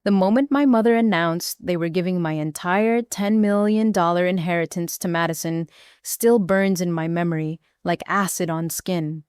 The moment my mother announced they were giving my entire $10 million inheritance to Madison still burns in my memory like acid on skin.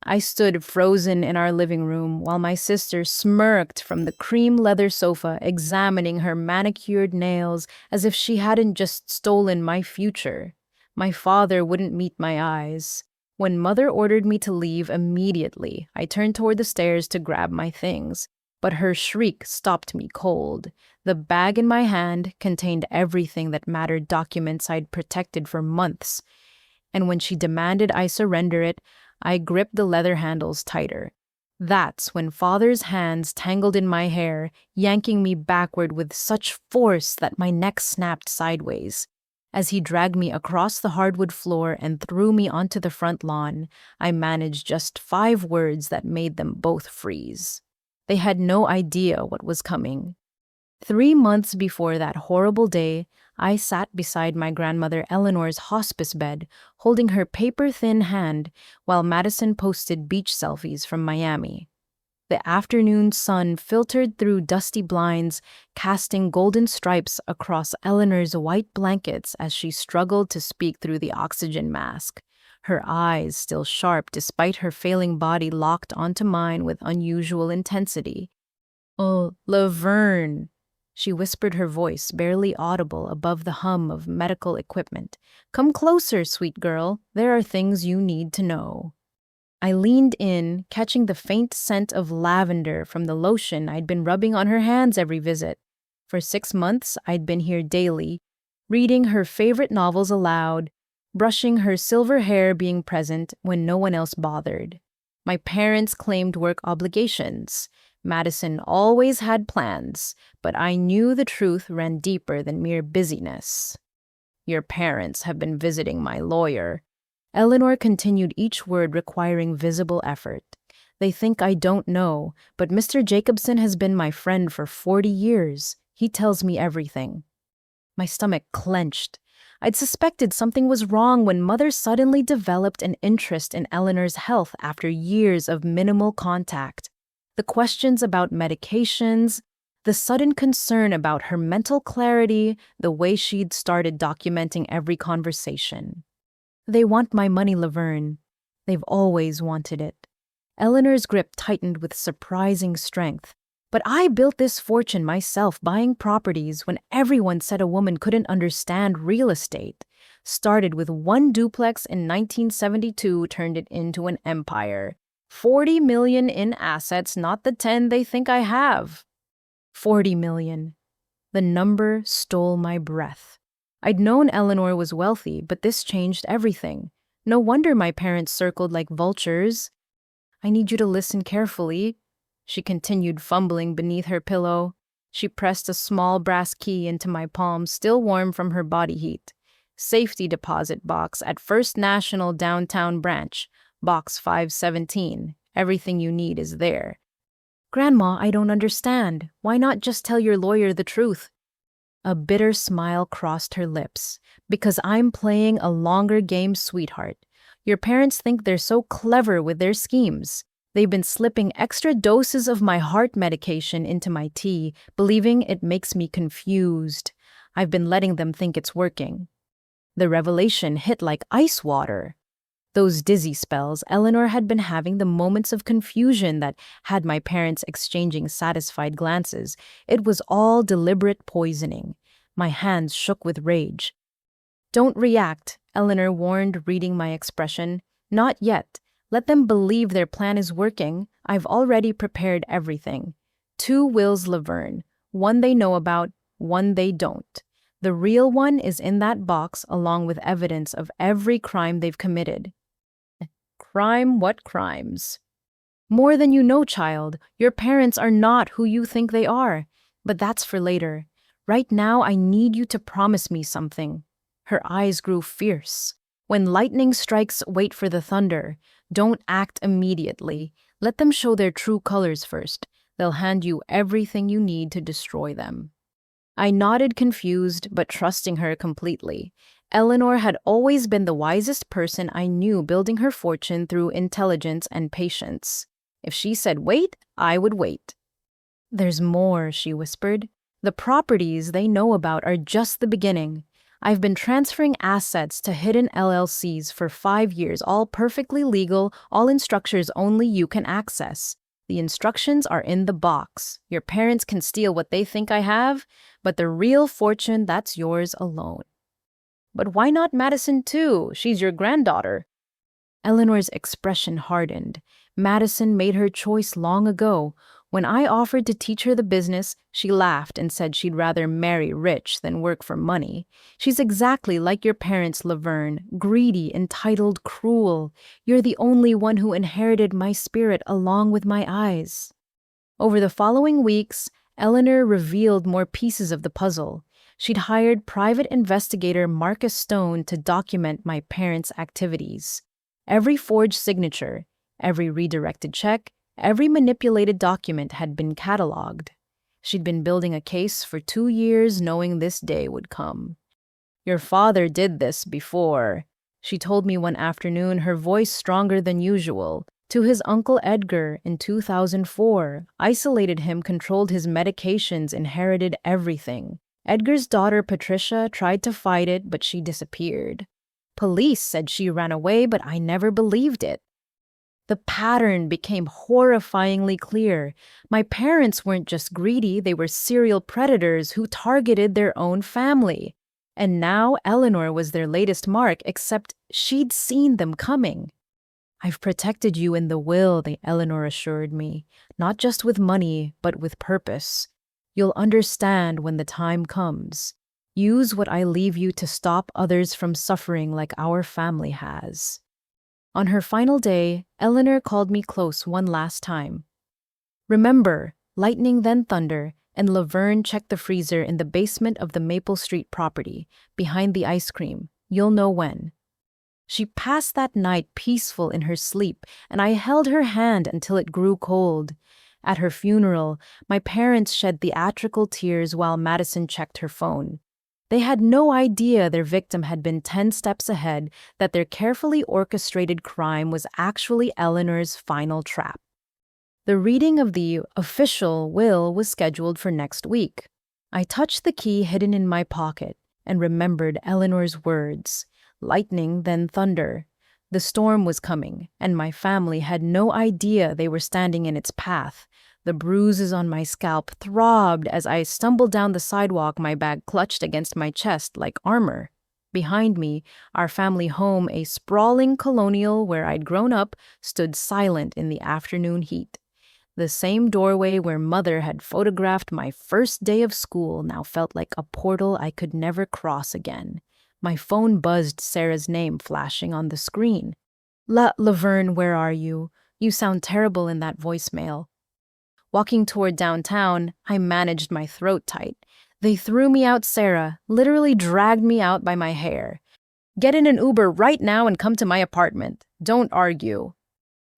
I stood frozen in our living room while my sister smirked from the cream leather sofa, examining her manicured nails as if she hadn't just stolen my future. My father wouldn't meet my eyes. When mother ordered me to leave immediately, I turned toward the stairs to grab my things, but her shriek stopped me cold. The bag in my hand contained everything that mattered, documents I'd protected for months, and when she demanded I surrender it, I gripped the leather handles tighter. That's when father's hands tangled in my hair, yanking me backward with such force that my neck snapped sideways. As he dragged me across the hardwood floor and threw me onto the front lawn, I managed just 5 words that made them both freeze. They had no idea what was coming. 3 months before that horrible day, I sat beside my grandmother Eleanor's hospice bed, holding her paper-thin hand while Madison posted beach selfies from Miami. The afternoon sun filtered through dusty blinds, casting golden stripes across Eleanor's white blankets as she struggled to speak through the oxygen mask, her eyes still sharp despite her failing body locked onto mine with unusual intensity. "Oh, Laverne," she whispered, her voice barely audible above the hum of medical equipment. "Come closer, sweet girl. There are things you need to know." I leaned in, catching the faint scent of lavender from the lotion I'd been rubbing on her hands every visit. For 6 months, I'd been here daily, reading her favorite novels aloud, brushing her silver hair, being present when no one else bothered. My parents claimed work obligations. Madison always had plans, but I knew the truth ran deeper than mere busyness. "Your parents have been visiting my lawyer." Eleanor continued, each word requiring visible effort. "They think I don't know, but Mr. Jacobson has been my friend for 40 years. He tells me everything." My stomach clenched. I'd suspected something was wrong when mother suddenly developed an interest in Eleanor's health after years of minimal contact. The questions about medications, the sudden concern about her mental clarity, the way she'd started documenting every conversation. "They want my money, Laverne. They've always wanted it." Eleanor's grip tightened with surprising strength. "But I built this fortune myself buying properties when everyone said a woman couldn't understand real estate. Started with 1 duplex in 1972, turned it into an empire. 40 million in assets, not the 10 they think I have." 40 million. The number stole my breath. I'd known Eleanor was wealthy, but this changed everything. No wonder my parents circled like vultures. "I need you to listen carefully," she continued, fumbling beneath her pillow. She pressed a small brass key into my palm, still warm from her body heat. "Safety deposit box at First National Downtown Branch, box 517. Everything you need is there." "Grandma, I don't understand. Why not just tell your lawyer the truth?" A bitter smile crossed her lips. "Because I'm playing a longer game, sweetheart. Your parents think they're so clever with their schemes. They've been slipping extra doses of my heart medication into my tea, believing it makes me confused. I've been letting them think it's working." The revelation hit like ice water. Those dizzy spells Eleanor had been having, the moments of confusion that had my parents exchanging satisfied glances, it was all deliberate poisoning. My hands shook with rage. "Don't react," Eleanor warned, reading my expression. "Not yet. Let them believe their plan is working. I've already prepared everything. 2 wills, Laverne. One they know about, one they don't. The real one is in that box along with evidence of every crime they've committed." "Crime? What crimes?" "More than you know, child. Your parents are not who you think they are. But that's for later. Right now, I need you to promise me something." Her eyes grew fierce. "When lightning strikes, wait for the thunder. Don't act immediately. Let them show their true colors first. They'll hand you everything you need to destroy them." I nodded, confused, but trusting her completely. Eleanor had always been the wisest person I knew, building her fortune through intelligence and patience. If she said wait, I would wait. There's more, she whispered. The properties they know about are just the beginning. I've been transferring assets to hidden LLCs for 5 years, all perfectly legal, all in structures only you can access. The instructions are in the box. Your parents can steal what they think I have, but the real fortune, that's yours alone. But why not Madison too? She's your granddaughter. Eleanor's expression hardened. Madison made her choice long ago. When I offered to teach her the business, she laughed and said she'd rather marry rich than work for money. She's exactly like your parents, Laverne, greedy, entitled, cruel. You're the only one who inherited my spirit along with my eyes. Over the following weeks, Eleanor revealed more pieces of the puzzle. She'd hired private investigator Marcus Stone to document my parents' activities. Every forged signature, every redirected check, every manipulated document had been cataloged. She'd been building a case for 2 years, knowing this day would come. Your father did this before, she told me one afternoon, her voice stronger than usual. To his uncle Edgar in 2004, isolated him, controlled his medications, inherited everything. Edgar's daughter Patricia tried to fight it, but she disappeared. Police said she ran away, but I never believed it. The pattern became horrifyingly clear. My parents weren't just greedy, they were serial predators who targeted their own family. And now Eleanor was their latest mark, except she'd seen them coming. I've protected you in the will, Eleanor assured me, not just with money, but with purpose. You'll understand when the time comes. Use what I leave you to stop others from suffering like our family has. On her final day, Eleanor called me close one last time. Remember, lightning then thunder, and Laverne checked the freezer in the basement of the Maple Street property, behind the ice cream. You'll know when. She passed that night peaceful in her sleep, and I held her hand until it grew cold. At her funeral, my parents shed theatrical tears while Madison checked her phone. They had no idea their victim had been 10 steps ahead, that their carefully orchestrated crime was actually Eleanor's final trap. The reading of the official will was scheduled for next week. I touched the key hidden in my pocket and remembered Eleanor's words. Lightning, then thunder. The storm was coming, and my family had no idea they were standing in its path. The bruises on my scalp throbbed as I stumbled down the sidewalk, my bag clutched against my chest like armor. Behind me, our family home, a sprawling colonial where I'd grown up, stood silent in the afternoon heat. The same doorway where Mother had photographed my first day of school now felt like a portal I could never cross again. My phone buzzed, Sarah's name flashing on the screen. Laverne, where are you? You sound terrible in that voicemail. Walking toward downtown, I managed my throat tight. They threw me out, Sarah, literally dragged me out by my hair. Get in an Uber right now and come to my apartment. Don't argue.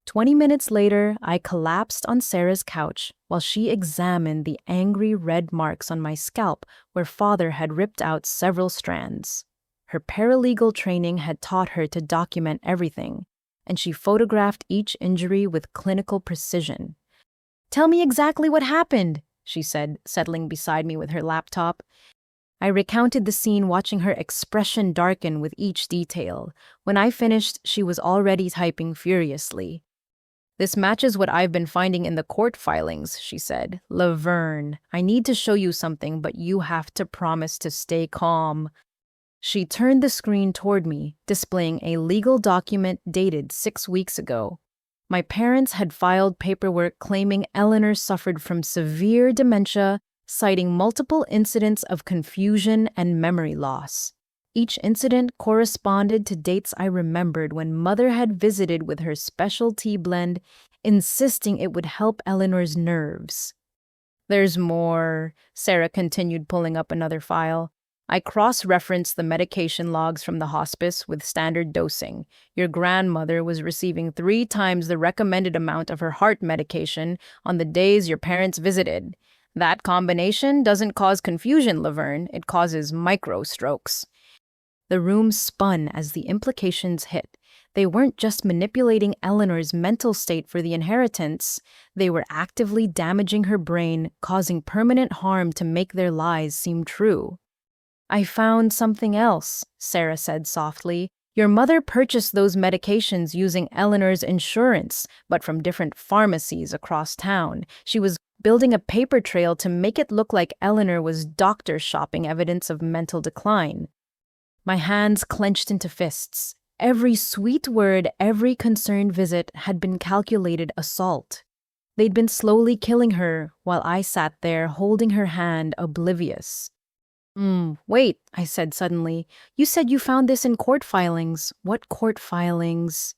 20 minutes later, I collapsed on Sarah's couch while she examined the angry red marks on my scalp where Father had ripped out several strands. Her paralegal training had taught her to document everything, and she photographed each injury with clinical precision. Tell me exactly what happened, she said, settling beside me with her laptop. I recounted the scene, watching her expression darken with each detail. When I finished, she was already typing furiously. This matches what I've been finding in the court filings, she said. Laverne, I need to show you something, but you have to promise to stay calm. She turned the screen toward me, displaying a legal document dated 6 weeks ago. My parents had filed paperwork claiming Eleanor suffered from severe dementia, citing multiple incidents of confusion and memory loss. Each incident corresponded to dates I remembered when Mother had visited with her special tea blend, insisting it would help Eleanor's nerves. There's more, Sarah continued, pulling up another file. I cross-referenced the medication logs from the hospice with standard dosing. Your grandmother was receiving 3 times the recommended amount of her heart medication on the days your parents visited. That combination doesn't cause confusion, Laverne. It causes micro-strokes. The room spun as the implications hit. They weren't just manipulating Eleanor's mental state for the inheritance, they were actively damaging her brain, causing permanent harm to make their lies seem true. I found something else, Sarah said softly. Your mother purchased those medications using Eleanor's insurance, but from different pharmacies across town. She was building a paper trail to make it look like Eleanor was doctor shopping evidence of mental decline. My hands clenched into fists. Every sweet word, every concerned visit had been calculated assault. They'd been slowly killing her while I sat there holding her hand, oblivious. Wait, I said suddenly. You said you found this in court filings. What court filings?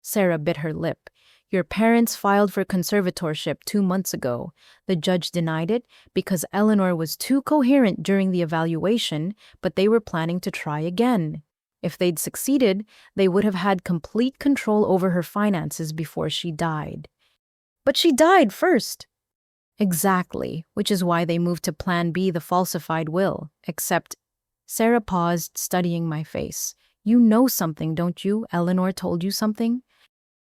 Sarah bit her lip. Your parents filed for conservatorship 2 months ago. The judge denied it because Eleanor was too coherent during the evaluation, but they were planning to try again. If they'd succeeded, they would have had complete control over her finances before she died. But she died first. Exactly, which is why they moved to Plan B, the falsified will. Except, Sarah paused, studying my face. You know something, don't you? Eleanor told you something?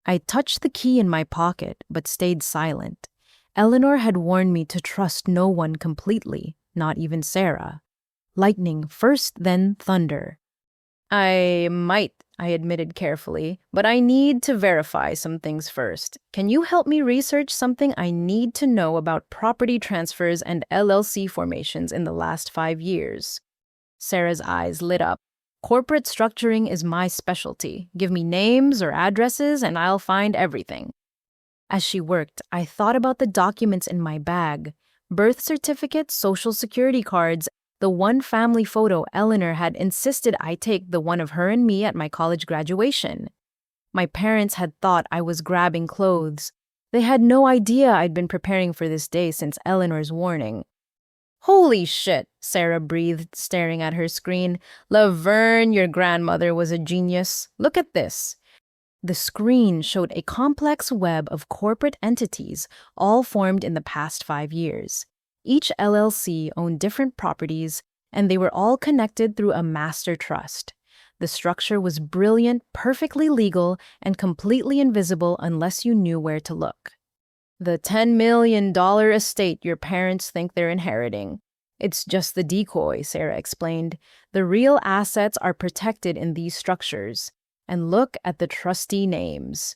I touched the key in my pocket, but stayed silent. Eleanor had warned me to trust no one completely, not even Sarah. Lightning first, then thunder. I might, I admitted carefully, but I need to verify some things first. Can you help me research something I need to know about property transfers and LLC formations in the last 5 years? Sarah's eyes lit up. Corporate structuring is my specialty. Give me names or addresses and I'll find everything. As she worked, I thought about the documents in my bag. Birth certificates, social security cards, the one family photo Eleanor had insisted I take, the one of her and me at my college graduation. My parents had thought I was grabbing clothes. They had no idea I'd been preparing for this day since Eleanor's warning. Holy shit, Sarah breathed, staring at her screen. Laverne, your grandmother was a genius. Look at this. The screen showed a complex web of corporate entities, all formed in the past 5 years. Each LLC owned different properties, and they were all connected through a master trust. The structure was brilliant, perfectly legal, and completely invisible unless you knew where to look. The $10 million estate your parents think they're inheriting. It's just the decoy, Sarah explained. The real assets are protected in these structures. And look at the trustee names.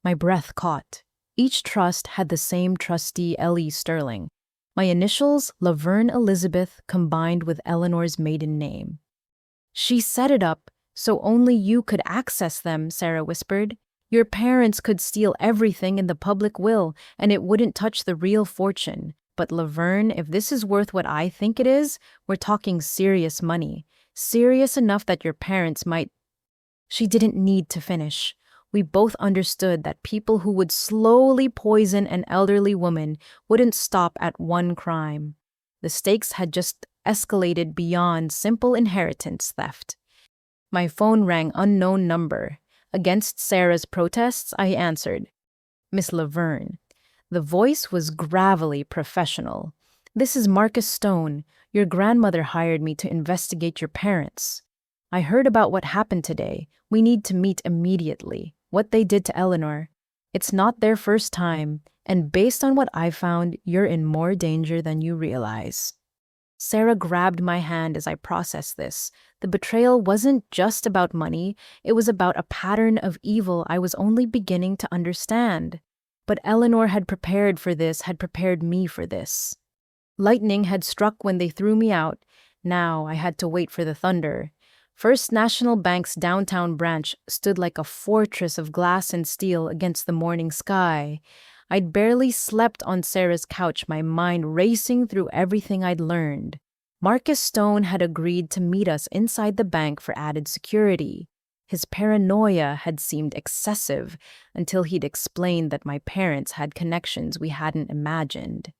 My breath caught. Each trust had the same trustee, Ellie Sterling. My initials, Laverne Elizabeth, combined with Eleanor's maiden name. She set it up so only you could access them, Sarah whispered. Your parents could steal everything in the public will, and it wouldn't touch the real fortune. But Laverne, if this is worth what I think it is, we're talking serious money. Serious enough that your parents might... She didn't need to finish. We both understood that people who would slowly poison an elderly woman wouldn't stop at one crime. The stakes had just escalated beyond simple inheritance theft. My phone rang unknown number. Against Sarah's protests, I answered. Miss Laverne. The voice was gravelly professional. This is Marcus Stone. Your grandmother hired me to investigate your parents. I heard about what happened today. We need to meet immediately. What they did to Eleanor. It's not their first time, and based on what I found, you're in more danger than you realize. Sarah grabbed my hand as I processed this. The betrayal wasn't just about money, it was about a pattern of evil I was only beginning to understand. But Eleanor had prepared for this, had prepared me for this. Lightning had struck when they threw me out. Now I had to wait for the thunder. First National Bank's downtown branch stood like a fortress of glass and steel against the morning sky. I'd barely slept on Sarah's couch, my mind racing through everything I'd learned. Marcus Stone had agreed to meet us inside the bank for added security. His paranoia had seemed excessive until he'd explained that my parents had connections we hadn't imagined.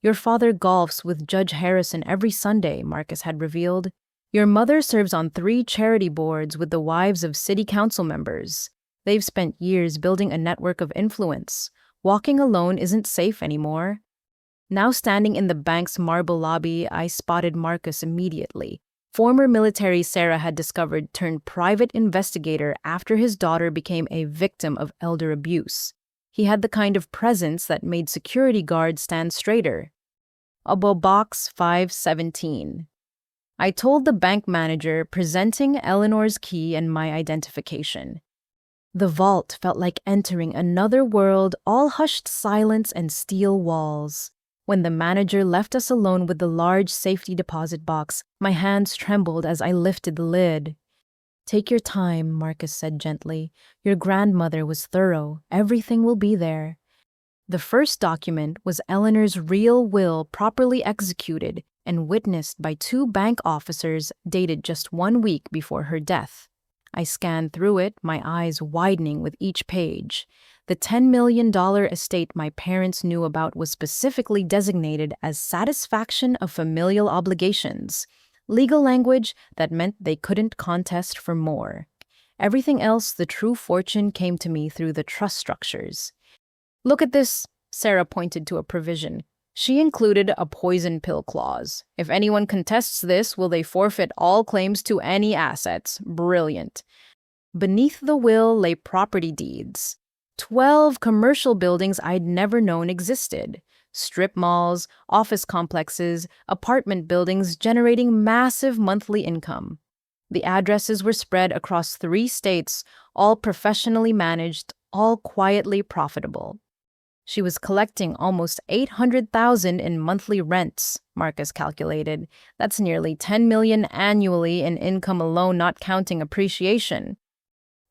Your father golfs with Judge Harrison every Sunday, Marcus had revealed. Your mother serves on 3 charity boards with the wives of city council members. They've spent years building a network of influence. Walking alone isn't safe anymore. Now standing in the bank's marble lobby, I spotted Marcus immediately. Former military Sarah had discovered turned private investigator after his daughter became a victim of elder abuse. He had the kind of presence that made security guards stand straighter. Above box 517. I told the bank manager, presenting Eleanor's key and my identification. The vault felt like entering another world, all hushed silence and steel walls. When the manager left us alone with the large safety deposit box, my hands trembled as I lifted the lid. "Take your time," Marcus said gently. "Your grandmother was thorough. Everything will be there." The first document was Eleanor's real will, properly executed and witnessed by 2 bank officers, dated just 1 week before her death. I scanned through it, my eyes widening with each page. The $10 million estate my parents knew about was specifically designated as satisfaction of familial obligations, legal language that meant they couldn't contest for more. Everything else, the true fortune, came to me through the trust structures. "Look at this," Sarah pointed to a provision. She included a poison pill clause. "If anyone contests this, will they forfeit all claims to any assets?" Brilliant. Beneath the will lay property deeds. 12 commercial buildings I'd never known existed. Strip malls, office complexes, apartment buildings generating massive monthly income. The addresses were spread across 3 states, all professionally managed, all quietly profitable. She was collecting almost $800,000 in monthly rents, Marcus calculated. That's nearly $10 million annually in income alone, not counting appreciation.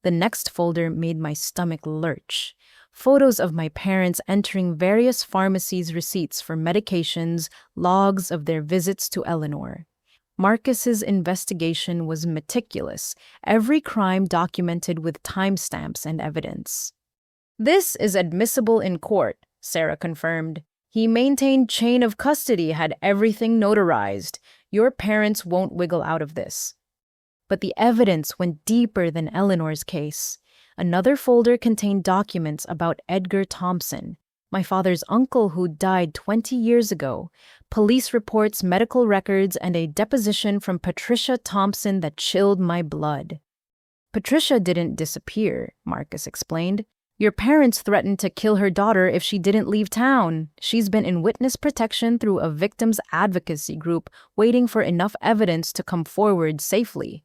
The next folder made my stomach lurch. Photos of my parents entering various pharmacies' receipts for medications, logs of their visits to Eleanor. Marcus's investigation was meticulous, every crime documented with timestamps and evidence. "This is admissible in court," Sarah confirmed. "He maintained chain of custody, had everything notarized. Your parents won't wiggle out of this." But the evidence went deeper than Eleanor's case. Another folder contained documents about Edgar Thompson, my father's uncle who died 20 years ago, police reports, medical records, and a deposition from Patricia Thompson that chilled my blood. "Patricia didn't disappear," Marcus explained. "Your parents threatened to kill her daughter if she didn't leave town. She's been in witness protection through a victims advocacy group, waiting for enough evidence to come forward safely."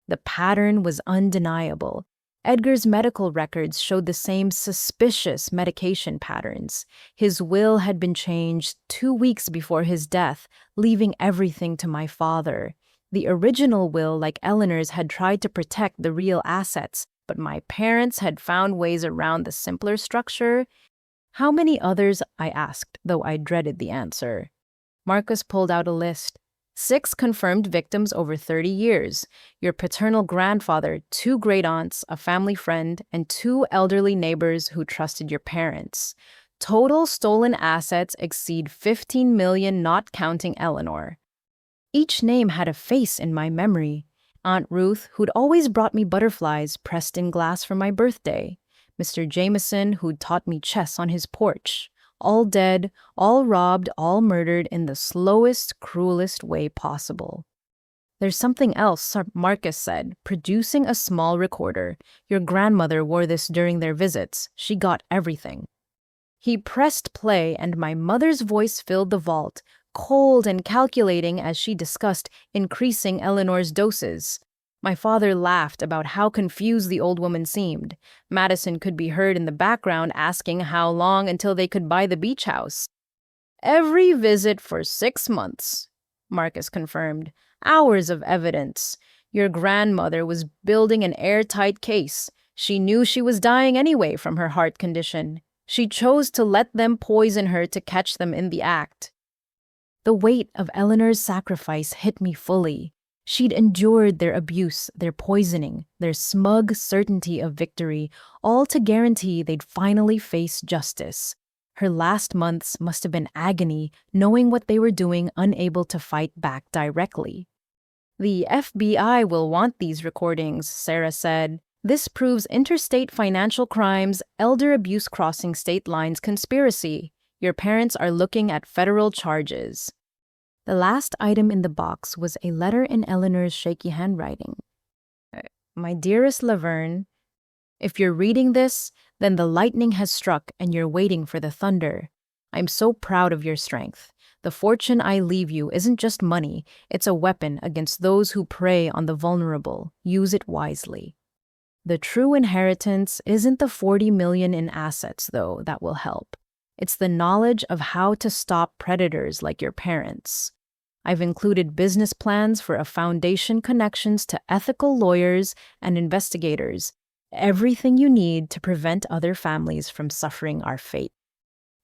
The pattern was undeniable. Edgar's medical records showed the same suspicious medication patterns. His will had been changed 2 weeks before his death, leaving everything to my father. The original will, like Eleanor's, had tried to protect the real assets, but my parents had found ways around the simpler structure. "How many others?" I asked, though I dreaded the answer. Marcus pulled out a list. 6 confirmed victims over 30 years. Your paternal grandfather, 2 great-aunts, a family friend, and 2 elderly neighbors who trusted your parents. Total stolen assets exceed 15 million, not counting Eleanor. Each name had a face in my memory. Aunt Ruth, who'd always brought me butterflies pressed in glass for my birthday. Mr. Jameson, who'd taught me chess on his porch. All dead, all robbed, all murdered in the slowest, cruelest way possible. "There's something else," Marcus said, producing a small recorder. "Your grandmother wore this during their visits. She got everything." He pressed play, and my mother's voice filled the vault, cold and calculating as she discussed increasing Eleanor's doses. My father laughed about how confused the old woman seemed. Madison could be heard in the background asking how long until they could buy the beach house. "Every visit for 6 months, Marcus confirmed. "Hours of evidence. Your grandmother was building an airtight case. She knew she was dying anyway from her heart condition. She chose to let them poison her to catch them in the act." The weight of Eleanor's sacrifice hit me fully. She'd endured their abuse, their poisoning, their smug certainty of victory, all to guarantee they'd finally face justice. Her last months must have been agony, knowing what they were doing, unable to fight back directly. "The FBI will want these recordings," Sarah said. "This proves interstate financial crimes, elder abuse crossing state lines conspiracy. Your parents are looking at federal charges." The last item in the box was a letter in Eleanor's shaky handwriting. My dearest Laverne, if you're reading this, then the lightning has struck and you're waiting for the thunder. I'm so proud of your strength. The fortune I leave you isn't just money, it's a weapon against those who prey on the vulnerable. Use it wisely. The true inheritance isn't the 40 million in assets, though, that will help. It's the knowledge of how to stop predators like your parents. I've included business plans for a foundation, connections to ethical lawyers and investigators, everything you need to prevent other families from suffering our fate.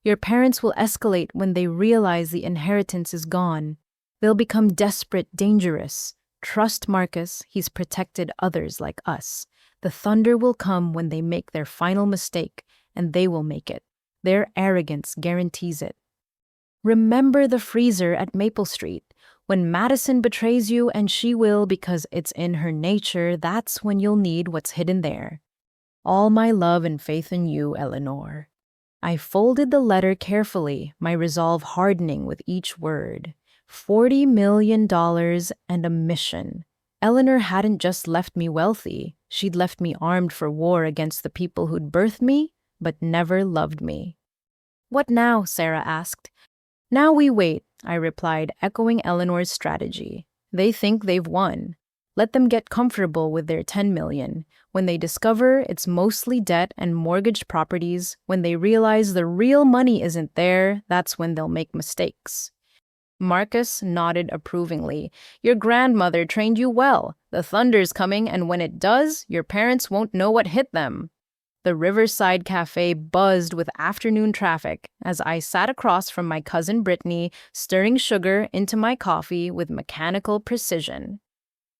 Your parents will escalate when they realize the inheritance is gone. They'll become desperate, dangerous. Trust Marcus, he's protected others like us. The thunder will come when they make their final mistake, and they will make it. Their arrogance guarantees it. Remember the freezer at Maple Street. When Madison betrays you, and she will because it's in her nature, that's when you'll need what's hidden there. All my love and faith in you, Eleanor. I folded the letter carefully, my resolve hardening with each word. $40 million and a mission. Eleanor hadn't just left me wealthy, she'd left me armed for war against the people who'd birthed me, but never loved me. What now? Sarah asked. Now we wait, I replied, echoing Eleanor's strategy. They think they've won. Let them get comfortable with their 10 million. When they discover it's mostly debt and mortgaged properties, when they realize the real money isn't there, that's when they'll make mistakes. Marcus nodded approvingly. Your grandmother trained you well. The thunder's coming, and when it does, your parents won't know what hit them. The Riverside Cafe buzzed with afternoon traffic as I sat across from my cousin Brittany, stirring sugar into my coffee with mechanical precision.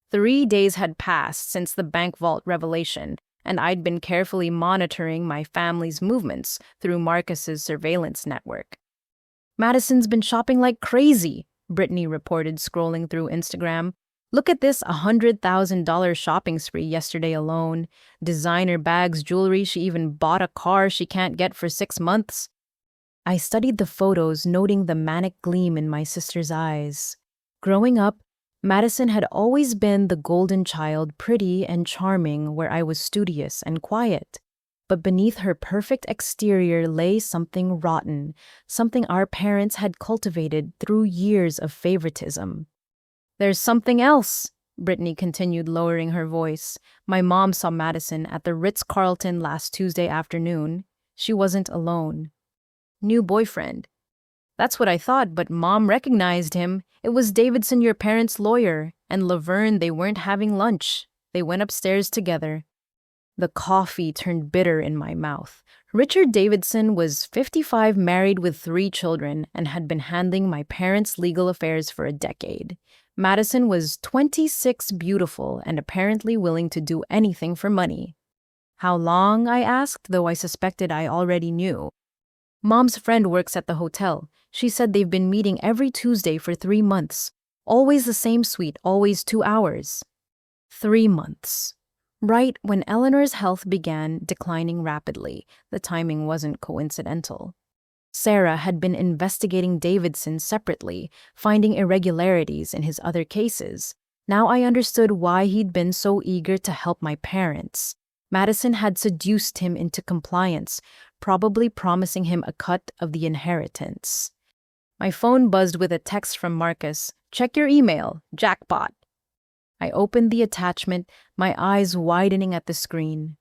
3 days had passed since the bank vault revelation, and I'd been carefully monitoring my family's movements through Marcus's surveillance network. Madison's been shopping like crazy, Brittany reported, scrolling through Instagram. Look at this $100,000 shopping spree yesterday alone. Designer bags, jewelry, she even bought a car she can't get for 6 months. I studied the photos, noting the manic gleam in my sister's eyes. Growing up, Madison had always been the golden child, pretty and charming, where I was studious and quiet. But beneath her perfect exterior lay something rotten, something our parents had cultivated through years of favoritism. There's something else, Brittany continued, lowering her voice. My mom saw Madison at the Ritz-Carlton last Tuesday afternoon. She wasn't alone. New boyfriend. That's what I thought, but Mom recognized him. It was Davidson, your parents' lawyer, and Laverne. They weren't having lunch. They went upstairs together. The coffee turned bitter in my mouth. Richard Davidson was 55, married with 3 children, and had been handling my parents' legal affairs for a decade. Madison was 26, beautiful, and apparently willing to do anything for money. How long? I asked, though I suspected I already knew. Mom's friend works at the hotel. She said they've been meeting every Tuesday for 3 months. Always the same suite, always 2 hours. 3 months. Right when Eleanor's health began declining rapidly, the timing wasn't coincidental. Sarah had been investigating Davidson separately, finding irregularities in his other cases. Now I understood why he'd been so eager to help my parents. Madison had seduced him into compliance, probably promising him a cut of the inheritance. My phone buzzed with a text from Marcus. Check your email. Jackpot. I opened the attachment, my eyes widening at the screen.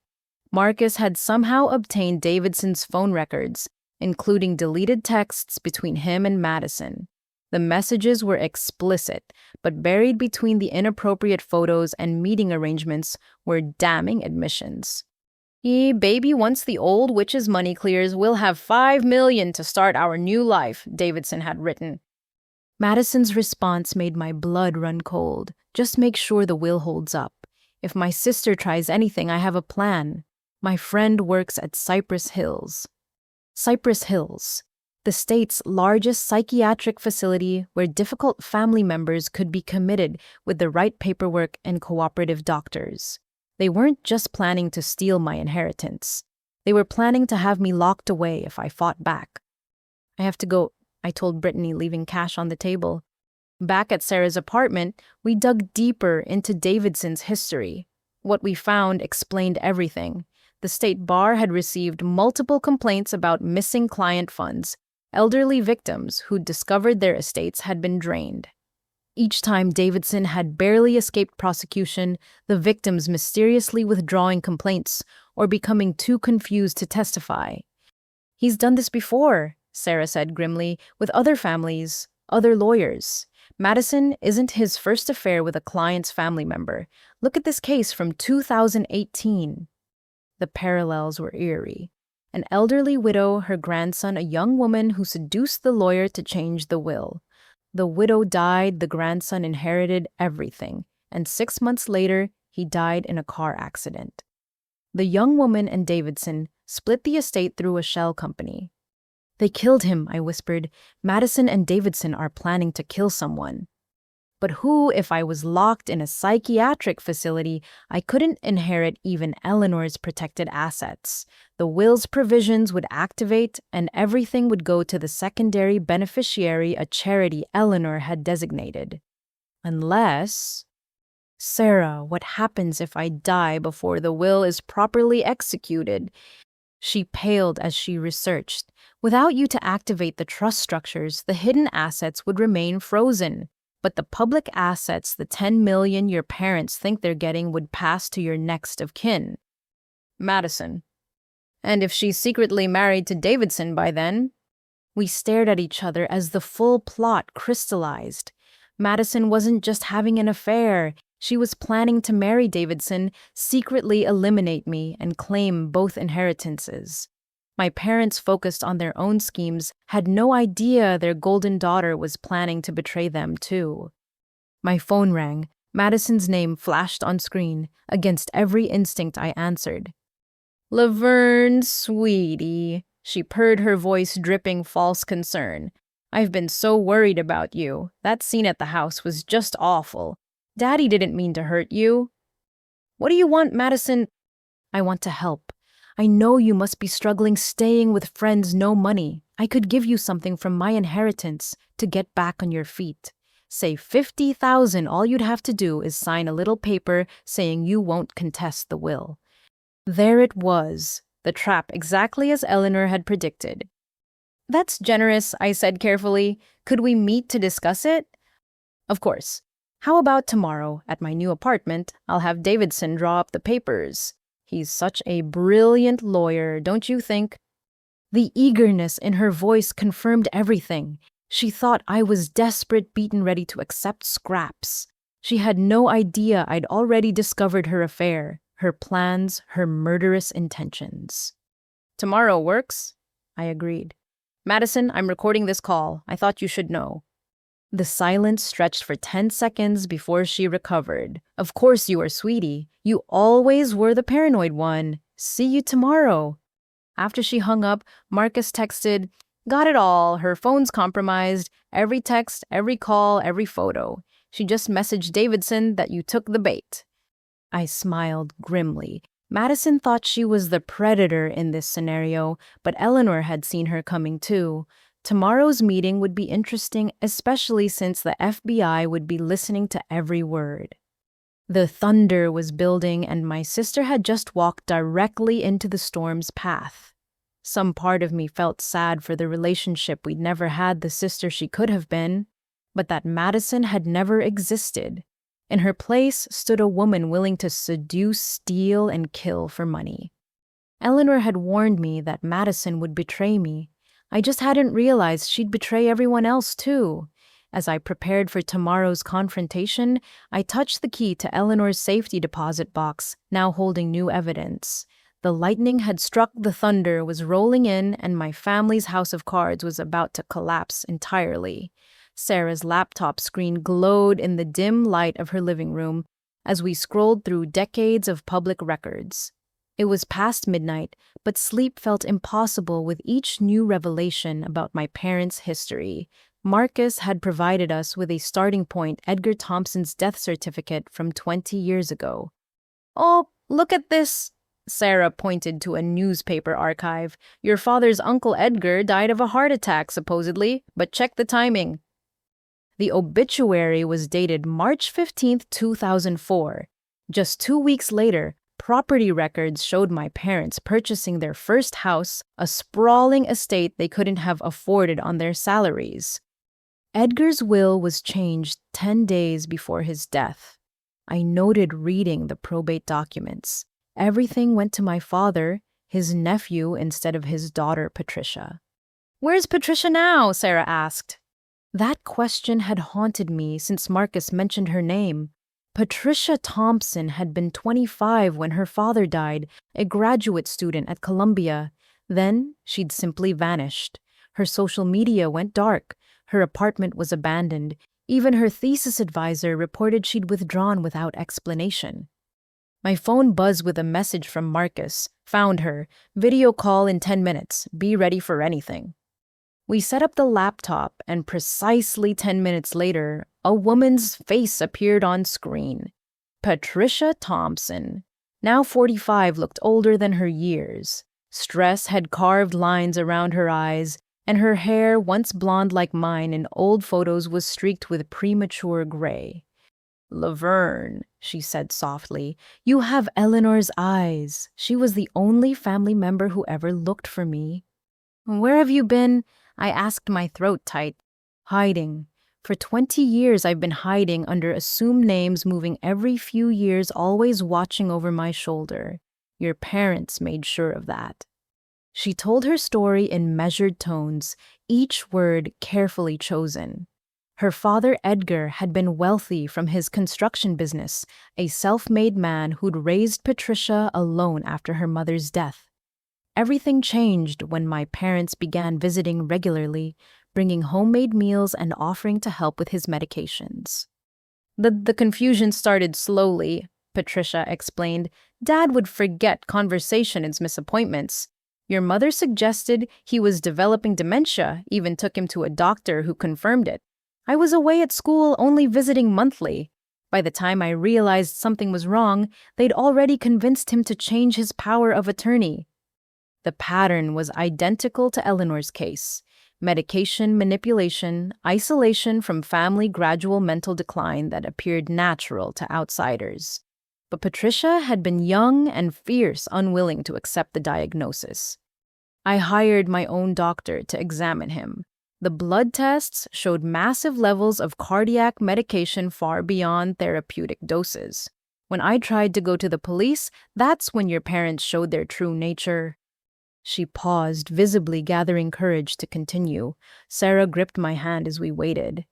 Marcus had somehow obtained Davidson's phone records, including deleted texts between him and Madison. The messages were explicit, but buried between the inappropriate photos and meeting arrangements were damning admissions. Baby, once the old witch's money clears, we'll have $5 million to start our new life, Davidson had written. Madison's response made my blood run cold. Just make sure the will holds up. If my sister tries anything, I have a plan. My friend works at Cypress Hills. Cypress Hills, the state's largest psychiatric facility where difficult family members could be committed with the right paperwork and cooperative doctors. They weren't just planning to steal my inheritance. They were planning to have me locked away if I fought back. I have to go, I told Brittany, leaving cash on the table. Back at Sarah's apartment, we dug deeper into Davidson's history. What we found explained everything. The state bar had received multiple complaints about missing client funds, elderly victims who'd discovered their estates had been drained. Each time Davidson had barely escaped prosecution, the victims mysteriously withdrawing complaints or becoming too confused to testify. "He's done this before," Sarah said grimly, "with other families, other lawyers. Madison isn't his first affair with a client's family member. Look at this case from 2018. The parallels were eerie. An elderly widow, her grandson a young woman who seduced the lawyer to change the will. The widow died, the grandson inherited everything, and 6 months later, he died in a car accident. The young woman and Davidson split the estate through a shell company. "They killed him," I whispered. "Madison and Davidson are planning to kill someone." But who if I was locked in a psychiatric facility? I couldn't inherit even Eleanor's protected assets. The will's provisions would activate, and everything would go to the secondary beneficiary, a charity Eleanor had designated. Unless... "Sarah, what happens if I die before the will is properly executed?" She paled as she researched. "Without you to activate the trust structures, the hidden assets would remain frozen. But the public assets, the 10 million your parents think they're getting, would pass to your next of kin. Madison. And if she's secretly married to Davidson by then?" We stared at each other as the full plot crystallized. Madison wasn't just having an affair. She was planning to marry Davidson, secretly eliminate me, and claim both inheritances. My parents, focused on their own schemes, had no idea their golden daughter was planning to betray them too. My phone rang. Madison's name flashed on screen. Against every instinct, I answered. "Laverne, sweetie," she purred, her voice dripping false concern. "I've been so worried about you. That scene at the house was just awful. Daddy didn't mean to hurt you." "What do you want, Madison?" "I want to help. I know you must be struggling staying with friends, no money. I could give you something from my inheritance to get back on your feet. Say 50,000, all you'd have to do is sign a little paper saying you won't contest the will." There it was, the trap exactly as Eleanor had predicted. "That's generous," I said carefully. "Could we meet to discuss it?" "Of course. How about tomorrow, at my new apartment? I'll have Davidson draw up the papers. He's such a brilliant lawyer, don't you think?" The eagerness in her voice confirmed everything. She thought I was desperate, beaten, ready to accept scraps. She had no idea I'd already discovered her affair, her plans, her murderous intentions. "Tomorrow works," I agreed. "Madison, I'm recording this call. I thought you should know." The silence stretched for 10 seconds before she recovered. "Of course you are, sweetie. You always were the paranoid one. See you tomorrow." After she hung up, Marcus texted, "Got it all. Her phone's compromised. Every text, every call, every photo. She just messaged Davidson that you took the bait." I smiled grimly. Madison thought she was the predator in this scenario, but Eleanor had seen her coming too. Tomorrow's meeting would be interesting, especially since the FBI would be listening to every word. The thunder was building, and my sister had just walked directly into the storm's path. Some part of me felt sad for the relationship we'd never had, the sister she could have been, but that Madison had never existed. In her place stood a woman willing to seduce, steal, and kill for money. Eleanor had warned me that Madison would betray me. I just hadn't realized she'd betray everyone else too. As I prepared for tomorrow's confrontation, I touched the key to Eleanor's safety deposit box, now holding new evidence. The lightning had struck, the thunder was rolling in, and my family's house of cards was about to collapse entirely. Sarah's laptop screen glowed in the dim light of her living room as we scrolled through decades of public records. It was past midnight, but sleep felt impossible with each new revelation about my parents' history. Marcus had provided us with a starting point, Edgar Thompson's death certificate from 20 years ago. "Oh, look at this!" Sarah pointed to a newspaper archive. "Your father's uncle Edgar died of a heart attack, supposedly, but check the timing." The obituary was dated March 15th, 2004. Just 2 weeks later, property records showed my parents purchasing their first house, a sprawling estate they couldn't have afforded on their salaries. Edgar's will was changed 10 days before his death. I noted reading the probate documents. Everything went to my father, his nephew, instead of his daughter, Patricia. "Where's Patricia now?" Sarah asked. That question had haunted me since Marcus mentioned her name. Patricia Thompson had been 25 when her father died, a graduate student at Columbia. Then she'd simply vanished. Her social media went dark. Her apartment was abandoned. Even her thesis advisor reported she'd withdrawn without explanation. My phone buzzed with a message from Marcus. "Found her. Video call in 10 minutes. Be ready for anything." We set up the laptop, and precisely 10 minutes later, a woman's face appeared on screen. Patricia Thompson. Now 45, looked older than her years. Stress had carved lines around her eyes, and her hair, once blonde like mine in old photos, was streaked with premature gray. "Laverne," she said softly, "you have Eleanor's eyes. She was the only family member who ever looked for me." "Where have you been?" I asked, my throat tight. "Hiding. For 20 years I've been hiding under assumed names, moving every few years, always watching over my shoulder. Your parents made sure of that." She told her story in measured tones, each word carefully chosen. Her father, Edgar, had been wealthy from his construction business, a self-made man who'd raised Patricia alone after her mother's death. Everything changed when my parents began visiting regularly, bringing homemade meals and offering to help with his medications. The confusion started slowly," Patricia explained. "Dad would forget conversation and miss appointments. Your mother suggested he was developing dementia, even took him to a doctor who confirmed it. I was away at school, only visiting monthly. By the time I realized something was wrong, they'd already convinced him to change his power of attorney." The pattern was identical to Eleanor's case: medication manipulation, isolation from family, gradual mental decline that appeared natural to outsiders. But Patricia had been young and fierce, unwilling to accept the diagnosis. I hired my own doctor to examine him. The blood tests showed massive levels of cardiac medication far beyond therapeutic doses. When I tried to go to the police, that's when your parents showed their true nature. She paused, visibly gathering courage to continue. Sarah gripped my hand as we waited.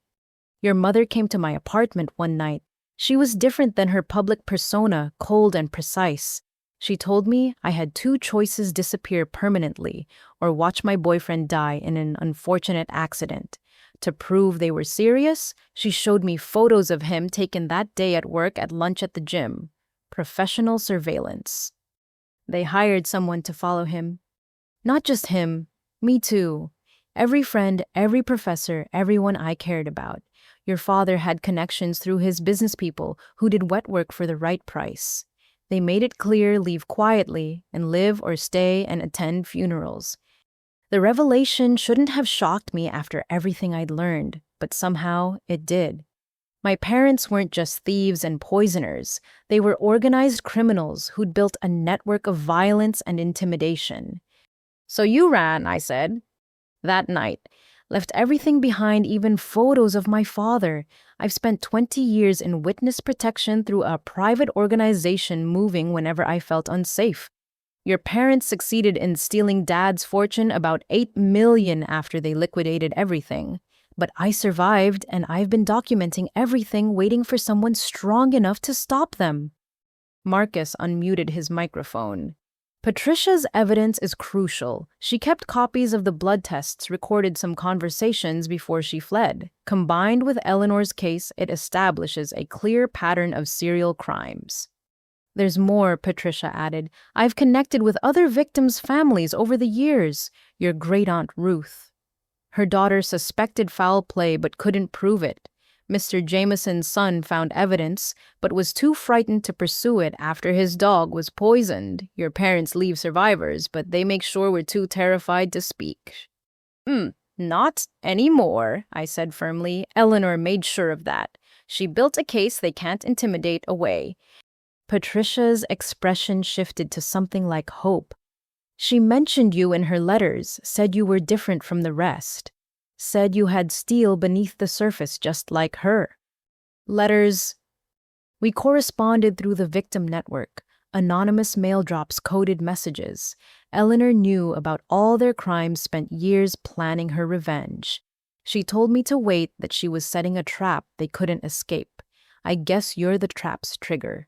"Your mother came to my apartment one night. She was different than her public persona, cold and precise. She told me I had two choices: disappear permanently or watch my boyfriend die in an unfortunate accident. To prove they were serious, she showed me photos of him taken that day at work, at lunch, at the gym. Professional surveillance. They hired someone to follow him. Not just him, me too. Every friend, every professor, everyone I cared about. Your father had connections through his business people who did wet work for the right price. They made it clear: leave quietly and live or stay and attend funerals. The revelation shouldn't have shocked me after everything I'd learned, but somehow it did. My parents weren't just thieves and poisoners. They were organized criminals who'd built a network of violence and intimidation. "So you ran," I said. "That night. Left everything behind, even photos of my father. I've spent 20 years in witness protection through a private organization, moving whenever I felt unsafe. Your parents succeeded in stealing Dad's fortune, about $8 million, after they liquidated everything. But I survived, and I've been documenting everything, waiting for someone strong enough to stop them." Marcus unmuted his microphone. "Patricia's evidence is crucial. She kept copies of the blood tests, recorded some conversations before she fled. Combined with Eleanor's case, it establishes a clear pattern of serial crimes." "There's more," Patricia added. "I've connected with other victims' families over the years. Your great-aunt Ruth. Her daughter suspected foul play but couldn't prove it. Mr. Jameson's son found evidence, but was too frightened to pursue it after his dog was poisoned. Your parents leave survivors, but they make sure we're too terrified to speak." Not anymore, I said firmly. Eleanor made sure of that. She built a case they can't intimidate away. Patricia's expression shifted to something like hope. She mentioned you in her letters, said you were different from the rest, said you had steel beneath the surface just like her. Letters. We corresponded through the victim network, anonymous mail drops, coded messages. Eleanor knew about all their crimes, spent years planning her revenge. She told me to wait, that she was setting a trap they couldn't escape. I guess you're the trap's trigger.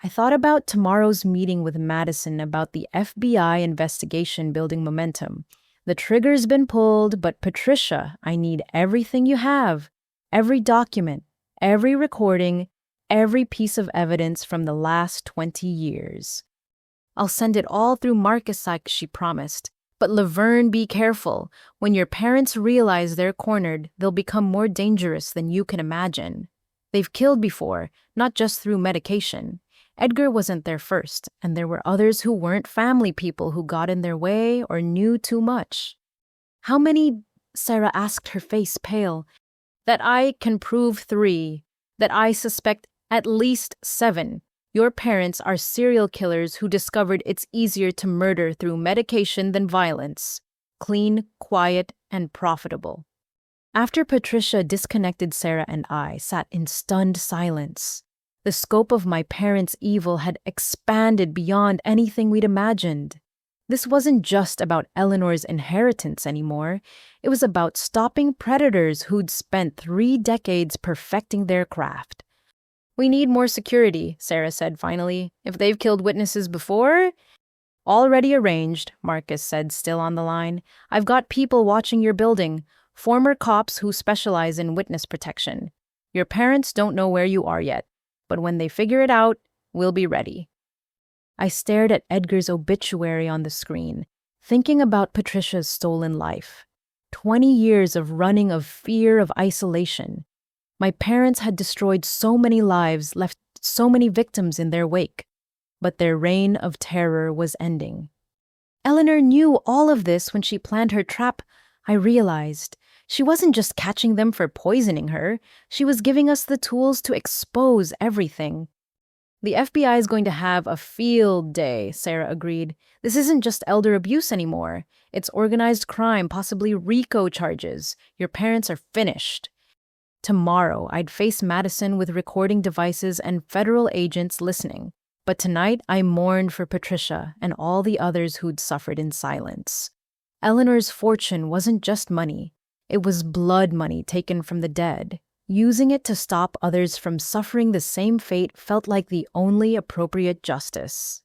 I thought about tomorrow's meeting with Madison about the FBI investigation building momentum. The trigger's been pulled, but Patricia, I need everything you have. Every document, every recording, every piece of evidence from the last 20 years. I'll send it all through Marcus like she promised. But Laverne, be careful. When your parents realize they're cornered, they'll become more dangerous than you can imagine. They've killed before, not just through medication. Edgar wasn't there first, and there were others who weren't family people who got in their way or knew too much. How many? Sarah asked, her face pale. That I can prove 3. That I suspect at least 7. Your parents are serial killers who discovered it's easier to murder through medication than violence. Clean, quiet, and profitable. After Patricia disconnected, Sarah and I sat in stunned silence. The scope of my parents' evil had expanded beyond anything we'd imagined. This wasn't just about Eleanor's inheritance anymore. It was about stopping predators who'd spent 3 decades perfecting their craft. We need more security, Sarah said finally. If they've killed witnesses before? Already arranged, Marcus said, still on the line. I've got people watching your building, former cops who specialize in witness protection. Your parents don't know where you are yet, but when they figure it out, we'll be ready. I stared at Edgar's obituary on the screen, thinking about Patricia's stolen life. 20 years of running, of fear, of isolation. My parents had destroyed so many lives, left so many victims in their wake. But their reign of terror was ending. Eleanor knew all of this when she planned her trap. I realized she wasn't just catching them for poisoning her. She was giving us the tools to expose everything. The FBI is going to have a field day, Sarah agreed. This isn't just elder abuse anymore. It's organized crime, possibly RICO charges. Your parents are finished. Tomorrow, I'd face Madison with recording devices and federal agents listening. But tonight, I mourned for Patricia and all the others who'd suffered in silence. Eleanor's fortune wasn't just money. It was blood money taken from the dead. Using it to stop others from suffering the same fate felt like the only appropriate justice.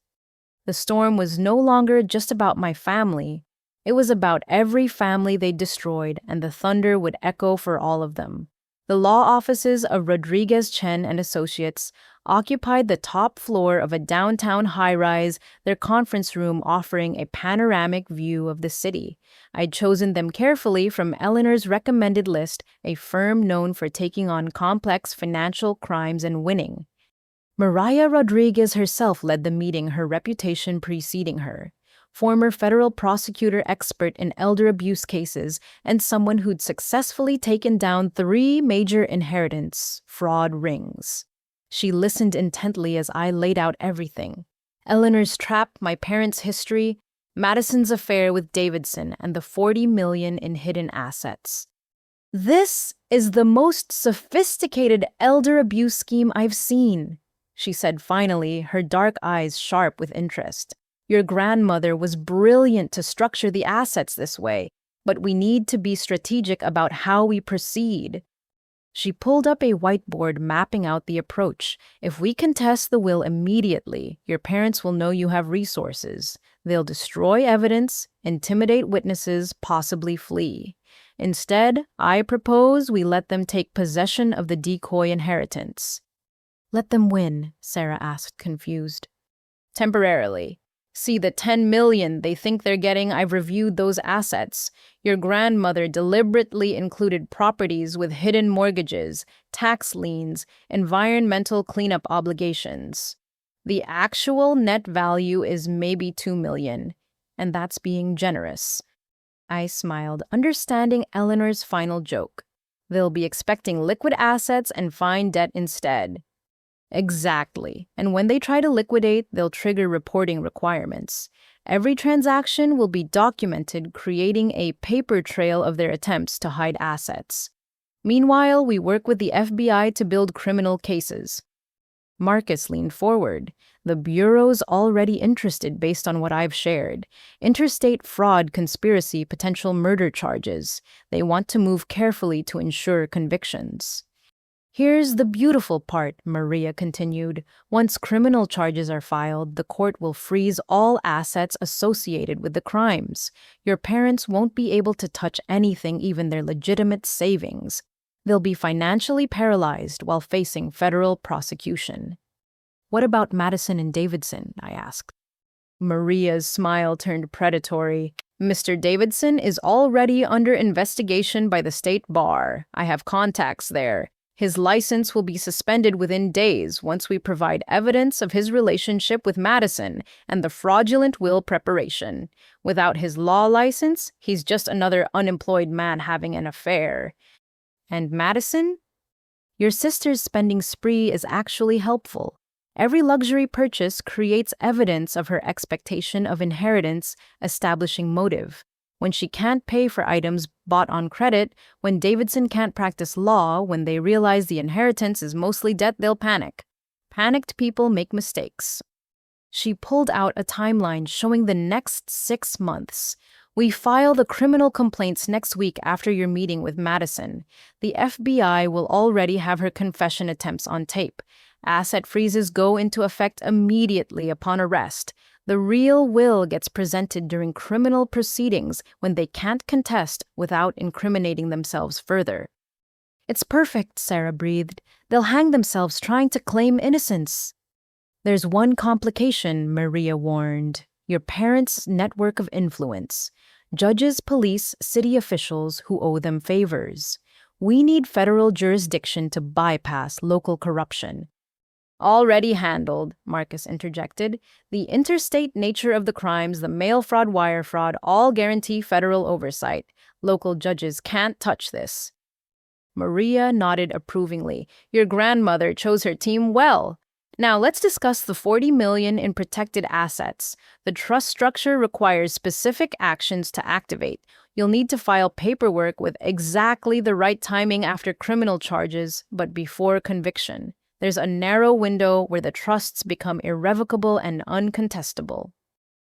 The storm was no longer just about my family. It was about every family they destroyed, and the thunder would echo for all of them. The law offices of Rodriguez, Chen and Associates occupied the top floor of a downtown high-rise, their conference room offering a panoramic view of the city. I'd chosen them carefully from Eleanor's recommended list, a firm known for taking on complex financial crimes and winning. Mariah Rodriguez herself led the meeting, her reputation preceding her. Former federal prosecutor expert in elder abuse cases, and someone who'd successfully taken down 3 major inheritance fraud rings. She listened intently as I laid out everything. Eleanor's trap, my parents' history, Madison's affair with Davidson, and the $40 million in hidden assets. This is the most sophisticated elder abuse scheme I've seen, she said finally, her dark eyes sharp with interest. Your grandmother was brilliant to structure the assets this way, but we need to be strategic about how we proceed. She pulled up a whiteboard mapping out the approach. If we contest the will immediately, your parents will know you have resources. They'll destroy evidence, intimidate witnesses, possibly flee. Instead, I propose we let them take possession of the decoy inheritance. Let them win, Sarah asked, confused. Temporarily. See the $10 million they think they're getting. I've reviewed those assets. Your grandmother deliberately included properties with hidden mortgages, tax liens, environmental cleanup obligations. The actual net value is maybe $2 million, and that's being generous. I smiled, understanding Eleanor's final joke. They'll be expecting liquid assets and find debt instead. Exactly. And when they try to liquidate, they'll trigger reporting requirements. Every transaction will be documented, creating a paper trail of their attempts to hide assets. Meanwhile, we work with the FBI to build criminal cases. Marcus leaned forward. The Bureau's already interested based on what I've shared. Interstate fraud, conspiracy, potential murder charges. They want to move carefully to ensure convictions. Here's the beautiful part, Maria continued. Once criminal charges are filed, the court will freeze all assets associated with the crimes. Your parents won't be able to touch anything, even their legitimate savings. They'll be financially paralyzed while facing federal prosecution. What about Madison and Davidson? I asked. Maria's smile turned predatory. Mr. Davidson is already under investigation by the state bar. I have contacts there. His license will be suspended within days once we provide evidence of his relationship with Madison and the fraudulent will preparation. Without his law license, he's just another unemployed man having an affair. And Madison? Your sister's spending spree is actually helpful. Every luxury purchase creates evidence of her expectation of inheritance, establishing motive. When she can't pay for items bought on credit, when Davidson can't practice law, when they realize the inheritance is mostly debt, they'll panic. Panicked people make mistakes. She pulled out a timeline showing the next 6 months. We file the criminal complaints next week after your meeting with Madison. The FBI will already have her confession attempts on tape. Asset freezes go into effect immediately upon arrest. The real will gets presented during criminal proceedings when they can't contest without incriminating themselves further. It's perfect, Sarah breathed. They'll hang themselves trying to claim innocence. There's one complication, Maria warned. Your parents' network of influence. Judges, police, city officials who owe them favors. We need federal jurisdiction to bypass local corruption. Already handled, Marcus interjected. The interstate nature of the crimes, the mail fraud, wire fraud, all guarantee federal oversight. Local judges can't touch this. Maria nodded approvingly. Your grandmother chose her team well. Now let's discuss the $40 million in protected assets. The trust structure requires specific actions to activate. You'll need to file paperwork with exactly the right timing after criminal charges, but before conviction. There's a narrow window where the trusts become irrevocable and uncontestable.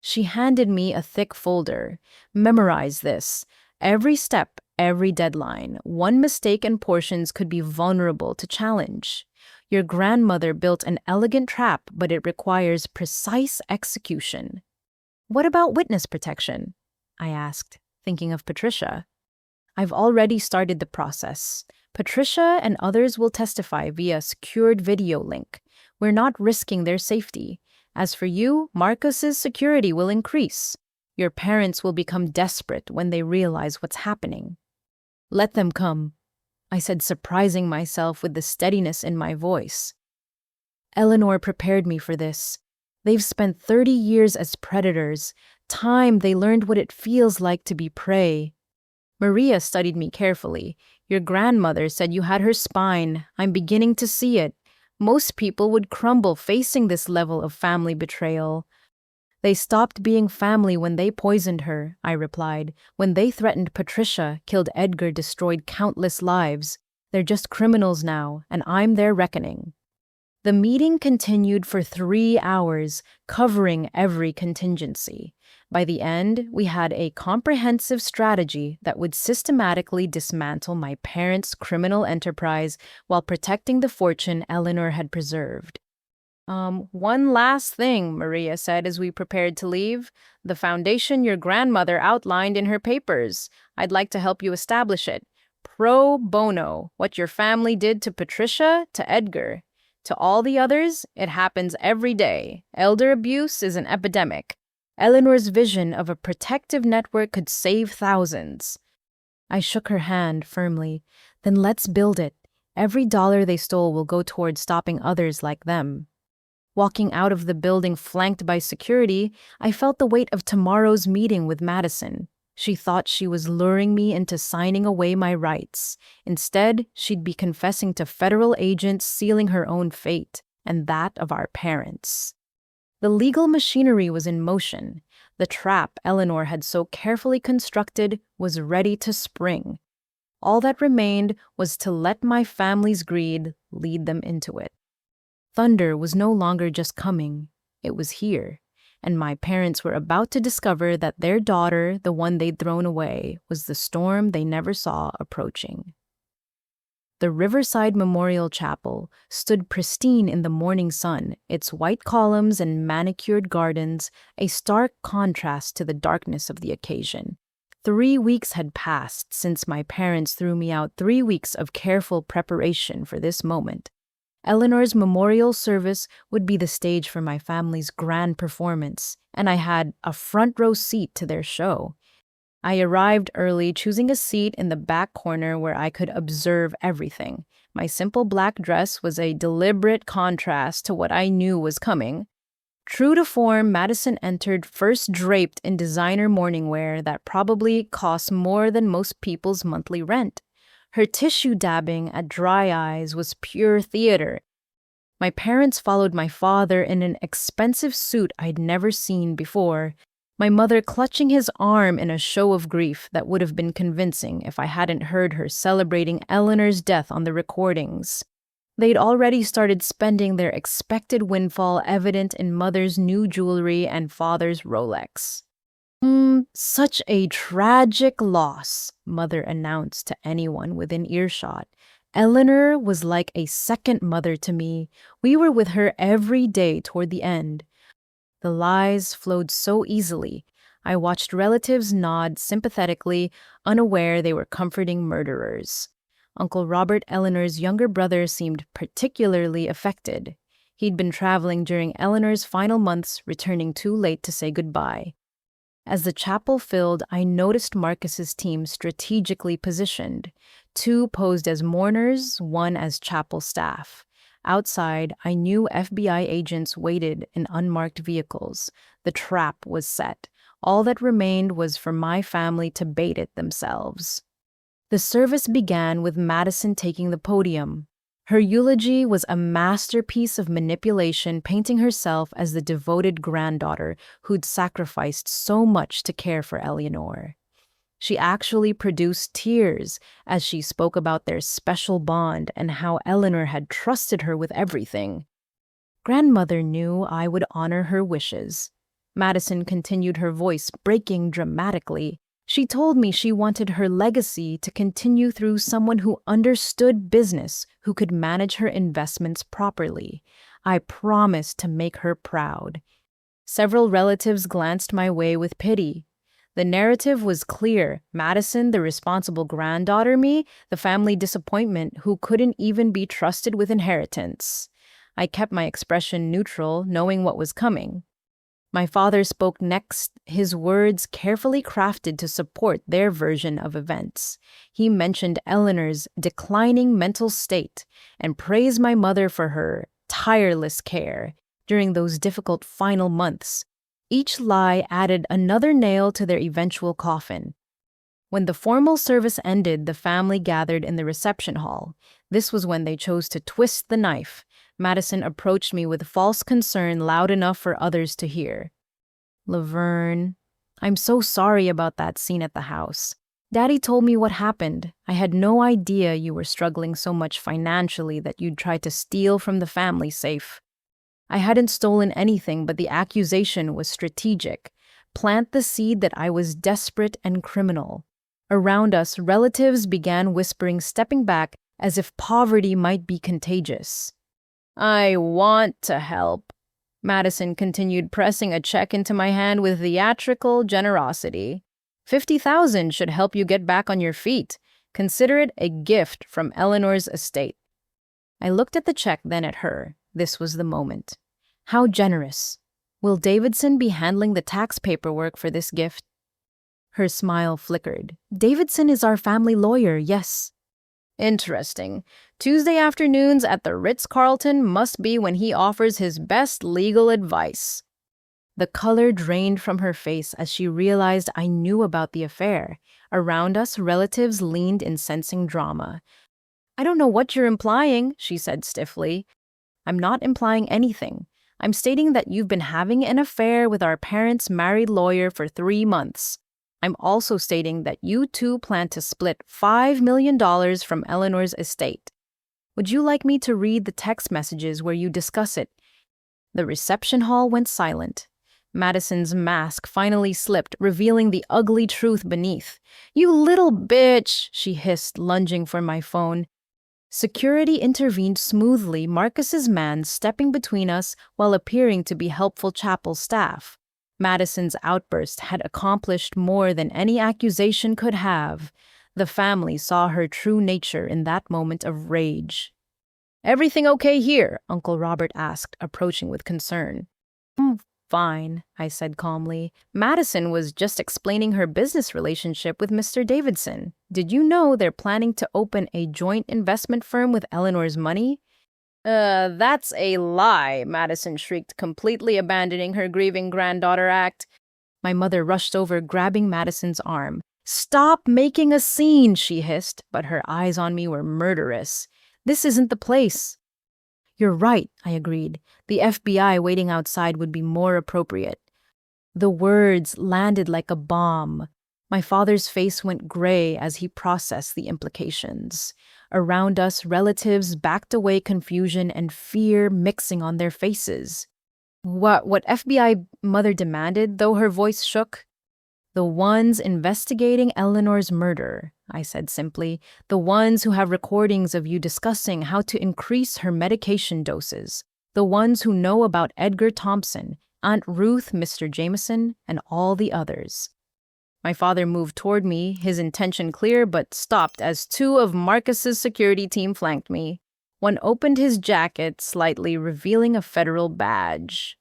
She handed me a thick folder. Memorize this. Every step, every deadline. One mistake and portions could be vulnerable to challenge. Your grandmother built an elegant trap, but it requires precise execution. What about witness protection? I asked, thinking of Patricia. I've already started the process. Patricia and others will testify via secured video link. We're not risking their safety. As for you, Marcus's security will increase. Your parents will become desperate when they realize what's happening. Let them come, I said, surprising myself with the steadiness in my voice. Eleanor prepared me for this. They've spent 30 years as predators. Time they learned what it feels like to be prey. Maria studied me carefully. Your grandmother said you had her spine. I'm beginning to see it. Most people would crumble facing this level of family betrayal. They stopped being family when they poisoned her, I replied. When they threatened Patricia, killed Edgar, destroyed countless lives. They're just criminals now, and I'm their reckoning. The meeting continued for 3 hours, covering every contingency. By the end, we had a comprehensive strategy that would systematically dismantle my parents' criminal enterprise while protecting the fortune Eleanor had preserved. One last thing, Maria said as we prepared to leave. The foundation your grandmother outlined in her papers. I'd like to help you establish it. Pro bono, what your family did to Patricia, to Edgar. To all the others, it happens every day. Elder abuse is an epidemic. Eleanor's vision of a protective network could save thousands. I shook her hand firmly. Then let's build it. Every dollar they stole will go toward stopping others like them. Walking out of the building flanked by security, I felt the weight of tomorrow's meeting with Madison. She thought she was luring me into signing away my rights. Instead, she'd be confessing to federal agents, sealing her own fate and that of our parents. The legal machinery was in motion. The trap Eleanor had so carefully constructed was ready to spring. All that remained was to let my family's greed lead them into it. Thunder was no longer just coming, it was here, and my parents were about to discover that their daughter, the one they'd thrown away, was the storm they never saw approaching. The Riverside Memorial Chapel stood pristine in the morning sun, its white columns and manicured gardens a stark contrast to the darkness of the occasion. 3 weeks had passed since my parents threw me out, 3 weeks of careful preparation for this moment. Eleanor's memorial service would be the stage for my family's grand performance, and I had a front row seat to their show. I arrived early, choosing a seat in the back corner where I could observe everything. My simple black dress was a deliberate contrast to what I knew was coming. True to form, Madison entered first draped in designer morning wear that probably cost more than most people's monthly rent. Her tissue dabbing at dry eyes was pure theater. My parents followed my father in an expensive suit I'd never seen before, my mother clutching his arm in a show of grief that would have been convincing if I hadn't heard her celebrating Eleanor's death on the recordings. They'd already started spending their expected windfall, evident in mother's new jewelry and father's Rolex. Such a tragic loss, mother announced to anyone within earshot. Eleanor was like a second mother to me. We were with her every day toward the end. The lies flowed so easily. I watched relatives nod sympathetically, unaware they were comforting murderers. Uncle Robert, Eleanor's younger brother, seemed particularly affected. He'd been traveling during Eleanor's final months, returning too late to say goodbye. As the chapel filled, I noticed Marcus's team strategically positioned. 2 posed as mourners, 1 as chapel staff. Outside, I knew FBI agents waited in unmarked vehicles. The trap was set. All that remained was for my family to bait it themselves. The service began with Madison taking the podium. Her eulogy was a masterpiece of manipulation, painting herself as the devoted granddaughter who'd sacrificed so much to care for Eleanor. She actually produced tears as she spoke about their special bond and how Eleanor had trusted her with everything. Grandmother knew I would honor her wishes. Madison continued, her voice breaking dramatically. She told me she wanted her legacy to continue through someone who understood business, who could manage her investments properly. I promised to make her proud. Several relatives glanced my way with pity. The narrative was clear. Madison, the responsible granddaughter, me, the family disappointment who couldn't even be trusted with inheritance. I kept my expression neutral, knowing what was coming. My father spoke next, his words carefully crafted to support their version of events. He mentioned Eleanor's declining mental state and praised my mother for her tireless care during those difficult final months. Each lie added another nail to their eventual coffin. When the formal service ended, the family gathered in the reception hall. This was when they chose to twist the knife. Madison approached me with false concern loud enough for others to hear. "Laverne, I'm so sorry about that scene at the house. Daddy told me what happened. I had no idea you were struggling so much financially that you'd try to steal from the family safe. I hadn't stolen anything, but the accusation was strategic. Plant the seed that I was desperate and criminal." Around us, relatives began whispering, stepping back as if poverty might be contagious. "I want to help," Madison continued, pressing a check into my hand with theatrical generosity. $50,000 should help you get back on your feet. Consider it a gift from Eleanor's estate." I looked at the check, then at her. This was the moment. How generous. Will Davidson be handling the tax paperwork for this gift? Her smile flickered. "Davidson is our family lawyer, yes." "Interesting. Tuesday afternoons at the Ritz-Carlton must be when he offers his best legal advice." The color drained from her face as she realized I knew about the affair. Around us, relatives leaned in sensing drama. "I don't know what you're implying," she said stiffly. "I'm not implying anything. I'm stating that you've been having an affair with our parents' married lawyer for 3 months. I'm also stating that you two plan to split $5 million from Eleanor's estate. Would you like me to read the text messages where you discuss it?" The reception hall went silent. Madison's mask finally slipped, revealing the ugly truth beneath. "You little bitch," she hissed, lunging for my phone. Security intervened smoothly, Marcus's man stepping between us while appearing to be helpful chapel staff. Madison's outburst had accomplished more than any accusation could have. The family saw her true nature in that moment of rage. "Everything okay here?" Uncle Robert asked, approaching with concern. Fine," I said calmly. "Madison was just explaining her business relationship with Mr. Davidson. Did you know they're planning to open a joint investment firm with Eleanor's money?" That's a lie," Madison shrieked, completely abandoning her grieving granddaughter act. My mother rushed over, grabbing Madison's arm. "Stop making a scene," she hissed, but her eyes on me were murderous. "This isn't the place." "You're right," I agreed. "The FBI waiting outside would be more appropriate." The words landed like a bomb. My father's face went gray as he processed the implications. Around us, relatives backed away, confusion and fear mixing on their faces. What FBI mother demanded, though her voice shook? "The ones investigating Eleanor's murder," I said simply. "The ones who have recordings of you discussing how to increase her medication doses. The ones who know about Edgar Thompson, Aunt Ruth, Mr. Jameson, and all the others." My father moved toward me, his intention clear, but stopped as two of Marcus's security team flanked me. One opened his jacket, slightly revealing a federal badge.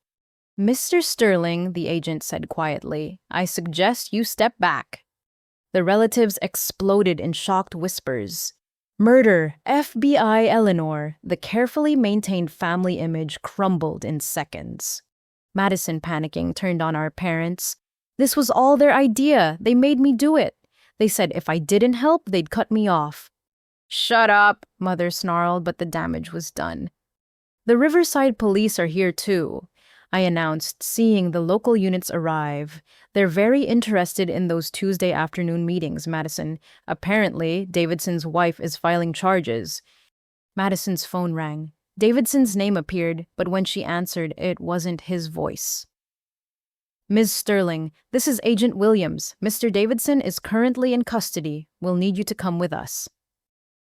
"Mr. Sterling," the agent said quietly, "I suggest you step back." The relatives exploded in shocked whispers. "Murder, FBI Eleanor." The carefully maintained family image crumbled in seconds. Madison, panicking, turned on our parents. "This was all their idea. They made me do it. They said if I didn't help, they'd cut me off." "Shut up," Mother snarled, but the damage was done. "The Riverside police are here too," I announced, seeing the local units arrive. "They're very interested in those Tuesday afternoon meetings, Madison. Apparently, Davidson's wife is filing charges." Madison's phone rang. Davidson's name appeared, but when she answered, it wasn't his voice. "Ms. Sterling, this is Agent Williams. Mr. Davidson is currently in custody. We'll need you to come with us."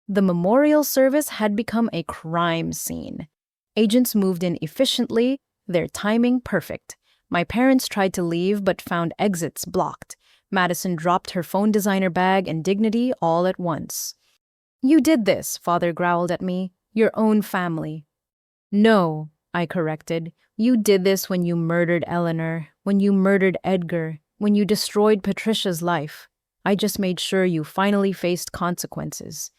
The memorial service had become a crime scene. Agents moved in efficiently, their timing perfect. My parents tried to leave but found exits blocked. Madison dropped her phone designer bag and dignity all at once. "You did this," Father growled at me. "Your own family." "No," I corrected. "You did this when you murdered Eleanor, when you murdered Edgar, when you destroyed Patricia's life. I just made sure you finally faced consequences."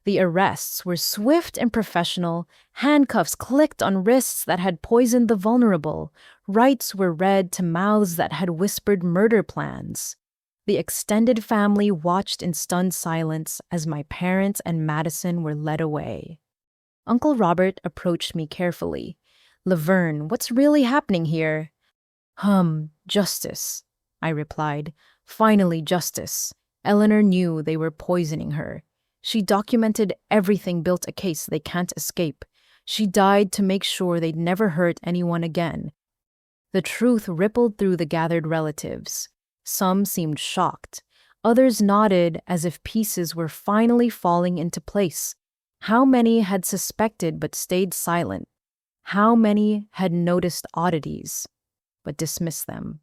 The arrests were swift and professional. Handcuffs clicked on wrists that had poisoned the vulnerable. Rights were read to mouths that had whispered murder plans. The extended family watched in stunned silence as my parents and Madison were led away. Uncle Robert approached me carefully. "Laverne, what's really happening here?" Justice," I replied. "Finally justice. Eleanor knew they were poisoning her. She documented everything, built a case they can't escape. She died to make sure they'd never hurt anyone again." The truth rippled through the gathered relatives. Some seemed shocked. Others nodded as if pieces were finally falling into place. How many had suspected but stayed silent? How many had noticed oddities but dismissed them?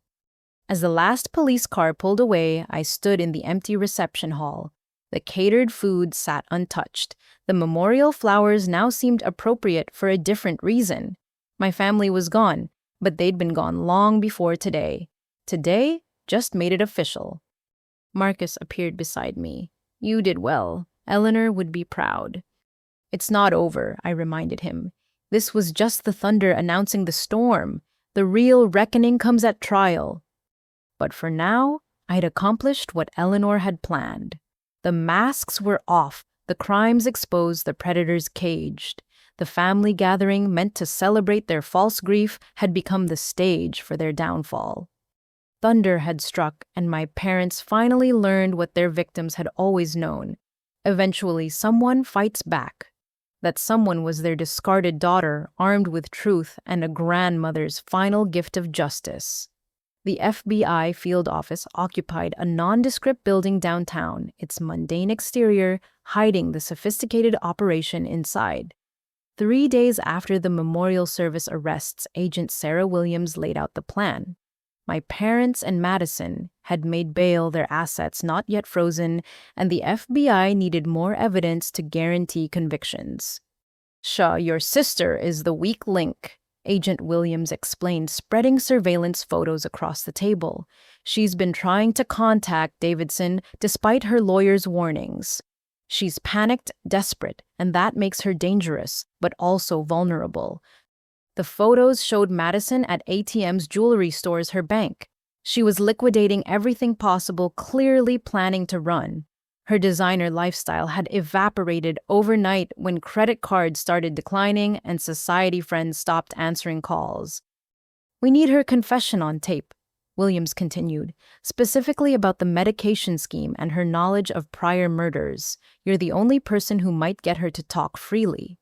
As the last police car pulled away, I stood in the empty reception hall. The catered food sat untouched. The memorial flowers now seemed appropriate for a different reason. My family was gone, but they'd been gone long before today. Today just made it official. Marcus appeared beside me. "You did well. Eleanor would be proud." "It's not over," I reminded him. "This was just the thunder announcing the storm. The real reckoning comes at trial. But for now, I'd accomplished what Eleanor had planned. The masks were off, the crimes exposed, the predators caged. The family gathering meant to celebrate their false grief had become the stage for their downfall. Thunder had struck, and my parents finally learned what their victims had always known. Eventually, someone fights back. That someone was their discarded daughter, armed with truth and a grandmother's final gift of justice. The FBI field office occupied a nondescript building downtown, its mundane exterior hiding the sophisticated operation inside. 3 days after the memorial service arrests, Agent Sarah Williams laid out the plan. My parents and Madison had made bail their assets not yet frozen, and the FBI needed more evidence to guarantee convictions. "Shaw, your sister is the weak link," Agent Williams explained, spreading surveillance photos across the table. "She's been trying to contact Davidson despite her lawyer's warnings. She's panicked, desperate, and that makes her dangerous, but also vulnerable." The photos showed Madison at ATM's jewelry stores, her bank. She was liquidating everything possible, clearly planning to run. Her designer lifestyle had evaporated overnight when credit cards started declining and society friends stopped answering calls. "We need her confession on tape," Williams continued, "specifically about the medication scheme and her knowledge of prior murders. You're the only person who might get her to talk freely."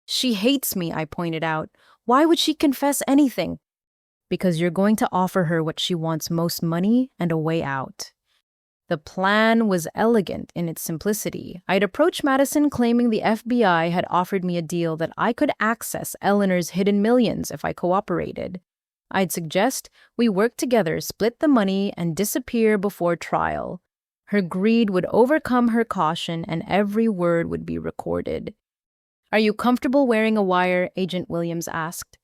"She hates me," I pointed out. "Why would she confess anything?" "Because you're going to offer her what she wants most: money and a way out." The plan was elegant in its simplicity. I'd approached Madison claiming the FBI had offered me a deal that I could access Eleanor's hidden millions if I cooperated. I'd suggest we work together, split the money, and disappear before trial. Her greed would overcome her caution, and every word would be recorded. "Are you comfortable wearing a wire?" Agent Williams asked.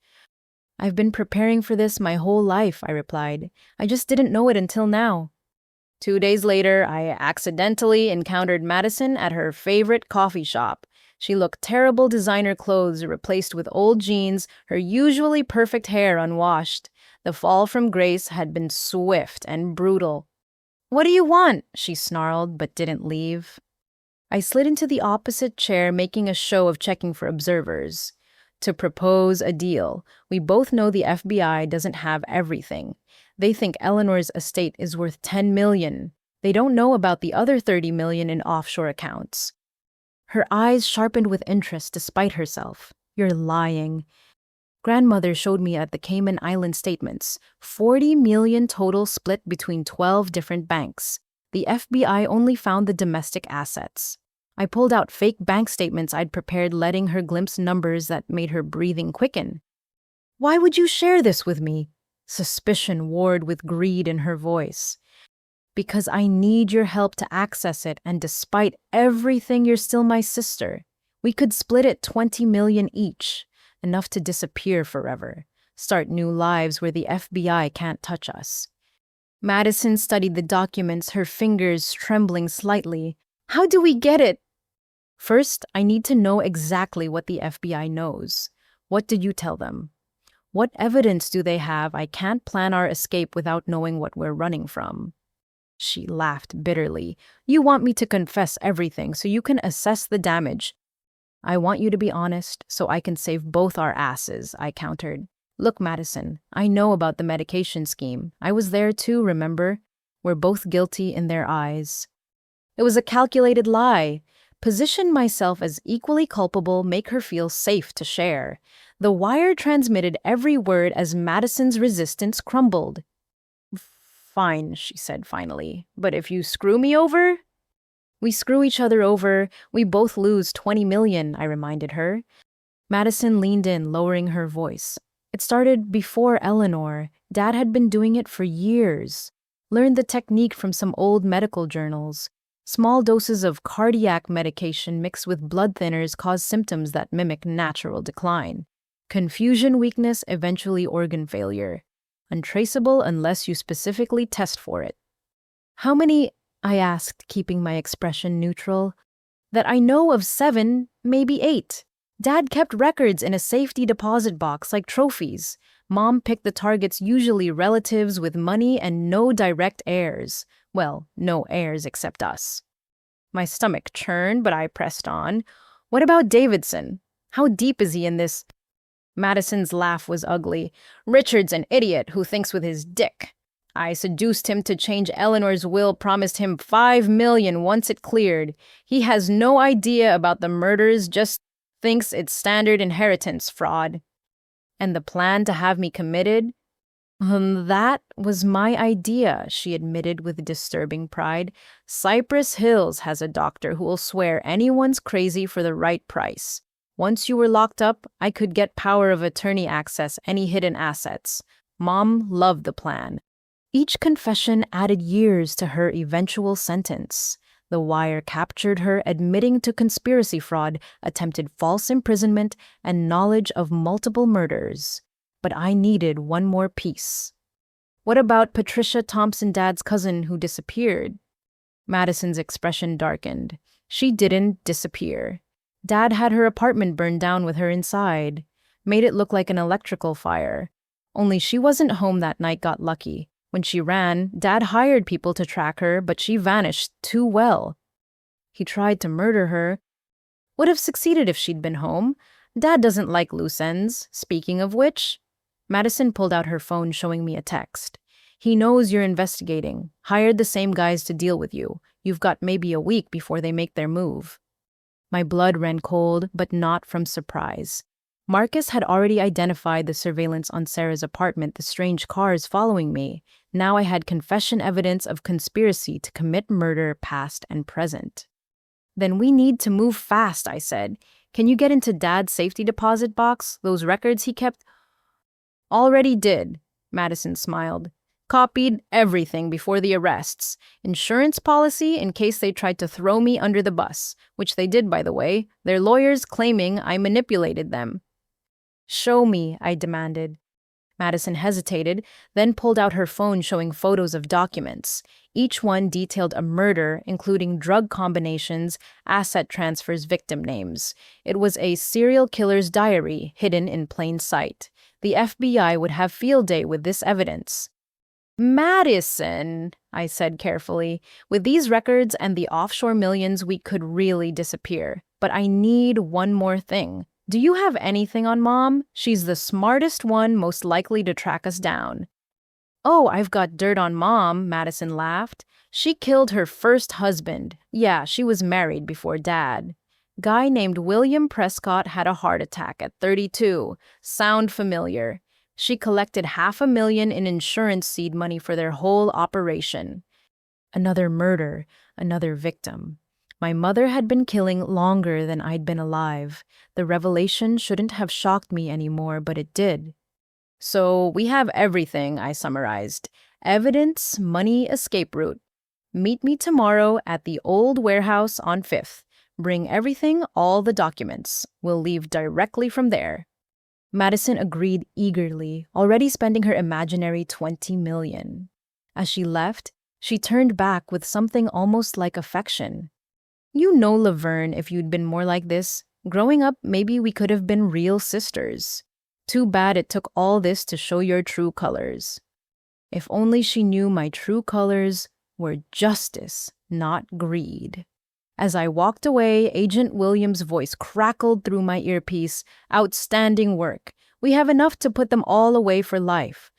"I've been preparing for this my whole life," I replied. "I just didn't know it until now." 2 days later, I accidentally encountered Madison at her favorite coffee shop. She looked terrible: designer clothes replaced with old jeans, her usually perfect hair unwashed. The fall from grace had been swift and brutal. "What do you want?" she snarled, but didn't leave. I slid into the opposite chair, making a show of checking for observers. "To propose a deal. We both know the FBI doesn't have everything. They think Eleanor's estate is worth $10 million. They don't know about the other $30 million in offshore accounts." Her eyes sharpened with interest despite herself. "You're lying." Grandmother showed me at the Cayman Island statements. $40 million total split between 12 different banks. The FBI only found the domestic assets. I pulled out fake bank statements I'd prepared, letting her glimpse numbers that made her breathing quicken. "Why would you share this with me?" Suspicion warred with greed in her voice. "Because I need your help to access it, and despite everything, you're still my sister. We could split it 20 million each, enough to disappear forever, start new lives where the FBI can't touch us." Madison studied the documents, her fingers trembling slightly. "How do we get it?" "First, I need to know exactly what the FBI knows. What did you tell them? What evidence do they have? I can't plan our escape without knowing what we're running from." She laughed bitterly. "You want me to confess everything so you can assess the damage." "I want you to be honest so I can save both our asses," I countered. "Look, Madison, I know about the medication scheme. I was there too, remember? We're both guilty in their eyes. It was a calculated lie. Position myself as equally culpable, make her feel safe to share." The wire transmitted every word as Madison's resistance crumbled. "Fine," she said finally. "But if you screw me over?" "We screw each other over, we both lose 20 million, I reminded her. Madison leaned in, lowering her voice. "It started before Eleanor. Dad had been doing it for years. Learned the technique from some old medical journals. Small doses of cardiac medication mixed with blood thinners cause symptoms that mimic natural decline. Confusion, weakness, eventually organ failure. Untraceable unless you specifically test for it." "How many?" I asked, keeping my expression neutral. "That I know of 7, maybe 8. Dad kept records in a safety deposit box like trophies. Mom picked the targets, usually relatives with money and no direct heirs. Well, no heirs except us. My stomach churned, but I pressed on. What about Davidson? How deep is he in this? Madison's laugh was ugly. Richard's an idiot who thinks with his dick. I seduced him to change Eleanor's will, promised him $5 million once it cleared. He has no idea about the murders, just thinks it's standard inheritance fraud. And the plan to have me committed? That was my idea, she admitted with disturbing pride. Cypress Hills has a doctor who will swear anyone's crazy for the right price. Once you were locked up, I could get power of attorney access any hidden assets. Mom loved the plan. Each confession added years to her eventual sentence. The Wire captured her admitting to conspiracy fraud, attempted false imprisonment, and knowledge of multiple murders. But I needed one more piece. What about Patricia Thompson, Dad's cousin who disappeared? Madison's expression darkened. She didn't disappear. Dad had her apartment burned down with her inside. Made it look like an electrical fire. Only she wasn't home that night, got lucky. When she ran, Dad hired people to track her, but she vanished too well. He tried to murder her. Would have succeeded if she'd been home. Dad doesn't like loose ends. Speaking of which, Madison pulled out her phone, showing me a text. He knows you're investigating. Hired the same guys to deal with you. You've got maybe a week before they make their move. My blood ran cold, but not from surprise. Marcus had already identified the surveillance on Sarah's apartment, the strange cars following me. Now I had confession evidence of conspiracy to commit murder, past and present. Then we need to move fast, I said. Can you get into Dad's safety deposit box? Those records he kept? Already did, Madison smiled. Copied everything before the arrests. Insurance policy in case they tried to throw me under the bus, which they did, by the way, their lawyers claiming I manipulated them. Show me, I demanded. Madison hesitated, then pulled out her phone showing photos of documents. Each one detailed a murder, including drug combinations, asset transfers, victim names. It was a serial killer's diary, hidden in plain sight. The FBI would have field day with this evidence. Madison, I said carefully, with these records and the offshore millions, we could really disappear. But I need one more thing. Do you have anything on Mom? She's the smartest one most likely to track us down. Oh, I've got dirt on Mom, Madison laughed. She killed her first husband. Yeah, she was married before Dad. Guy named William Prescott had a heart attack at 32. Sound familiar? She collected $500,000 in insurance seed money for their whole operation. Another murder, another victim. My mother had been killing longer than I'd been alive. The revelation shouldn't have shocked me anymore, but it did. So we have everything, I summarized. Evidence, money, escape route. Meet me tomorrow at the old warehouse on 5th. Bring everything, all the documents. We'll leave directly from there. Madison agreed eagerly, already spending her imaginary $20 million. As she left, she turned back with something almost like affection. You know, Laverne, if you'd been more like this, growing up, maybe we could have been real sisters. Too bad it took all this to show your true colors. If only she knew my true colors were justice, not greed. As I walked away, Agent Williams' voice crackled through my earpiece. Outstanding work. We have enough to put them all away for life.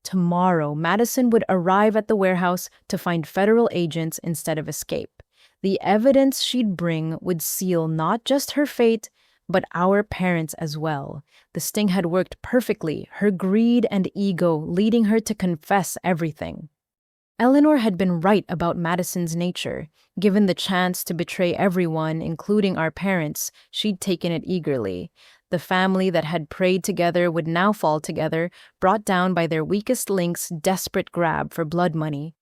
Tomorrow, Madison would arrive at the warehouse to find federal agents instead of escape. The evidence she'd bring would seal not just her fate, but our parents as well. The sting had worked perfectly, her greed and ego leading her to confess everything. Eleanor had been right about Madison's nature. Given the chance to betray everyone, including our parents, she'd taken it eagerly. The family that had prayed together would now fall together, brought down by their weakest link's desperate grab for blood money.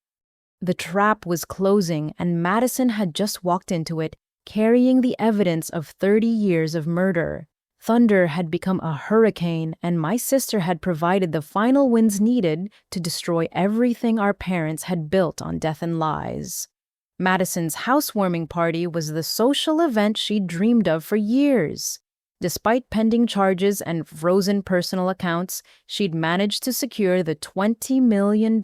The trap was closing, and Madison had just walked into it, carrying the evidence of 30 years of murder. Thunder had become a hurricane, and my sister had provided the final winds needed to destroy everything our parents had built on death and lies. Madison's housewarming party was the social event she'd dreamed of for years. Despite pending charges and frozen personal accounts, she'd managed to secure the $20 million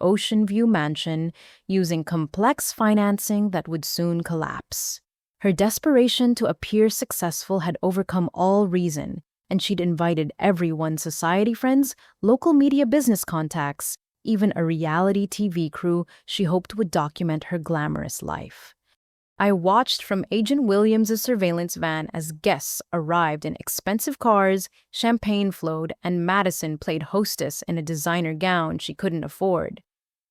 Ocean View mansion using complex financing that would soon collapse. Her desperation to appear successful had overcome all reason, and she'd invited everyone: society friends, local media business contacts, even a reality TV crew she hoped would document her glamorous life. I watched from Agent Williams' surveillance van as guests arrived in expensive cars, champagne flowed, and Madison played hostess in a designer gown she couldn't afford.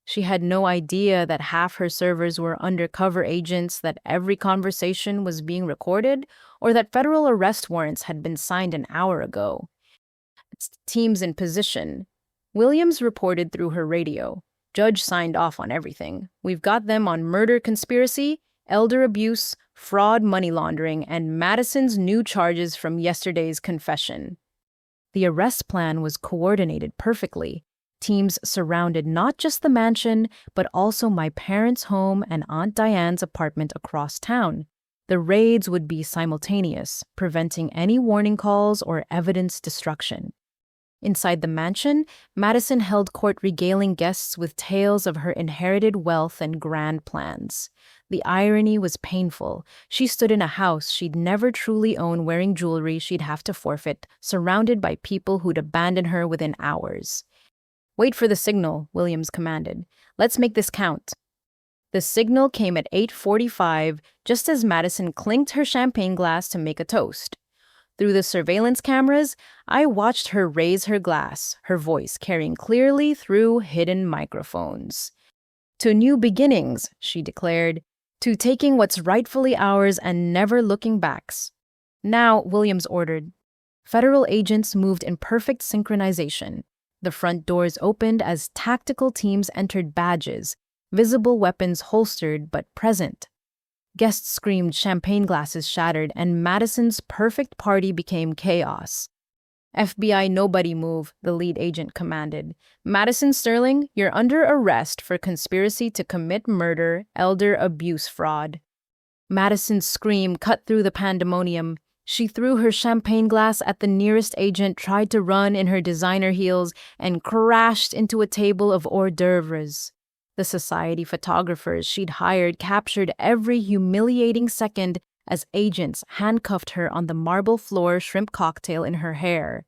She had no idea that half her servers were undercover agents, that every conversation was being recorded, or that federal arrest warrants had been signed an hour ago. Teams in position. Williams reported through her radio. Judge signed off on everything. We've got them on murder conspiracy, elder abuse, fraud, money laundering, and Madison's new charges from yesterday's confession. The arrest plan was coordinated perfectly. Teams surrounded not just the mansion, but also my parents' home and Aunt Diane's apartment across town. The raids would be simultaneous, preventing any warning calls or evidence destruction. Inside the mansion, Madison held court regaling guests with tales of her inherited wealth and grand plans. The irony was painful. She stood in a house she'd never truly owned, wearing jewelry she'd have to forfeit, surrounded by people who'd abandon her within hours. "Wait for the signal," Williams commanded. "Let's make this count." The signal came at 8:45, just as Madison clinked her champagne glass to make a toast. Through the surveillance cameras, I watched her raise her glass, her voice carrying clearly through hidden microphones. "To new beginnings," she declared. "To taking what's rightfully ours and never looking backs." "Now," Williams ordered. Federal agents moved in perfect synchronization. The front doors opened as tactical teams entered, badges, visible weapons holstered but present. Guests screamed, champagne glasses shattered, and Madison's perfect party became chaos. "FBI, nobody move," the lead agent commanded. "Madison Sterling, you're under arrest for conspiracy to commit murder, elder abuse fraud." Madison's scream cut through the pandemonium. She threw her champagne glass at the nearest agent, tried to run in her designer heels, and crashed into a table of hors d'oeuvres. The society photographers she'd hired captured every humiliating second as agents handcuffed her on the marble floor, shrimp cocktail in her hair.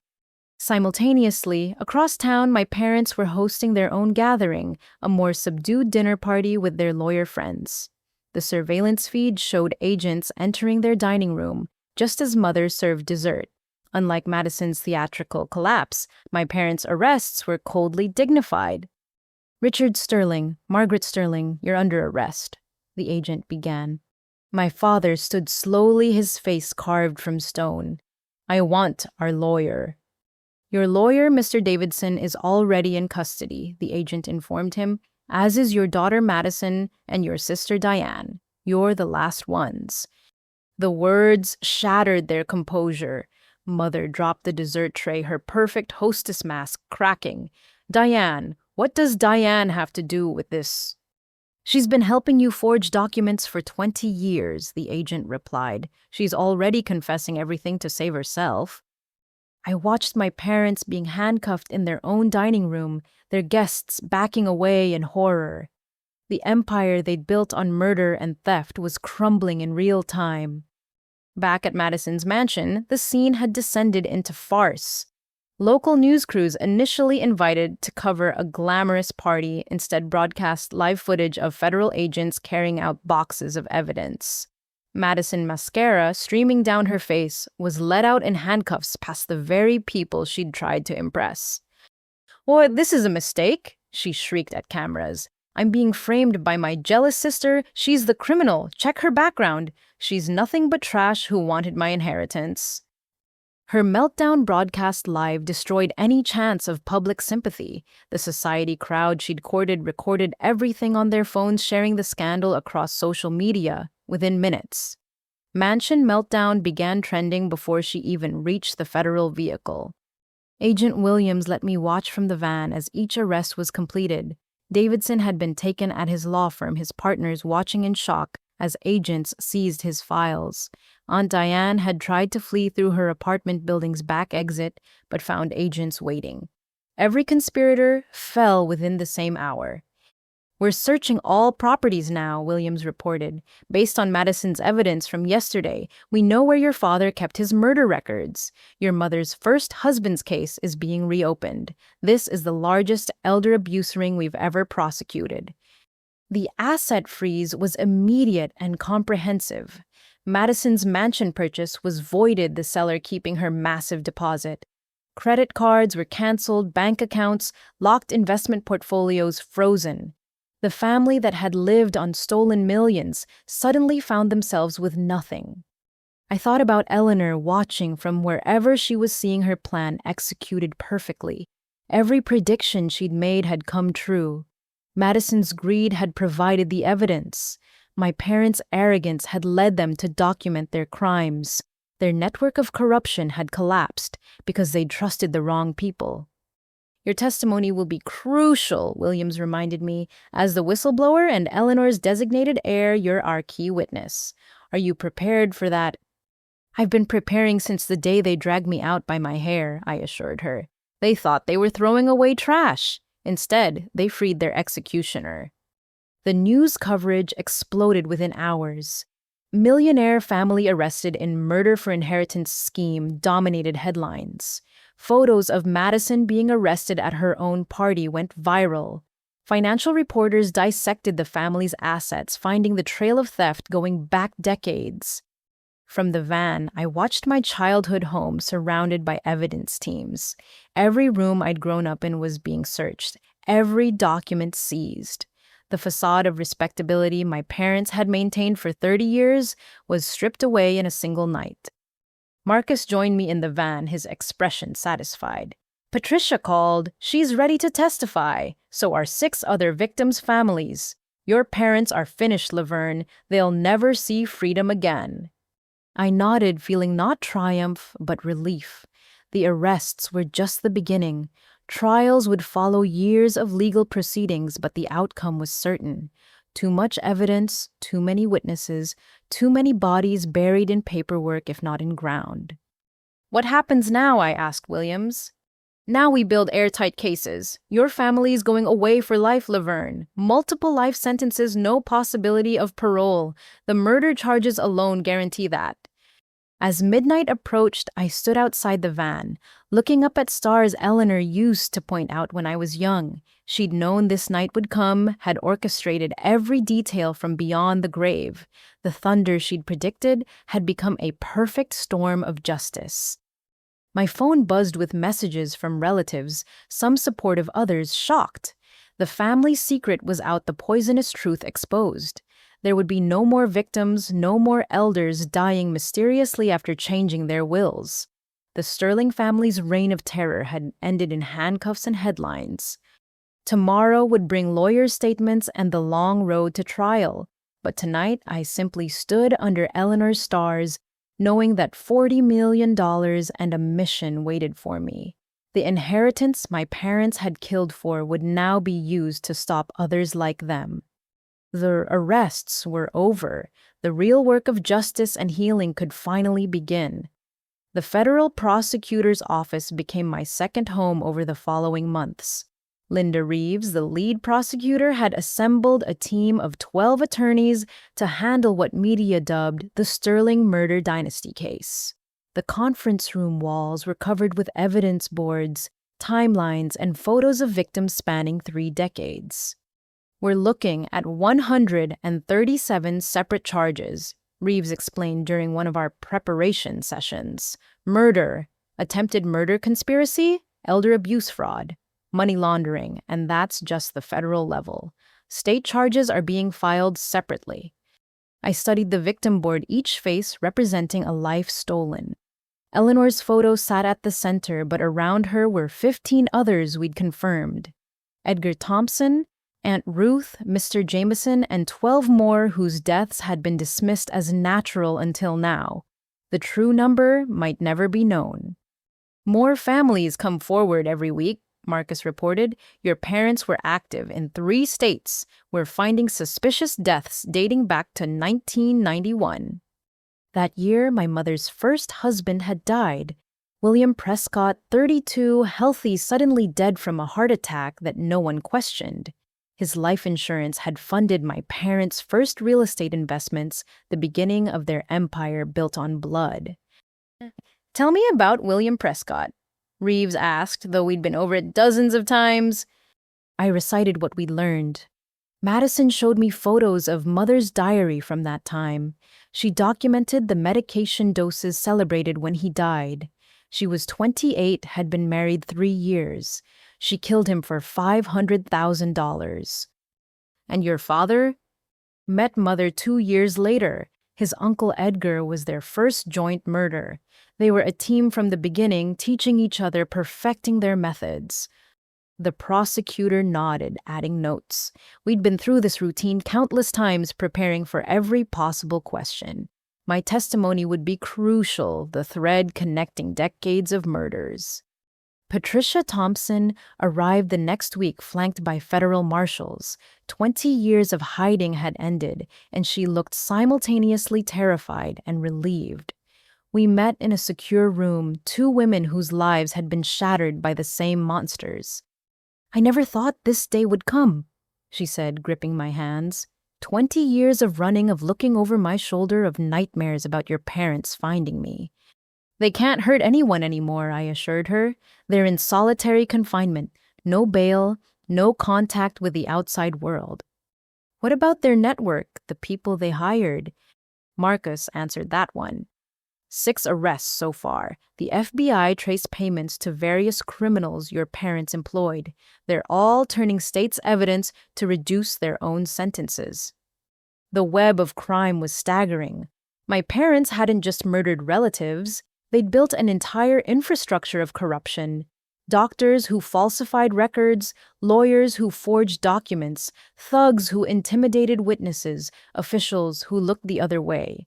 Simultaneously, across town, my parents were hosting their own gathering, a more subdued dinner party with their lawyer friends. The surveillance feed showed agents entering their dining room, just as Mother served dessert. Unlike Madison's theatrical collapse, my parents' arrests were coldly dignified. "Richard Sterling, Margaret Sterling, you're under arrest," the agent began. My father stood slowly, his face carved from stone. "I want our lawyer." "Your lawyer, Mr. Davidson, is already in custody," the agent informed him, "as is your daughter Madison and your sister Diane. You're the last ones." The words shattered their composure. Mother dropped the dessert tray, her perfect hostess mask cracking. "Diane, what does Diane have to do with this?" "She's been helping you forge documents for 20 years, the agent replied. "She's already confessing everything to save herself." I watched my parents being handcuffed in their own dining room, their guests backing away in horror. The empire they'd built on murder and theft was crumbling in real time. Back at Madison's mansion, the scene had descended into farce. Local news crews, initially invited to cover a glamorous party, instead broadcast live footage of federal agents carrying out boxes of evidence. Madison, mascara streaming down her face, was led out in handcuffs past the very people she'd tried to impress. "Well, this is a mistake," she shrieked at cameras. "I'm being framed by my jealous sister. She's the criminal. Check her background. She's nothing but trash who wanted my inheritance." Her meltdown broadcast live destroyed any chance of public sympathy. The society crowd she'd courted recorded everything on their phones, sharing the scandal across social media within minutes. Mansion meltdown began trending before she even reached the federal vehicle. Agent Williams let me watch from the van as each arrest was completed. Davidson had been taken at his law firm, his partners watching in shock as agents seized his files. Aunt Diane had tried to flee through her apartment building's back exit, but found agents waiting. Every conspirator fell within the same hour. "We're searching all properties now," Williams reported. "Based on Madison's evidence from yesterday, we know where your father kept his murder records. Your mother's first husband's case is being reopened. This is the largest elder abuse ring we've ever prosecuted." The asset freeze was immediate and comprehensive. Madison's mansion purchase was voided, the seller keeping her massive deposit. Credit cards were canceled, bank accounts, locked investment portfolios frozen. The family that had lived on stolen millions suddenly found themselves with nothing. I thought about Eleanor watching from wherever she was, seeing her plan executed perfectly. Every prediction she'd made had come true. Madison's greed had provided the evidence. My parents' arrogance had led them to document their crimes. Their network of corruption had collapsed because they'd trusted the wrong people. "Your testimony will be crucial," Williams reminded me. "As the whistleblower and Eleanor's designated heir, you're our key witness. Are you prepared for that?" "I've been preparing since the day they dragged me out by my hair," I assured her. "They thought they were throwing away trash. Instead, they freed their executioner." The news coverage exploded within hours. "Millionaire family arrested in murder for inheritance scheme" dominated headlines. Photos of Madison being arrested at her own party went viral. Financial reporters dissected the family's assets, finding the trail of theft going back decades. From the van, I watched my childhood home surrounded by evidence teams. Every room I'd grown up in was being searched, every document seized. The facade of respectability my parents had maintained for 30 years was stripped away in a single night. Marcus joined me in the van, his expression satisfied. "Patricia called. She's ready to testify. So are 6 other victims' families. Your parents are finished, Laverne. They'll never see freedom again." I nodded, feeling not triumph, but relief. The arrests were just the beginning. Trials would follow, years of legal proceedings, but the outcome was certain. Too much evidence, too many witnesses, too many bodies buried in paperwork if not in ground. "What happens now?" I asked Williams. "Now we build airtight cases. Your family's going away for life, Laverne. Multiple life sentences, no possibility of parole. The murder charges alone guarantee that." As midnight approached, I stood outside the van, looking up at stars Eleanor used to point out when I was young. She'd known this night would come, had orchestrated every detail from beyond the grave. The thunder she'd predicted had become a perfect storm of justice. My phone buzzed with messages from relatives, some supportive, others shocked. The family secret was out, the poisonous truth exposed. There would be no more victims, no more elders dying mysteriously after changing their wills. The Sterling family's reign of terror had ended in handcuffs and headlines. Tomorrow would bring lawyers' statements and the long road to trial. But tonight, I simply stood under Eleanor's stars, knowing that $40 million and a mission waited for me. The inheritance my parents had killed for would now be used to stop others like them. The arrests were over. The real work of justice and healing could finally begin. The federal prosecutor's office became my second home over the following months. Linda Reeves, the lead prosecutor, had assembled a team of 12 attorneys to handle what media dubbed the Sterling murder dynasty case. The conference room walls were covered with evidence boards, timelines, and photos of victims spanning 3 decades. "We're looking at 137 separate charges," Reeves explained during one of our preparation sessions. "Murder, attempted murder conspiracy, elder abuse fraud, money laundering, and that's just the federal level. State charges are being filed separately." I studied the victim board, each face representing a life stolen. Eleanor's photo sat at the center, but around her were 15 others we'd confirmed. Edgar Thompson, Aunt Ruth, Mr. Jameson, and 12 more whose deaths had been dismissed as natural until now. The true number might never be known. "More families come forward every week," Marcus reported. Your parents were active in 3 states. We're finding suspicious deaths dating back to 1991. That year, my mother's first husband had died. William Prescott, 32, healthy, suddenly dead from a heart attack that no one questioned. His life insurance had funded my parents' first real estate investments, the beginning of their empire built on blood. Tell me about William Prescott, Reeves asked, though we'd been over it dozens of times. I recited what we'd learned. Madison showed me photos of Mother's diary from that time. She documented the medication doses celebrated when he died. She was 28, had been married 3 years. She killed him for $500,000. And your father? Met Mother 2 years later. His uncle Edgar was their first joint murder. They were a team from the beginning, teaching each other, perfecting their methods. The prosecutor nodded, adding notes. We'd been through this routine countless times, preparing for every possible question. My testimony would be crucial, the thread connecting decades of murders. Patricia Thompson arrived the next week, flanked by federal marshals. 20 years of hiding had ended, and she looked simultaneously terrified and relieved. We met in a secure room, 2 women whose lives had been shattered by the same monsters. I never thought this day would come, she said, gripping my hands. 20 years of running, of looking over my shoulder, of nightmares about your parents finding me. They can't hurt anyone anymore, I assured her. They're in solitary confinement, no bail, no contact with the outside world. What about their network, the people they hired? Marcus answered that one. 6 arrests so far. The FBI traced payments to various criminals your parents employed. They're all turning state's evidence to reduce their own sentences. The web of crime was staggering. My parents hadn't just murdered relatives. They'd built an entire infrastructure of corruption. Doctors who falsified records, lawyers who forged documents, thugs who intimidated witnesses, officials who looked the other way.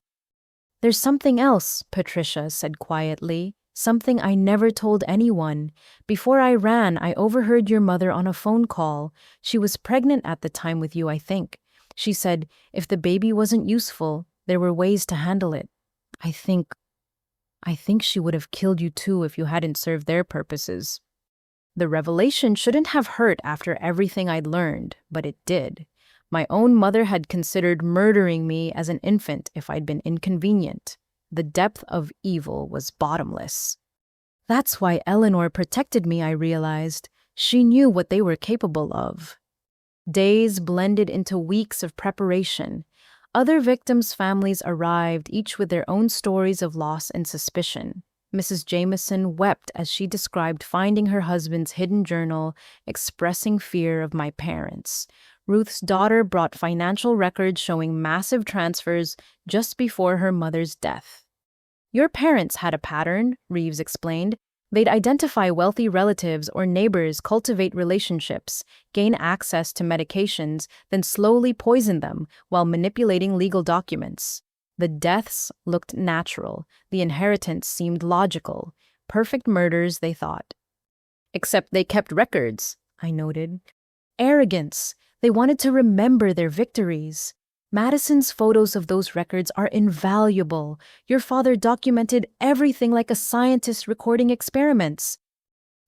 There's something else, Patricia said quietly, something I never told anyone. Before I ran, I overheard your mother on a phone call. She was pregnant at the time with you, I think. She said, if the baby wasn't useful, there were ways to handle it. I think she would have killed you too if you hadn't served their purposes. The revelation shouldn't have hurt after everything I'd learned, but it did. My own mother had considered murdering me as an infant if I'd been inconvenient. The depth of evil was bottomless. That's why Eleanor protected me, I realized. She knew what they were capable of. Days blended into weeks of preparation. Other victims' families arrived, each with their own stories of loss and suspicion. Mrs. Jameson wept as she described finding her husband's hidden journal, expressing fear of my parents. Ruth's daughter brought financial records showing massive transfers just before her mother's death. Your parents had a pattern, Reeves explained. They'd identify wealthy relatives or neighbors, cultivate relationships, gain access to medications, then slowly poison them while manipulating legal documents. The deaths looked natural. The inheritance seemed logical. Perfect murders, they thought. Except they kept records, I noted. Arrogance. They wanted to remember their victories. Madison's photos of those records are invaluable. Your father documented everything like a scientist recording experiments.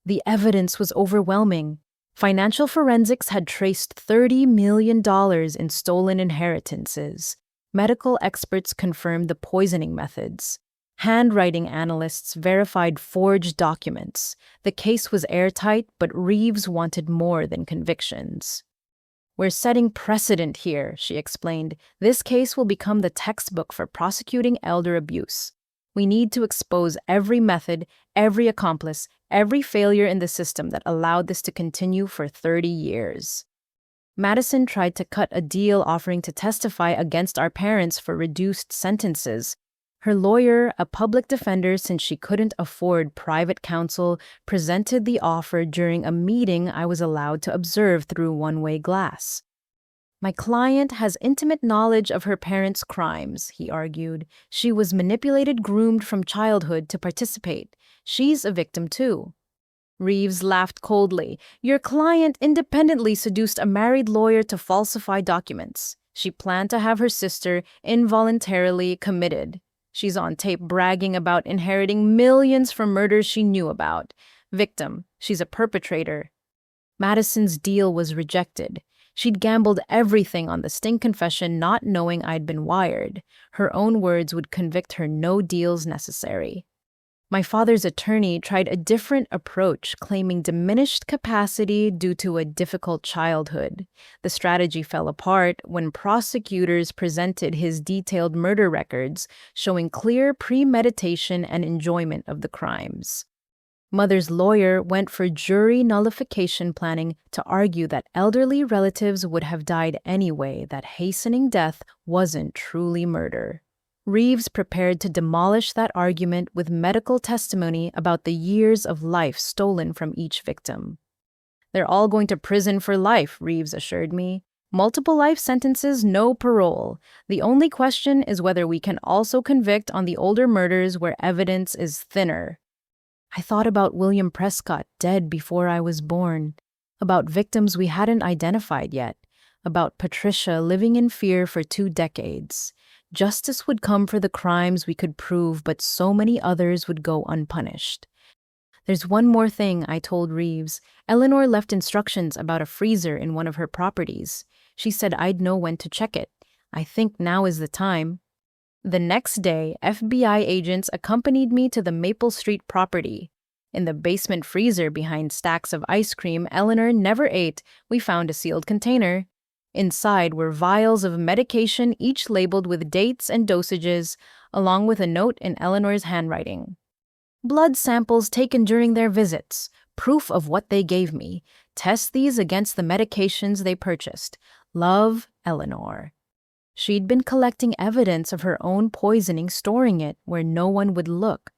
The evidence was overwhelming. Financial forensics had traced $30 million in stolen inheritances. Medical experts confirmed the poisoning methods. Handwriting analysts verified forged documents. The case was airtight, but Reeves wanted more than convictions. We're setting precedent here, she explained. This case will become the textbook for prosecuting elder abuse. We need to expose every method, every accomplice, every failure in the system that allowed this to continue for 30 years. Madison tried to cut a deal offering to testify against our parents for reduced sentences. Her lawyer, a public defender since she couldn't afford private counsel, presented the offer during a meeting I was allowed to observe through one-way glass. My client has intimate knowledge of her parents' crimes, he argued. She was manipulated, groomed from childhood to participate. She's a victim too. Reeves laughed coldly. Your client independently seduced a married lawyer to falsify documents. She planned to have her sister involuntarily committed. She's on tape bragging about inheriting millions from murders she knew about. Victim, she's a perpetrator. Madison's deal was rejected. She'd gambled everything on the sting confession, not knowing I'd been wired. Her own words would convict her, no deals necessary. My father's attorney tried a different approach, claiming diminished capacity due to a difficult childhood. The strategy fell apart when prosecutors presented his detailed murder records, showing clear premeditation and enjoyment of the crimes. Mother's lawyer went for jury nullification planning to argue that elderly relatives would have died anyway, that hastening death wasn't truly murder. Reeves prepared to demolish that argument with medical testimony about the years of life stolen from each victim. They're all going to prison for life, Reeves assured me. Multiple life sentences, no parole. The only question is whether we can also convict on the older murders where evidence is thinner. I thought about William Prescott, dead before I was born, about victims we hadn't identified yet, about Patricia living in fear for 2 decades. Justice would come for the crimes we could prove, but so many others would go unpunished. There's one more thing, I told Reeves. Eleanor left instructions about a freezer in one of her properties. She said I'd know when to check it. I think now is the time. The next day, FBI agents accompanied me to the Maple Street property. In the basement freezer behind stacks of ice cream Eleanor never ate, we found a sealed container. Inside were vials of medication, each labeled with dates and dosages, along with a note in Eleanor's handwriting. Blood samples taken during their visits, proof of what they gave me. Test these against the medications they purchased. Love, Eleanor. She'd been collecting evidence of her own poisoning, storing it where no one would look.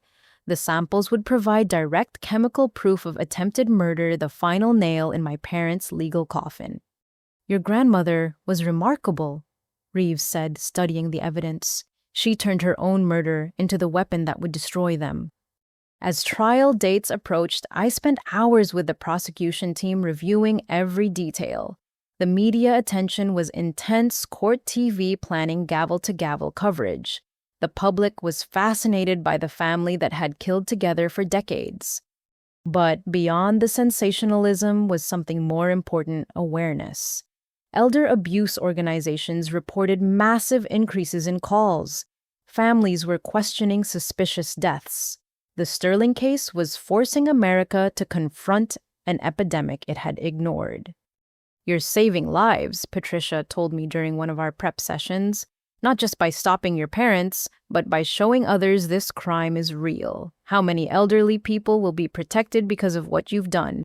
The samples would provide direct chemical proof of attempted murder, the final nail in my parents' legal coffin. Your grandmother was remarkable, Reeves said, studying the evidence. She turned her own murder into the weapon that would destroy them. As trial dates approached, I spent hours with the prosecution team reviewing every detail. The media attention was intense, court TV planning gavel-to-gavel coverage. The public was fascinated by the family that had killed together for decades. But beyond the sensationalism was something more important: awareness. Elder abuse organizations reported massive increases in calls. Families were questioning suspicious deaths. The Sterling case was forcing America to confront an epidemic it had ignored. You're saving lives, Patricia told me during one of our prep sessions, not just by stopping your parents, but by showing others this crime is real. How many elderly people will be protected because of what you've done?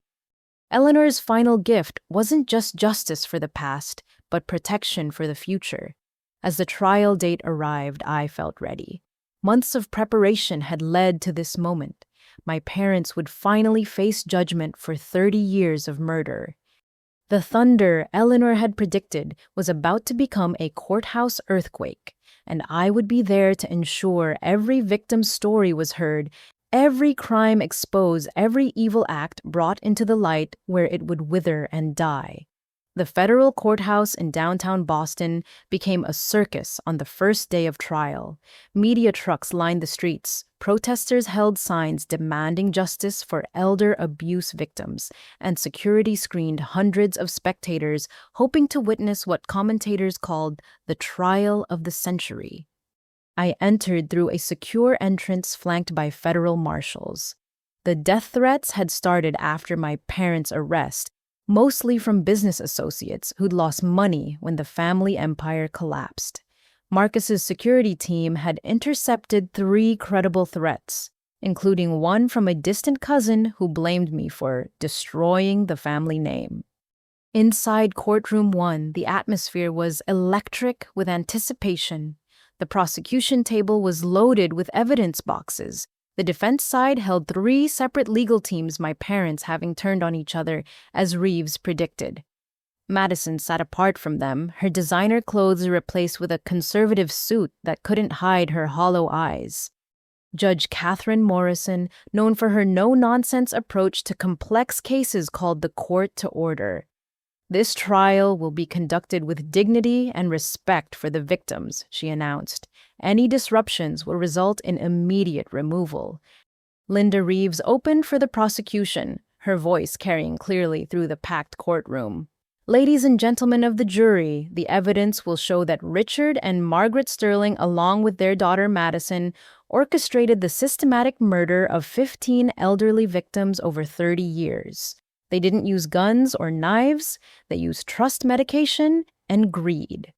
Eleanor's final gift wasn't just justice for the past, but protection for the future. As the trial date arrived, I felt ready. Months of preparation had led to this moment. My parents would finally face judgment for 30 years of murder. The thunder Eleanor had predicted was about to become a courthouse earthquake, and I would be there to ensure every victim's story was heard, every crime exposed, every evil act brought into the light where it would wither and die. The federal courthouse in downtown Boston became a circus on the first day of trial. Media trucks lined the streets. Protesters held signs demanding justice for elder abuse victims, and security screened hundreds of spectators hoping to witness what commentators called the trial of the century. I entered through a secure entrance flanked by federal marshals. The death threats had started after my parents' arrest, mostly from business associates who'd lost money when the family empire collapsed. Marcus's security team had intercepted 3 credible threats, including one from a distant cousin who blamed me for destroying the family name. Inside courtroom 1, the atmosphere was electric with anticipation. The prosecution table was loaded with evidence boxes. The defense side held 3 separate legal teams, my parents having turned on each other, as Reeves predicted. Madison sat apart from them, her designer clothes replaced with a conservative suit that couldn't hide her hollow eyes. Judge Catherine Morrison, known for her no-nonsense approach to complex cases, called the court to order. "This trial will be conducted with dignity and respect for the victims," she announced. "Any disruptions will result in immediate removal." Linda Reeves opened for the prosecution, her voice carrying clearly through the packed courtroom. "Ladies and gentlemen of the jury, the evidence will show that Richard and Margaret Sterling, along with their daughter Madison, orchestrated the systematic murder of 15 elderly victims over 30 years. They didn't use guns or knives, they used trust medication and greed."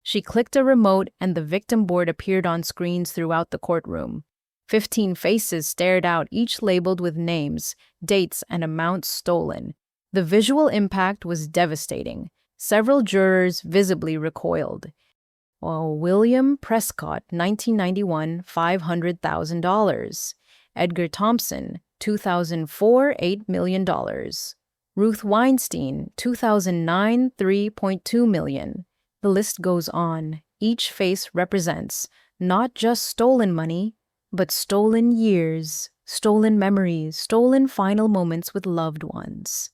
She clicked a remote and the victim board appeared on screens throughout the courtroom. 15 faces stared out, each labeled with names, dates, and amounts stolen. The visual impact was devastating. Several jurors visibly recoiled. William Prescott, 1991, $500,000. Edgar Thompson, 2004, $8 million. Ruth Weinstein, 2009, $3.2 million. The list goes on. Each face represents not just stolen money, but stolen years, stolen memories, stolen final moments with loved ones.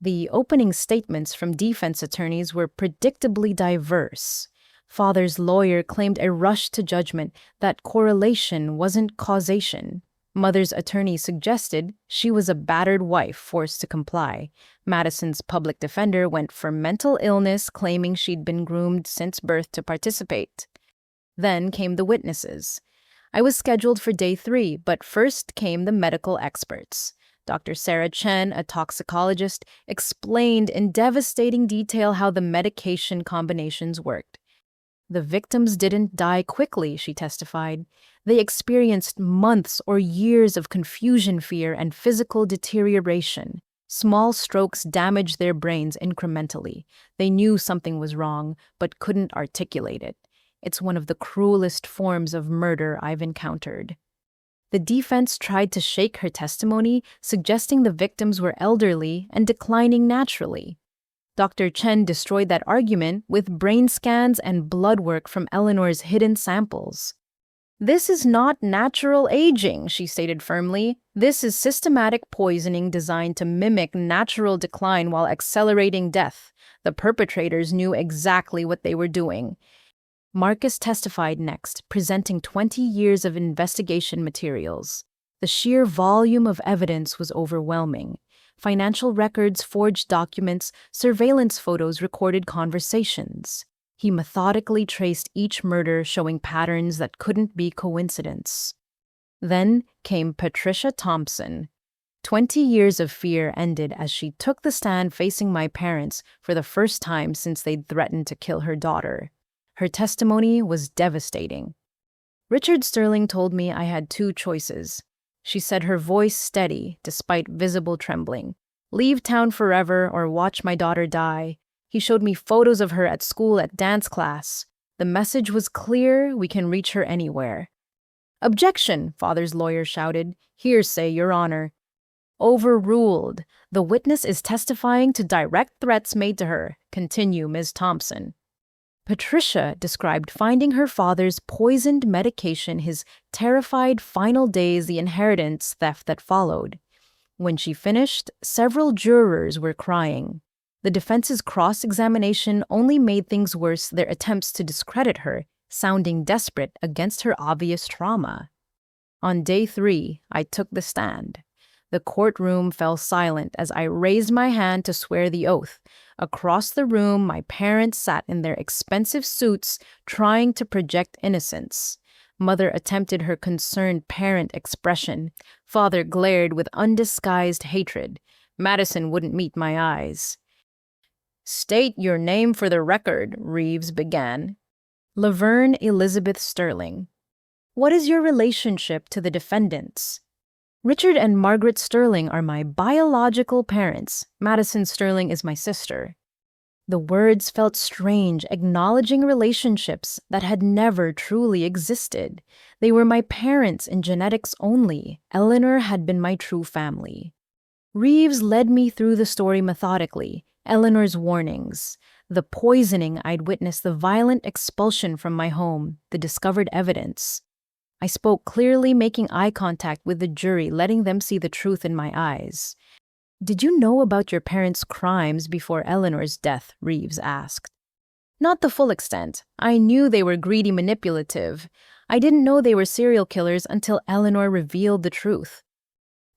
The opening statements from defense attorneys were predictably diverse. Father's lawyer claimed a rush to judgment, that correlation wasn't causation. Mother's attorney suggested she was a battered wife forced to comply. Madison's public defender went for mental illness, claiming she'd been groomed since birth to participate. Then came the witnesses. I was scheduled for day 3, but first came the medical experts. Dr. Sarah Chen, a toxicologist, explained in devastating detail how the medication combinations worked. "The victims didn't die quickly," she testified. "They experienced months or years of confusion, fear, and physical deterioration. Small strokes damaged their brains incrementally. They knew something was wrong, but couldn't articulate it. It's one of the cruelest forms of murder I've encountered." The defense tried to shake her testimony, suggesting the victims were elderly and declining naturally. Dr. Chen destroyed that argument with brain scans and blood work from Eleanor's hidden samples. "This is not natural aging," she stated firmly. "This is systematic poisoning designed to mimic natural decline while accelerating death. The perpetrators knew exactly what they were doing." Marcus testified next, presenting 20 years of investigation materials. The sheer volume of evidence was overwhelming. Financial records, forged documents, surveillance photos, recorded conversations. He methodically traced each murder, showing patterns that couldn't be coincidence. Then came Patricia Thompson. 20 years of fear ended as she took the stand facing my parents for the first time since they'd threatened to kill her daughter. Her testimony was devastating. "Richard Sterling told me I had 2 choices." She said, her voice steady despite visible trembling. "Leave town forever or watch my daughter die. He showed me photos of her at school, at dance class. The message was clear, we can reach her anywhere." "Objection!" Father's lawyer shouted. "Hearsay, Your Honor." "Overruled. The witness is testifying to direct threats made to her. Continue, Ms. Thompson." Patricia described finding her father's poisoned medication, his terrified final days, the inheritance theft that followed. When she finished, several jurors were crying. The defense's cross-examination only made things worse, their attempts to discredit her, sounding desperate against her obvious trauma. On day 3, I took the stand. The courtroom fell silent as I raised my hand to swear the oath. Across the room, my parents sat in their expensive suits, trying to project innocence. Mother attempted her concerned parent expression. Father glared with undisguised hatred. Madison wouldn't meet my eyes. "State your name for the record," Reeves began. "Laverne Elizabeth Sterling." "What is your relationship to the defendants?" "Richard and Margaret Sterling are my biological parents. Madison Sterling is my sister." The words felt strange, acknowledging relationships that had never truly existed. They were my parents in genetics only. Eleanor had been my true family. Reeves led me through the story methodically. Eleanor's warnings, the poisoning I'd witnessed, the violent expulsion from my home, the discovered evidence. I spoke clearly, making eye contact with the jury, letting them see the truth in my eyes. "Did you know about your parents' crimes before Eleanor's death?" Reeves asked. "Not the full extent. I knew they were greedy, manipulative. I didn't know they were serial killers until Eleanor revealed the truth."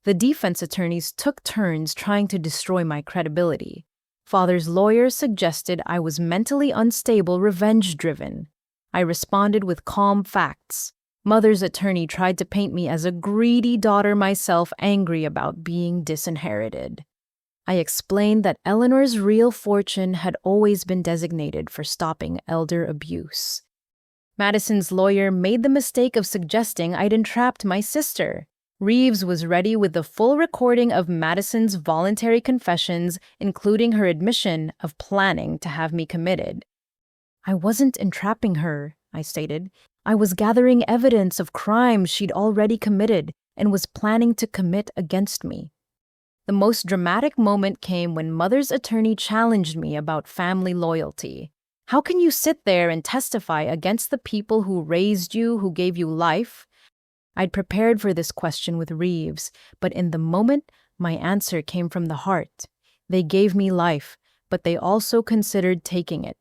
The defense attorneys took turns trying to destroy my credibility. Father's lawyer suggested I was mentally unstable, revenge-driven. I responded with calm facts. Mother's attorney tried to paint me as a greedy daughter, myself angry about being disinherited. I explained that Eleanor's real fortune had always been designated for stopping elder abuse. Madison's lawyer made the mistake of suggesting I'd entrapped my sister. Reeves was ready with the full recording of Madison's voluntary confessions, including her admission of planning to have me committed. "I wasn't entrapping her," I stated. "I was gathering evidence of crimes she'd already committed and was planning to commit against me." The most dramatic moment came when Mother's attorney challenged me about family loyalty. "How can you sit there and testify against the people who raised you, who gave you life?" I'd prepared for this question with Reeves, but in the moment, my answer came from the heart. They gave me life, but they also considered taking it.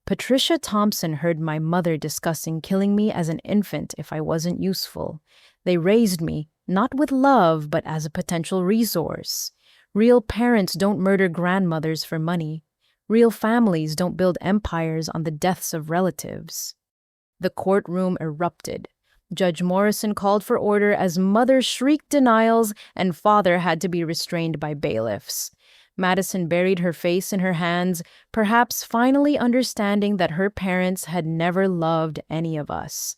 Patricia Thompson heard my mother discussing killing me as an infant if I wasn't useful. They raised me, not with love, but as a potential resource. Real parents don't murder grandmothers for money. Real families don't build empires on the deaths of relatives. The courtroom erupted. Judge Morrison called for order as Mother shrieked denials and Father had to be restrained by bailiffs. Madison buried her face in her hands, perhaps finally understanding that her parents had never loved any of us.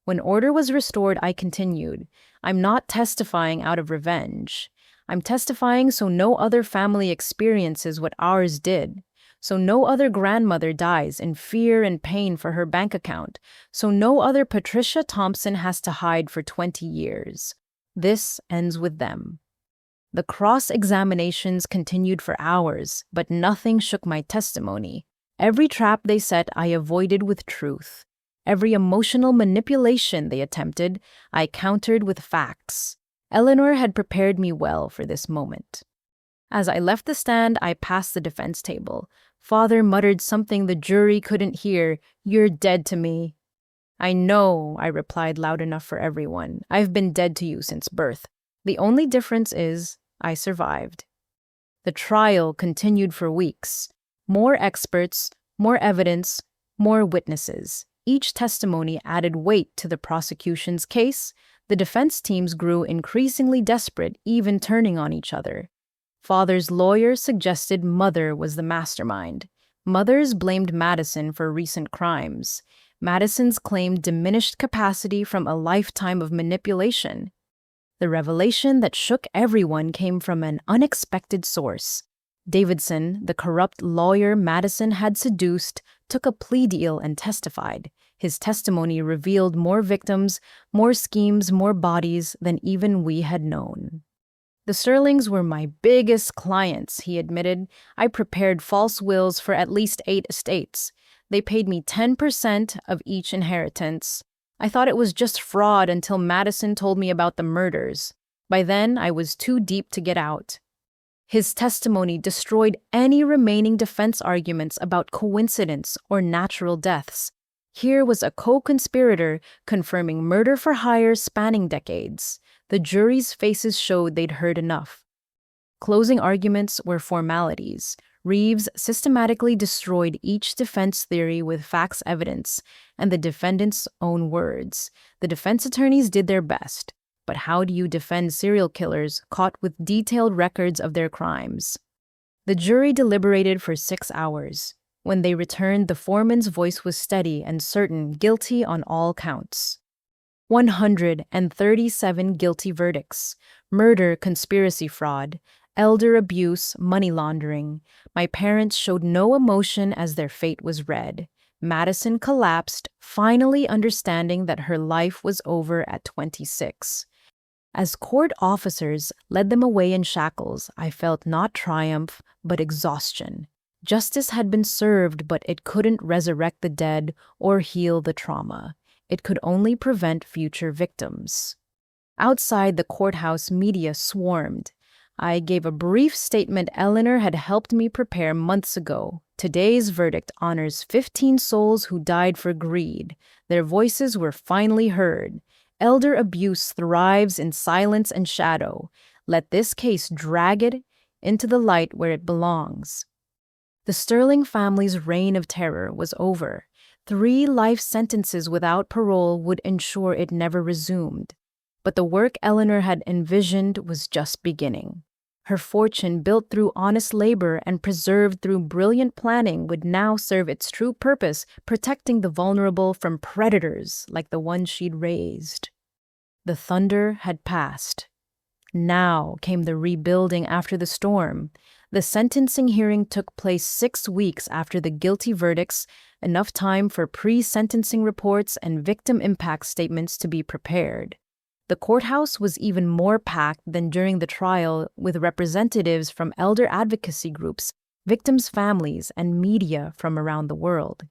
When order was restored, I continued, "I'm not testifying out of revenge. I'm testifying so no other family experiences what ours did. So no other grandmother dies in fear and pain for her bank account. So no other Patricia Thompson has to hide for 20 years. This ends with them." The cross-examinations continued for hours, but nothing shook my testimony. Every trap they set, I avoided with truth. Every emotional manipulation they attempted, I countered with facts. Eleanor had prepared me well for this moment. As I left the stand, I passed the defense table. Father muttered something the jury couldn't hear. "You're dead to me." "I know," I replied loud enough for everyone. "I've been dead to you since birth. The only difference is I survived." The trial continued for weeks. More experts, more evidence, more witnesses. Each testimony added weight to the prosecution's case. The defense teams grew increasingly desperate, even turning on each other. Father's lawyer suggested Mother was the mastermind. Mothers blamed Madison for recent crimes. Madison's claimed diminished capacity from a lifetime of manipulation. The revelation that shook everyone came from an unexpected source. Davidson, the corrupt lawyer Madison had seduced, took a plea deal and testified. His testimony revealed more victims, more schemes, more bodies than even we had known. "The Sterlings were my biggest clients," he admitted. "I prepared false wills for at least 8 estates. They paid me 10% of each inheritance. I thought it was just fraud until Madison told me about the murders. By then, I was too deep to get out." His testimony destroyed any remaining defense arguments about coincidence or natural deaths. Here was a co-conspirator confirming murder for hire spanning decades. The jury's faces showed they'd heard enough. Closing arguments were formalities. Reeves systematically destroyed each defense theory with facts evidence and the defendant's own words. The defense attorneys did their best, but how do you defend serial killers caught with detailed records of their crimes? The jury deliberated for 6 hours. When they returned, the foreman's voice was steady and certain, guilty on all counts. 137 guilty verdicts: murder, conspiracy, fraud, elder abuse, money laundering. My parents showed no emotion as their fate was read. Madison collapsed, finally understanding that her life was over at 26. As court officers led them away in shackles, I felt not triumph, but exhaustion. Justice had been served, but it couldn't resurrect the dead or heal the trauma. It could only prevent future victims. Outside the courthouse, media swarmed. I gave a brief statement Eleanor had helped me prepare months ago. Today's verdict honors 15 souls who died for greed. Their voices were finally heard. Elder abuse thrives in silence and shadow. Let this case drag it into the light where it belongs. The Sterling family's reign of terror was over. 3 life sentences without parole would ensure it never resumed. But the work Eleanor had envisioned was just beginning. Her fortune, built through honest labor and preserved through brilliant planning, would now serve its true purpose, protecting the vulnerable from predators like the one she'd raised. The thunder had passed. Now came the rebuilding after the storm. The sentencing hearing took place 6 weeks after the guilty verdicts, enough time for pre-sentencing reports and victim impact statements to be prepared. The courthouse was even more packed than during the trial, with representatives from elder advocacy groups, victims' families, and media from around the world.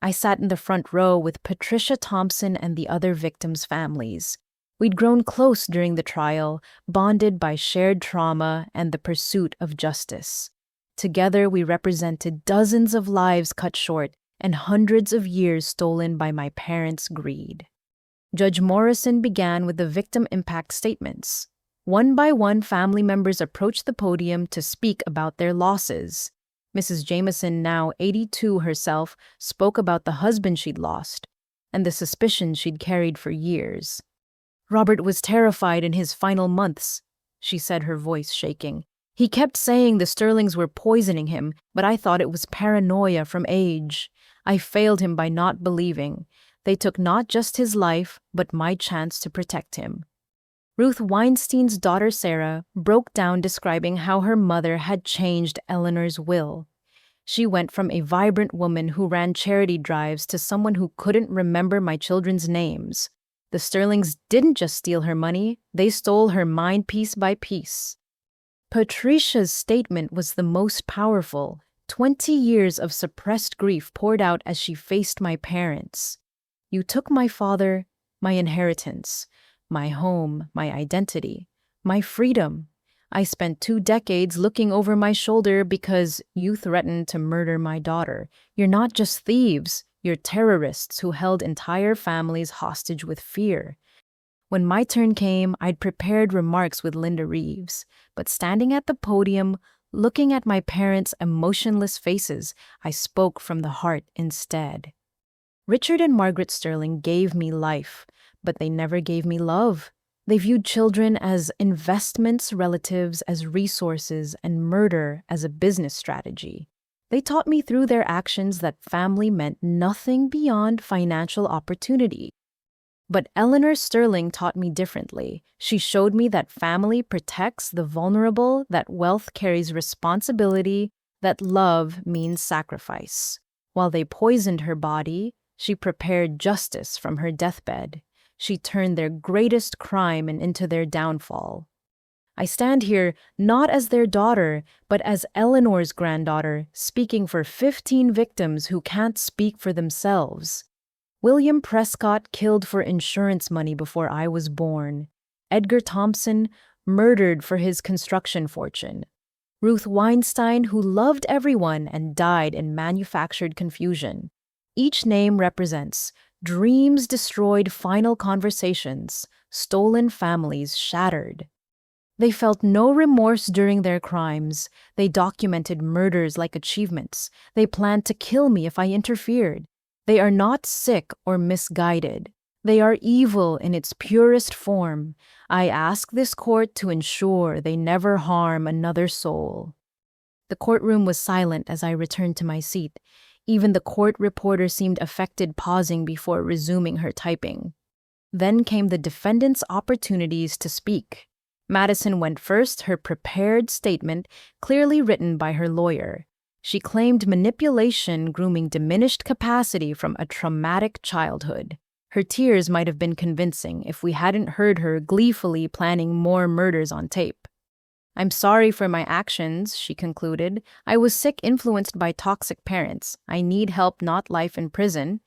I sat in the front row with Patricia Thompson and the other victims' families. We'd grown close during the trial, bonded by shared trauma and the pursuit of justice. Together, we represented dozens of lives cut short and hundreds of years stolen by my parents' greed. Judge Morrison began with the victim impact statements. One by one, family members approached the podium to speak about their losses. Mrs. Jameson, now 82 herself, spoke about the husband she'd lost and the suspicions she'd carried for years. "Robert was terrified in his final months," she said, her voice shaking. "He kept saying the Sterlings were poisoning him, but I thought it was paranoia from age. I failed him by not believing. They took not just his life, but my chance to protect him." Ruth Weinstein's daughter Sarah broke down, describing how her mother had changed Eleanor's will. She went from a vibrant woman who ran charity drives to someone who couldn't remember my children's names. The Sterlings didn't just steal her money, they stole her mind piece by piece. Patricia's statement was the most powerful. 20 years of suppressed grief poured out as she faced my parents. "You took my father, my inheritance, my home, my identity, my freedom. I spent 2 decades looking over my shoulder because you threatened to murder my daughter. You're not just thieves, you're terrorists who held entire families hostage with fear." When my turn came, I'd prepared remarks with Linda Reeves, but standing at the podium, looking at my parents' emotionless faces, I spoke from the heart instead. Richard and Margaret Sterling gave me life, but they never gave me love. They viewed children as investments, relatives as resources, and murder as a business strategy. They taught me through their actions that family meant nothing beyond financial opportunity. But Eleanor Sterling taught me differently. She showed me that family protects the vulnerable, that wealth carries responsibility, that love means sacrifice. While they poisoned her body, she prepared justice from her deathbed. She turned their greatest crime into their downfall. I stand here not as their daughter, but as Eleanor's granddaughter, speaking for 15 victims who can't speak for themselves. William Prescott killed for insurance money before I was born. Edgar Thompson murdered for his construction fortune. Ruth Weinstein, who loved everyone and died in manufactured confusion. Each name represents dreams destroyed, final conversations, stolen families shattered. They felt no remorse during their crimes. They documented murders like achievements. They planned to kill me if I interfered. They are not sick or misguided. They are evil in its purest form. I ask this court to ensure they never harm another soul. The courtroom was silent as I returned to my seat. Even the court reporter seemed affected, pausing before resuming her typing. Then came the defendant's opportunities to speak. Madison went first, her prepared statement clearly written by her lawyer. She claimed manipulation, grooming diminished capacity from a traumatic childhood. Her tears might have been convincing if we hadn't heard her gleefully planning more murders on tape. "I'm sorry for my actions," she concluded. "I was sick, influenced by toxic parents. I need help, not life in prison."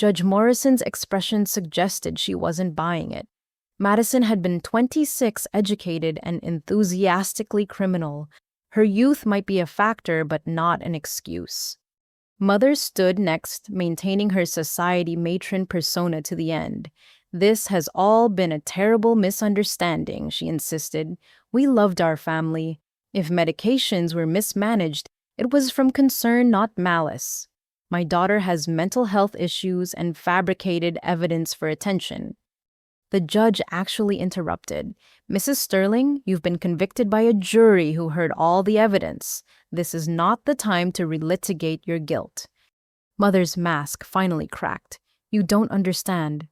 Judge Morrison's expression suggested she wasn't buying it. Madison had been 26, educated, and enthusiastically criminal. Her youth might be a factor, but not an excuse. Mother stood next, maintaining her society matron persona to the end. This has all been a terrible misunderstanding, she insisted. We loved our family. If medications were mismanaged, it was from concern, not malice. My daughter has mental health issues and fabricated evidence for attention. The judge actually interrupted. Mrs. Sterling, you've been convicted by a jury who heard all the evidence. This is not the time to relitigate your guilt. Mother's mask finally cracked. You don't understand.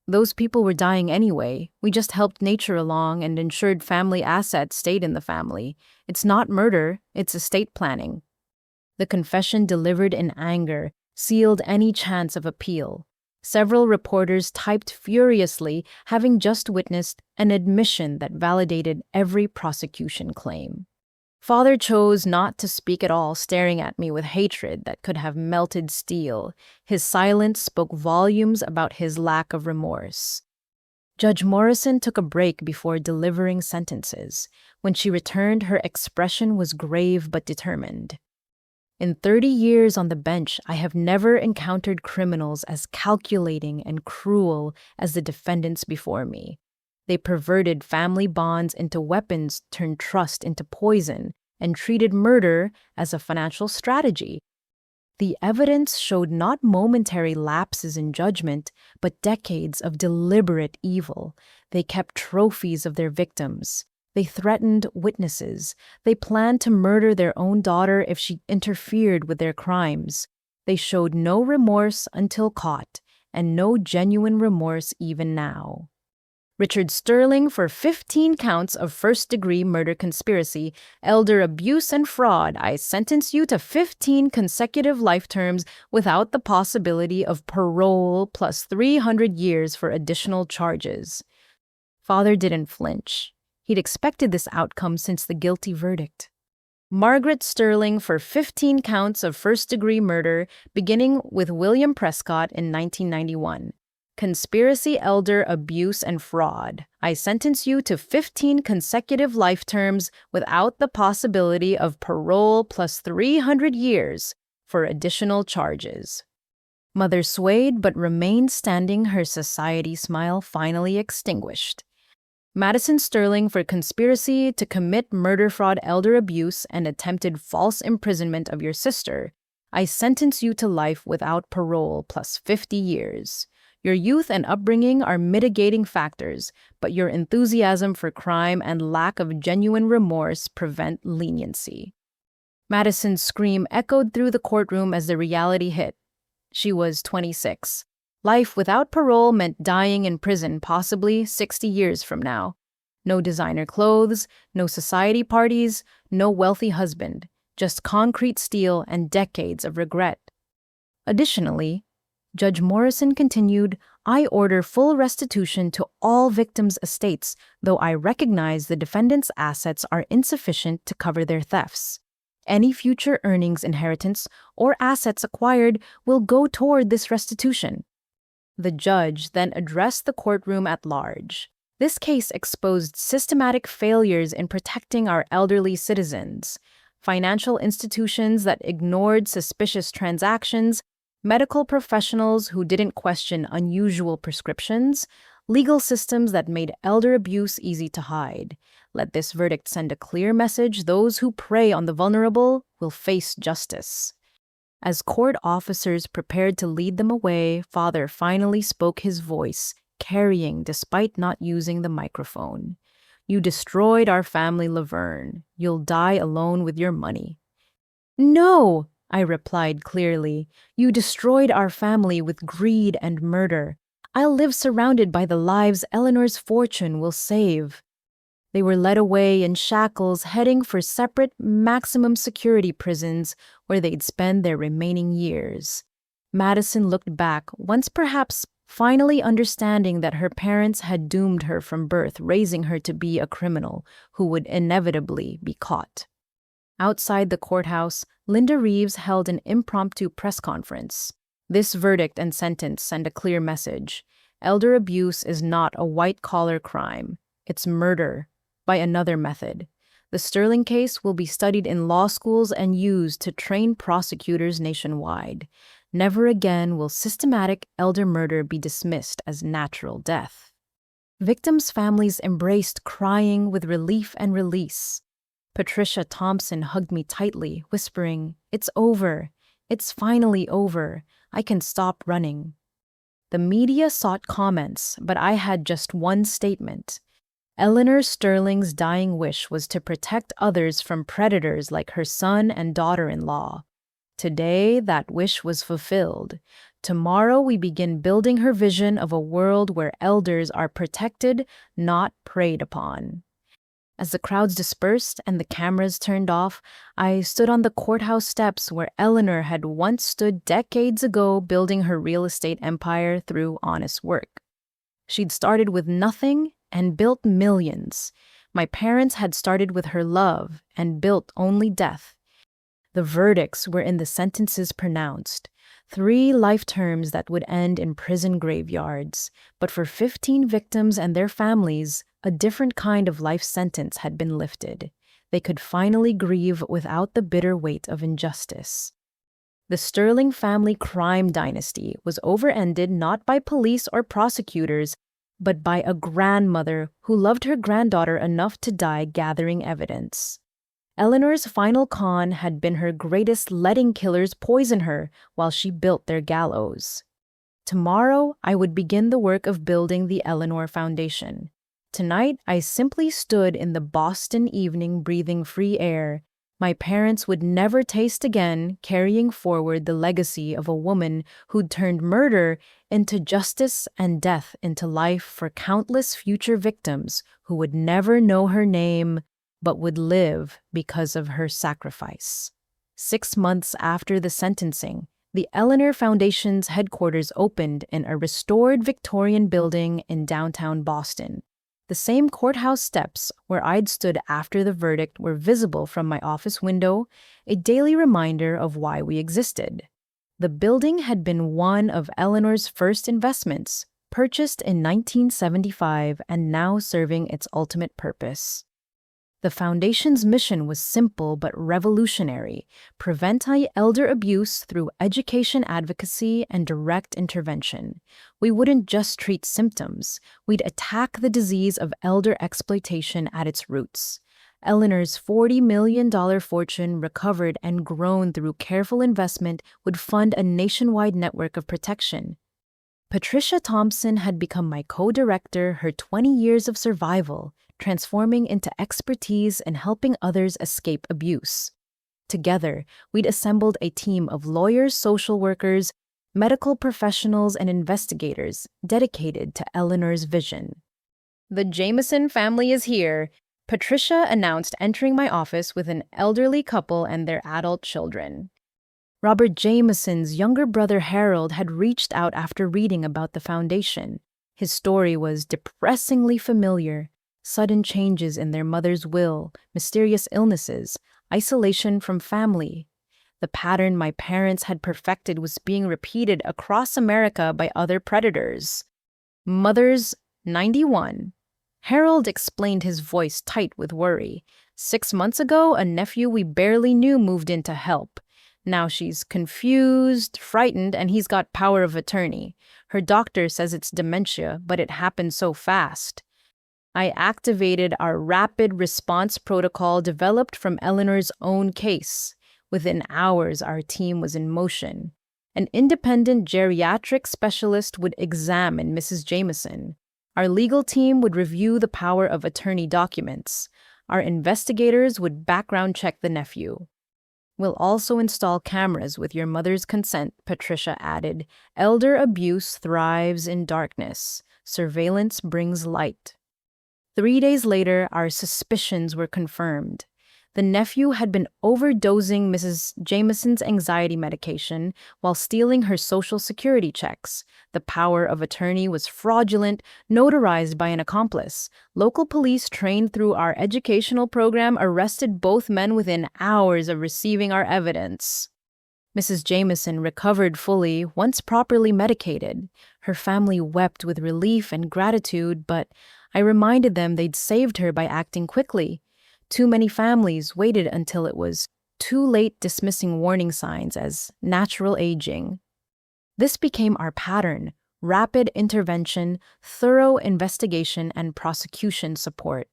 Those people were dying anyway. We just helped nature along and ensured family assets stayed in the family. It's not murder, it's estate planning. The confession delivered in anger sealed any chance of appeal. Several reporters typed furiously, having just witnessed an admission that validated every prosecution claim. Father chose not to speak at all, staring at me with hatred that could have melted steel. His silence spoke volumes about his lack of remorse. Judge Morrison took a break before delivering sentences. When she returned, her expression was grave but determined. In 30 years on the bench, I have never encountered criminals as calculating and cruel as the defendants before me. They perverted family bonds into weapons, turned trust into poison, and treated murder as a financial strategy. The evidence showed not momentary lapses in judgment, but decades of deliberate evil. They kept trophies of their victims. They threatened witnesses. They planned to murder their own daughter if she interfered with their crimes. They showed no remorse until caught, and no genuine remorse even now. Richard Sterling for 15 counts of first-degree murder conspiracy, elder abuse and fraud. I sentence you to 15 consecutive life terms without the possibility of parole plus 300 years for additional charges. Father didn't flinch. He'd expected this outcome since the guilty verdict. Margaret Sterling for 15 counts of first-degree murder, beginning with William Prescott in 1991. Conspiracy, elder abuse, and fraud. I sentence you to 15 consecutive life terms without the possibility of parole plus 300 years for additional charges. Mother swayed but remained standing, her society smile finally extinguished. Madison Sterling for conspiracy to commit murder, fraud, elder abuse, and attempted false imprisonment of your sister. I sentence you to life without parole plus 50 years. Your youth and upbringing are mitigating factors, but your enthusiasm for crime and lack of genuine remorse prevent leniency. Madison's scream echoed through the courtroom as the reality hit. She was 26. Life without parole meant dying in prison, possibly 60 years from now. No designer clothes, no society parties, no wealthy husband, just concrete steel and decades of regret. Additionally, Judge Morrison continued, I order full restitution to all victims' estates, though I recognize the defendants' assets are insufficient to cover their thefts. Any future earnings, inheritance, or assets acquired will go toward this restitution. The judge then addressed the courtroom at large. This case exposed systematic failures in protecting our elderly citizens, financial institutions that ignored suspicious transactions, medical professionals who didn't question unusual prescriptions, legal systems that made elder abuse easy to hide. Let this verdict send a clear message: those who prey on the vulnerable will face justice. As court officers prepared to lead them away, Father finally spoke, his voice carrying despite not using the microphone. You destroyed our family, Laverne. You'll die alone with your money. No, I replied clearly. You destroyed our family with greed and murder. I'll live surrounded by the lives Eleanor's fortune will save. They were led away in shackles, heading for separate maximum security prisons where they'd spend their remaining years. Madison looked back, once perhaps finally understanding that her parents had doomed her from birth, raising her to be a criminal who would inevitably be caught. Outside the courthouse, Linda Reeves held an impromptu press conference. This verdict and sentence send a clear message. Elder abuse is not a white-collar crime. It's murder by another method. The Sterling case will be studied in law schools and used to train prosecutors nationwide. Never again will systematic elder murder be dismissed as natural death. Victims' families embraced crying with relief and release. Patricia Thompson hugged me tightly, whispering, "It's over. It's finally over. I can stop running." The media sought comments, but I had just one statement. Eleanor Sterling's dying wish was to protect others from predators like her son and daughter-in-law. Today, that wish was fulfilled. Tomorrow, we begin building her vision of a world where elders are protected, not preyed upon. As the crowds dispersed and the cameras turned off, I stood on the courthouse steps where Eleanor had once stood decades ago building her real estate empire through honest work. She'd started with nothing and built millions. My parents had started with her love and built only death. The verdicts were in the sentences pronounced. 3 life terms that would end in prison graveyards. But for 15 victims and their families, a different kind of life sentence had been lifted. They could finally grieve without the bitter weight of injustice. The Sterling family crime dynasty was overended not by police or prosecutors, but by a grandmother who loved her granddaughter enough to die gathering evidence. Eleanor's final con had been her greatest, letting killers poison her while she built their gallows. Tomorrow, I would begin the work of building the Eleanor Foundation. Tonight, I simply stood in the Boston evening breathing free air. My parents would never taste again, carrying forward the legacy of a woman who'd turned murder into justice and death into life for countless future victims who would never know her name, but would live because of her sacrifice. 6 months after the sentencing, the Eleanor Foundation's headquarters opened in a restored Victorian building in downtown Boston. The same courthouse steps where I'd stood after the verdict were visible from my office window, a daily reminder of why we existed. The building had been one of Eleanor's first investments, purchased in 1975 and now serving its ultimate purpose. The Foundation's mission was simple but revolutionary: prevent elder abuse through education advocacy and direct intervention. We wouldn't just treat symptoms, we'd attack the disease of elder exploitation at its roots. Eleanor's $40 million fortune, recovered and grown through careful investment, would fund a nationwide network of protection. Patricia Thompson had become my co-director, her 20 years of survival transforming into expertise in helping others escape abuse. Together, we'd assembled a team of lawyers, social workers, medical professionals, and investigators dedicated to Eleanor's vision. "The Jameson family is here," Patricia announced, entering my office with an elderly couple and their adult children. Robert Jameson's younger brother Harold had reached out after reading about the foundation. His story was depressingly familiar: sudden changes in their mother's will, mysterious illnesses, isolation from family. The pattern my parents had perfected was being repeated across America by other predators. "Mother's 91. Harold explained, his voice tight with worry. "6 months ago, a nephew we barely knew moved in to help. Now she's confused, frightened, and he's got power of attorney. Her doctor says it's dementia, but it happened so fast." I activated our rapid response protocol developed from Eleanor's own case. Within hours, our team was in motion. An independent geriatric specialist would examine Mrs. Jameson. Our legal team would review the power of attorney documents. Our investigators would background check the nephew. "We'll also install cameras with your mother's consent," Patricia added. "Elder abuse thrives in darkness. Surveillance brings light." 3 days later, our suspicions were confirmed. The nephew had been overdosing Mrs. Jameson's anxiety medication while stealing her Social Security checks. The power of attorney was fraudulent, notarized by an accomplice. Local police, trained through our educational program, arrested both men within hours of receiving our evidence. Mrs. Jameson recovered fully once properly medicated. Her family wept with relief and gratitude, but I reminded them they'd saved her by acting quickly. Too many families waited until it was too late, dismissing warning signs as natural aging. This became our pattern: rapid intervention, thorough investigation, and prosecution support.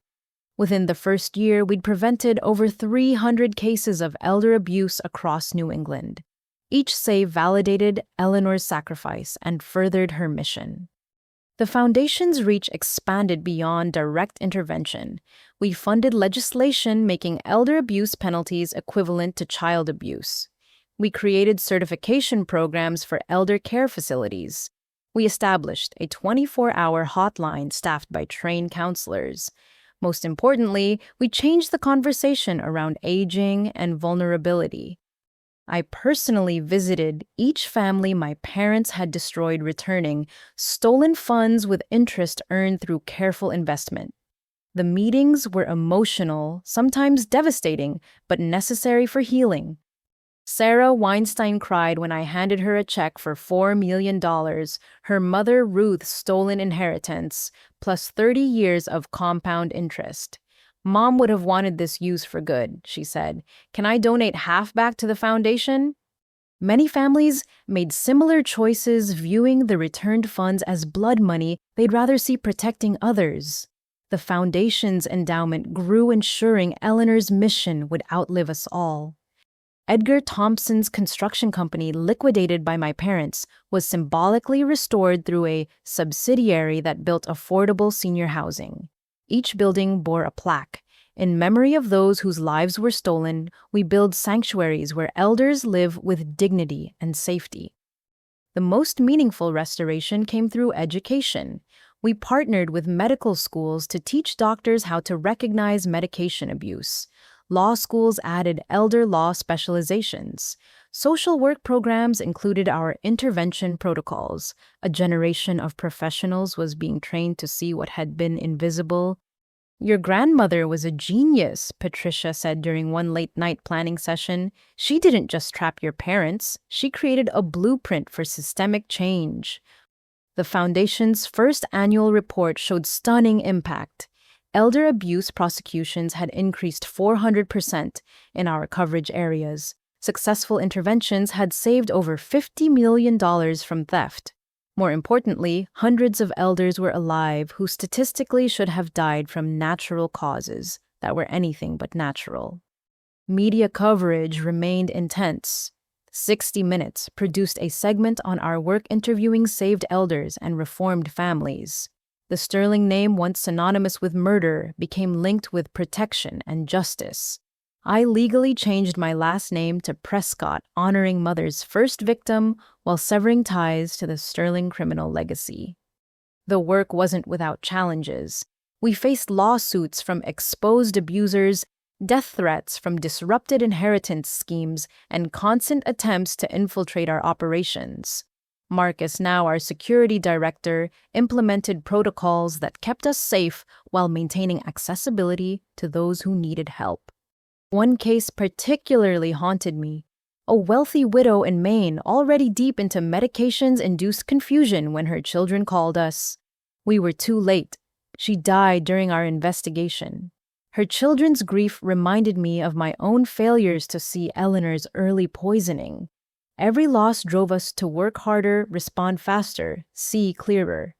Within the first year, we'd prevented over 300 cases of elder abuse across New England. Each save validated Eleanor's sacrifice and furthered her mission. The Foundation's reach expanded beyond direct intervention. We funded legislation making elder abuse penalties equivalent to child abuse. We created certification programs for elder care facilities. We established a 24-hour hotline staffed by trained counselors. Most importantly, we changed the conversation around aging and vulnerability. I personally visited each family my parents had destroyed, returning stolen funds with interest earned through careful investment. The meetings were emotional, sometimes devastating, but necessary for healing. Sarah Weinstein cried when I handed her a check for $4 million, her mother Ruth's stolen inheritance, plus 30 years of compound interest. Mom would have wanted this used for good, she said. Can I donate half back to the foundation? Many families made similar choices, viewing the returned funds as blood money they'd rather see protecting others. The foundation's endowment grew, ensuring Eleanor's mission would outlive us all. Edgar Thompson's construction company, liquidated by my parents, was symbolically restored through a subsidiary that built affordable senior housing. Each building bore a plaque. In memory of those whose lives were stolen, we build sanctuaries where elders live with dignity and safety. The most meaningful restoration came through education. We partnered with medical schools to teach doctors how to recognize medication abuse. Law schools added elder law specializations. Social work programs included our intervention protocols. A generation of professionals was being trained to see what had been invisible. Your grandmother was a genius, Patricia said during one late-night planning session. She didn't just trap your parents, she created a blueprint for systemic change. The Foundation's first annual report showed stunning impact. Elder abuse prosecutions had increased 400% in our coverage areas. Successful interventions had saved over $50 million from theft. More importantly, hundreds of elders were alive who statistically should have died from natural causes that were anything but natural. Media coverage remained intense. 60 Minutes produced a segment on our work interviewing saved elders and reformed families. The sterling name, once synonymous with murder, became linked with protection and justice. I legally changed my last name to Prescott, honoring Mother's first victim while severing ties to the sterling criminal legacy. The work wasn't without challenges. We faced lawsuits from exposed abusers, death threats from disrupted inheritance schemes, and constant attempts to infiltrate our operations. Marcus, now our security director, implemented protocols that kept us safe while maintaining accessibility to those who needed help. One case particularly haunted me. A wealthy widow in Maine, already deep into medications, induced confusion when her children called us. We were too late. She died during our investigation. Her children's grief reminded me of my own failures to see Eleanor's early poisoning. Every loss drove us to work harder, respond faster, see clearer.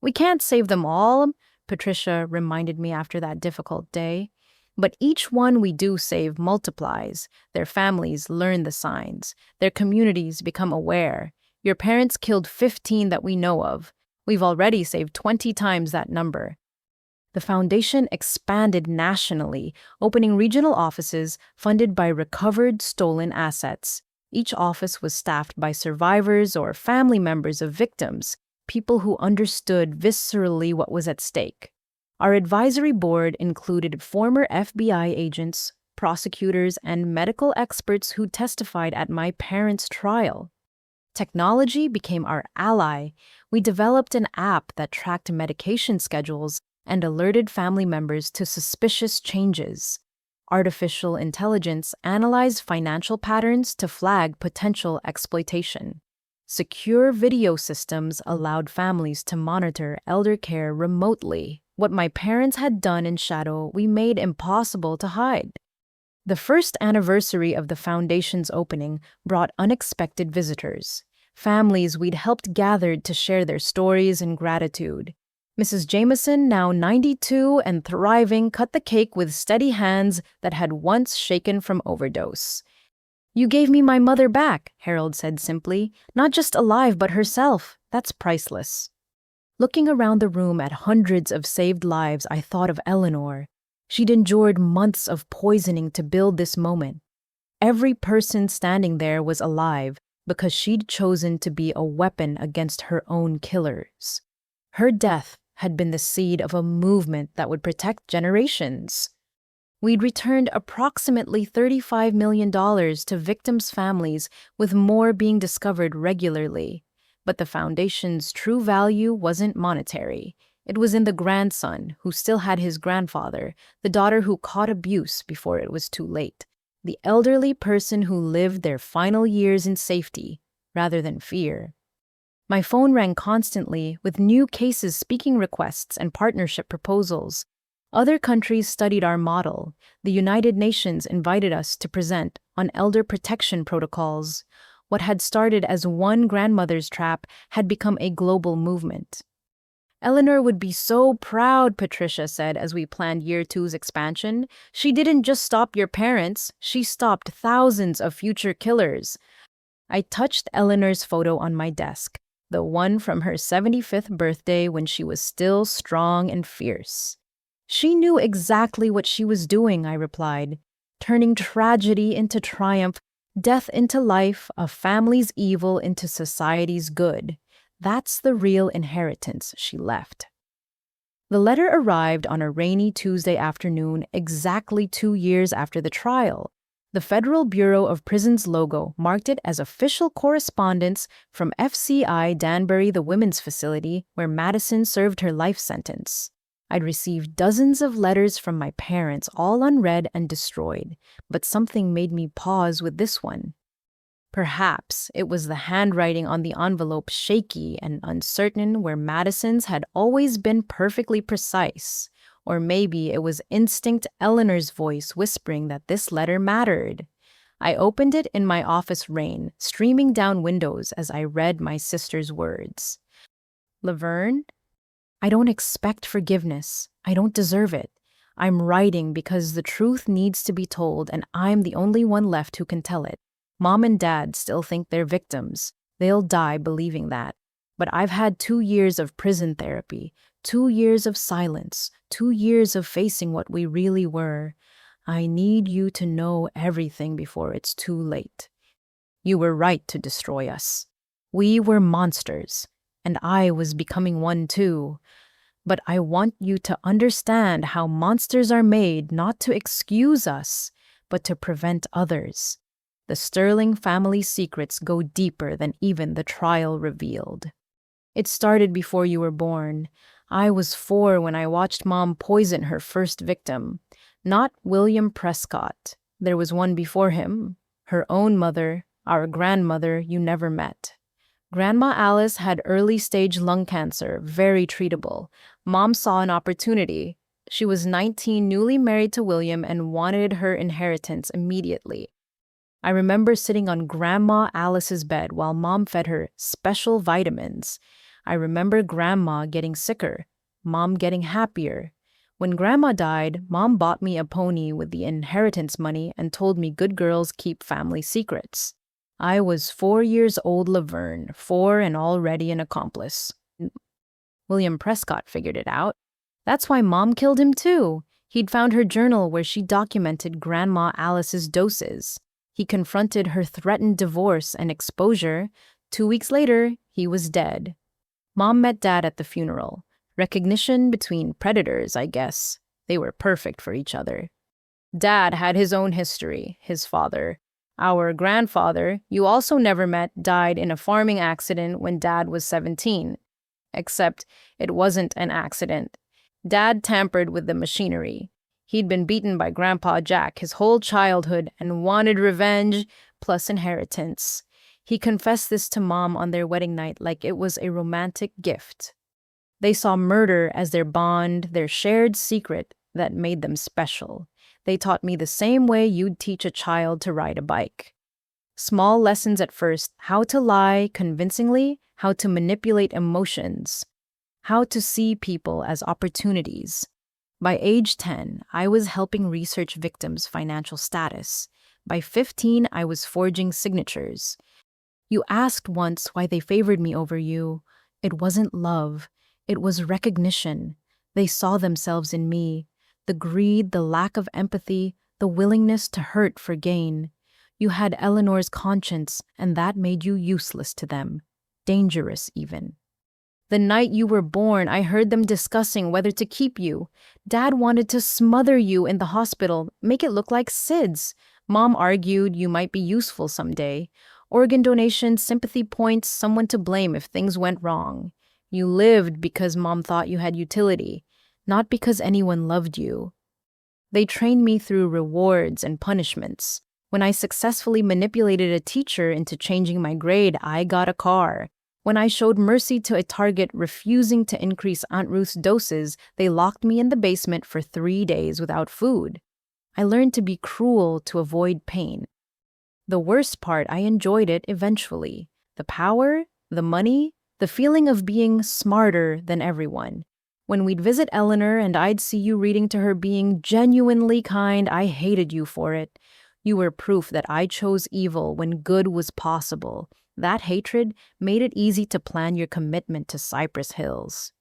We can't save them all, Patricia reminded me after that difficult day. But each one we do save multiplies. Their families learn the signs. Their communities become aware. Your parents killed 15 that we know of. We've already saved 20 times that number. The Foundation expanded nationally, opening regional offices funded by recovered stolen assets. Each office was staffed by survivors or family members of victims, people who understood viscerally what was at stake. Our advisory board included former FBI agents, prosecutors, and medical experts who testified at my parents' trial. Technology became our ally. We developed an app that tracked medication schedules and alerted family members to suspicious changes. artificial intelligence analyzed financial patterns to flag potential exploitation. Secure video systems allowed families to monitor elder care remotely. What my parents had done in shadow, we made impossible to hide. The first anniversary of the foundation's opening brought unexpected visitors. Families we'd helped gathered to share their stories and gratitude. Mrs. Jameson, now 92 and thriving, cut the cake with steady hands that had once shaken from overdose. "You gave me my mother back," Harold said simply. "Not just alive, but herself. That's priceless." Looking around the room at hundreds of saved lives, I thought of Eleanor. She'd endured months of poisoning to build this moment. Every person standing there was alive because she'd chosen to be a weapon against her own killers. Her death had been the seed of a movement that would protect generations. We'd returned approximately $35 million to victims' families, with more being discovered regularly. But the foundation's true value wasn't monetary. It was in the grandson who still had his grandfather, the daughter who caught abuse before it was too late, the elderly person who lived their final years in safety rather than fear. My phone rang constantly with new cases, speaking requests, and partnership proposals. Other countries studied our model. The United Nations invited us to present on elder protection protocols. What had started as one grandmother's trap had become a global movement. "Eleanor would be so proud," Patricia said as we planned Year 2's expansion. "She didn't just stop your parents, she stopped thousands of future killers." I touched Eleanor's photo on my desk, the one from her 75th birthday when she was still strong and fierce. "She knew exactly what she was doing," I replied, "turning tragedy into triumph, death into life, a family's evil into society's good. That's the real inheritance she left." The letter arrived on a rainy Tuesday afternoon, exactly 2 years after the trial. The Federal Bureau of Prisons logo marked it as official correspondence from FCI Danbury, the women's facility where Madison served her life sentence. I'd received dozens of letters from my parents, all unread and destroyed, but something made me pause with this one. Perhaps it was the handwriting on the envelope, shaky and uncertain, where Madison's had always been perfectly precise. Or maybe it was instinct, Eleanor's voice whispering that this letter mattered. I opened it in my office, rain streaming down windows as I read my sister's words. "Laverne, I don't expect forgiveness. I don't deserve it. I'm writing because the truth needs to be told, and I'm the only one left who can tell it. Mom and Dad still think they're victims. They'll die believing that. But I've had 2 years of prison therapy, 2 years of silence, 2 years of facing what we really were. I need you to know everything before it's too late. You were right to destroy us. We were monsters, and I was becoming one too. But I want you to understand how monsters are made, not to excuse us, but to prevent others. The Sterling family secrets go deeper than even the trial revealed. It started before you were born. I was 4 when I watched Mom poison her first victim. Not William Prescott. There was one before him. Her own mother, our grandmother you never met. Grandma Alice had early-stage lung cancer, very treatable. Mom saw an opportunity. She was 19, newly married to William, and wanted her inheritance immediately. I remember sitting on Grandma Alice's bed while Mom fed her special vitamins. I remember Grandma getting sicker, Mom getting happier. When Grandma died, Mom bought me a pony with the inheritance money and told me good girls keep family secrets. I was 4 years old, Laverne, 4 and already an accomplice. William Prescott figured it out. That's why Mom killed him too. He'd found her journal where she documented Grandma Alice's doses. He confronted her threatened divorce and exposure. 2 weeks later, he was dead. Mom met Dad at the funeral. Recognition between predators, I guess. They were perfect for each other. Dad had his own history, his father. Our grandfather, you also never met, died in a farming accident when Dad was 17. Except it wasn't an accident. Dad tampered with the machinery. He'd been beaten by Grandpa Jack his whole childhood and wanted revenge plus inheritance. He confessed this to Mom on their wedding night like it was a romantic gift. They saw murder as their bond, their shared secret that made them special. They taught me the same way you'd teach a child to ride a bike. Small lessons at first: how to lie convincingly, how to manipulate emotions, how to see people as opportunities. By age 10, I was helping research victims' financial status. By 15, I was forging signatures. You asked once why they favored me over you. It wasn't love, it was recognition. They saw themselves in me. The greed, the lack of empathy, the willingness to hurt for gain. You had Eleanor's conscience, and that made you useless to them. Dangerous, even. The night you were born, I heard them discussing whether to keep you. Dad wanted to smother you in the hospital, make it look like SIDS. Mom argued you might be useful someday. Organ donation, sympathy points, someone to blame if things went wrong. You lived because Mom thought you had utility, not because anyone loved you. They trained me through rewards and punishments. When I successfully manipulated a teacher into changing my grade, I got a car. When I showed mercy to a target refusing to increase Aunt Ruth's doses, they locked me in the basement for 3 days without food. I learned to be cruel to avoid pain. The worst part, I enjoyed it eventually. The power, the money, the feeling of being smarter than everyone. When we'd visit Eleanor and I'd see you reading to her being genuinely kind, I hated you for it. You were proof that I chose evil when good was possible. That hatred made it easy to plan your commitment to Cypress Hills.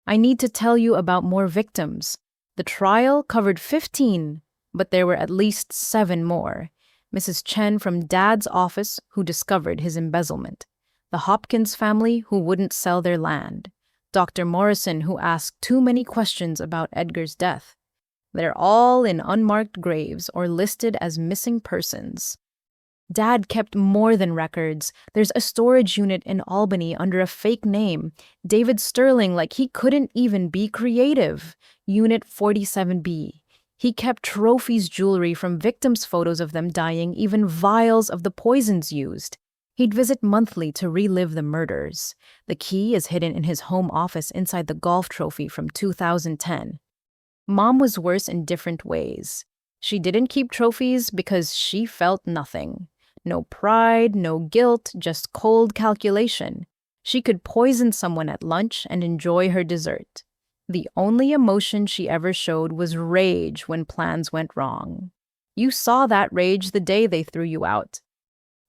I need to tell you about more victims. The trial covered 15, but there were at least 7 more. Mrs. Chen from Dad's office, who discovered his embezzlement. The Hopkins family, who wouldn't sell their land. Dr. Morrison, who asked too many questions about Edgar's death. They're all in unmarked graves or listed as missing persons. Dad kept more than records. There's a storage unit in Albany under a fake name. David Sterling, like he couldn't even be creative. Unit 47B. He kept trophies, jewelry from victims' photos of them dying, even vials of the poisons used. He'd visit monthly to relive the murders. The key is hidden in his home office inside the golf trophy from 2010. Mom was worse in different ways. She didn't keep trophies because she felt nothing. No pride, no guilt, just cold calculation. She could poison someone at lunch and enjoy her dessert. The only emotion she ever showed was rage when plans went wrong. You saw that rage the day they threw you out.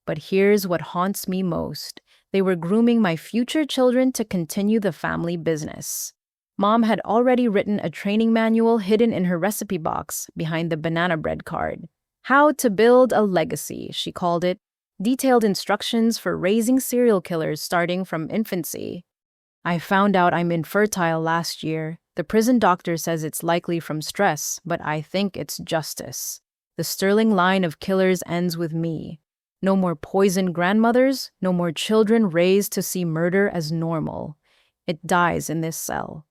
But here's what haunts me most. They were grooming my future children to continue the family business. Mom had already written a training manual hidden in her recipe box behind the banana bread card. How to Build a Legacy, she called it. Detailed instructions for raising serial killers starting from infancy. I found out I'm infertile last year. The prison doctor says it's likely from stress, but I think it's justice. The Sterling line of killers ends with me. No more poisoned grandmothers, no more children raised to see murder as normal. It dies in this cell.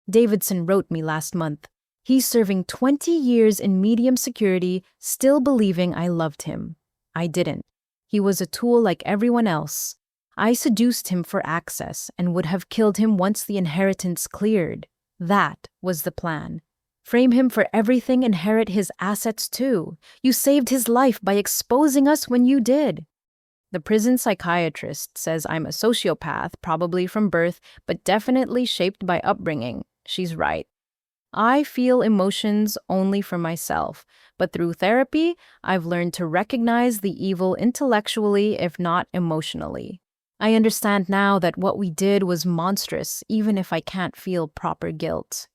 Davidson wrote me last month. He's serving 20 years in medium security, still believing I loved him. I didn't. He was a tool like everyone else. I seduced him for access and would have killed him once the inheritance cleared. That was the plan. Frame him for everything, inherit his assets too. You saved his life by exposing us when you did. The prison psychiatrist says I'm a sociopath, probably from birth, but definitely shaped by upbringing. She's right. I feel emotions only for myself, but through therapy, I've learned to recognize the evil intellectually, if not emotionally. I understand now that what we did was monstrous, even if I can't feel proper guilt.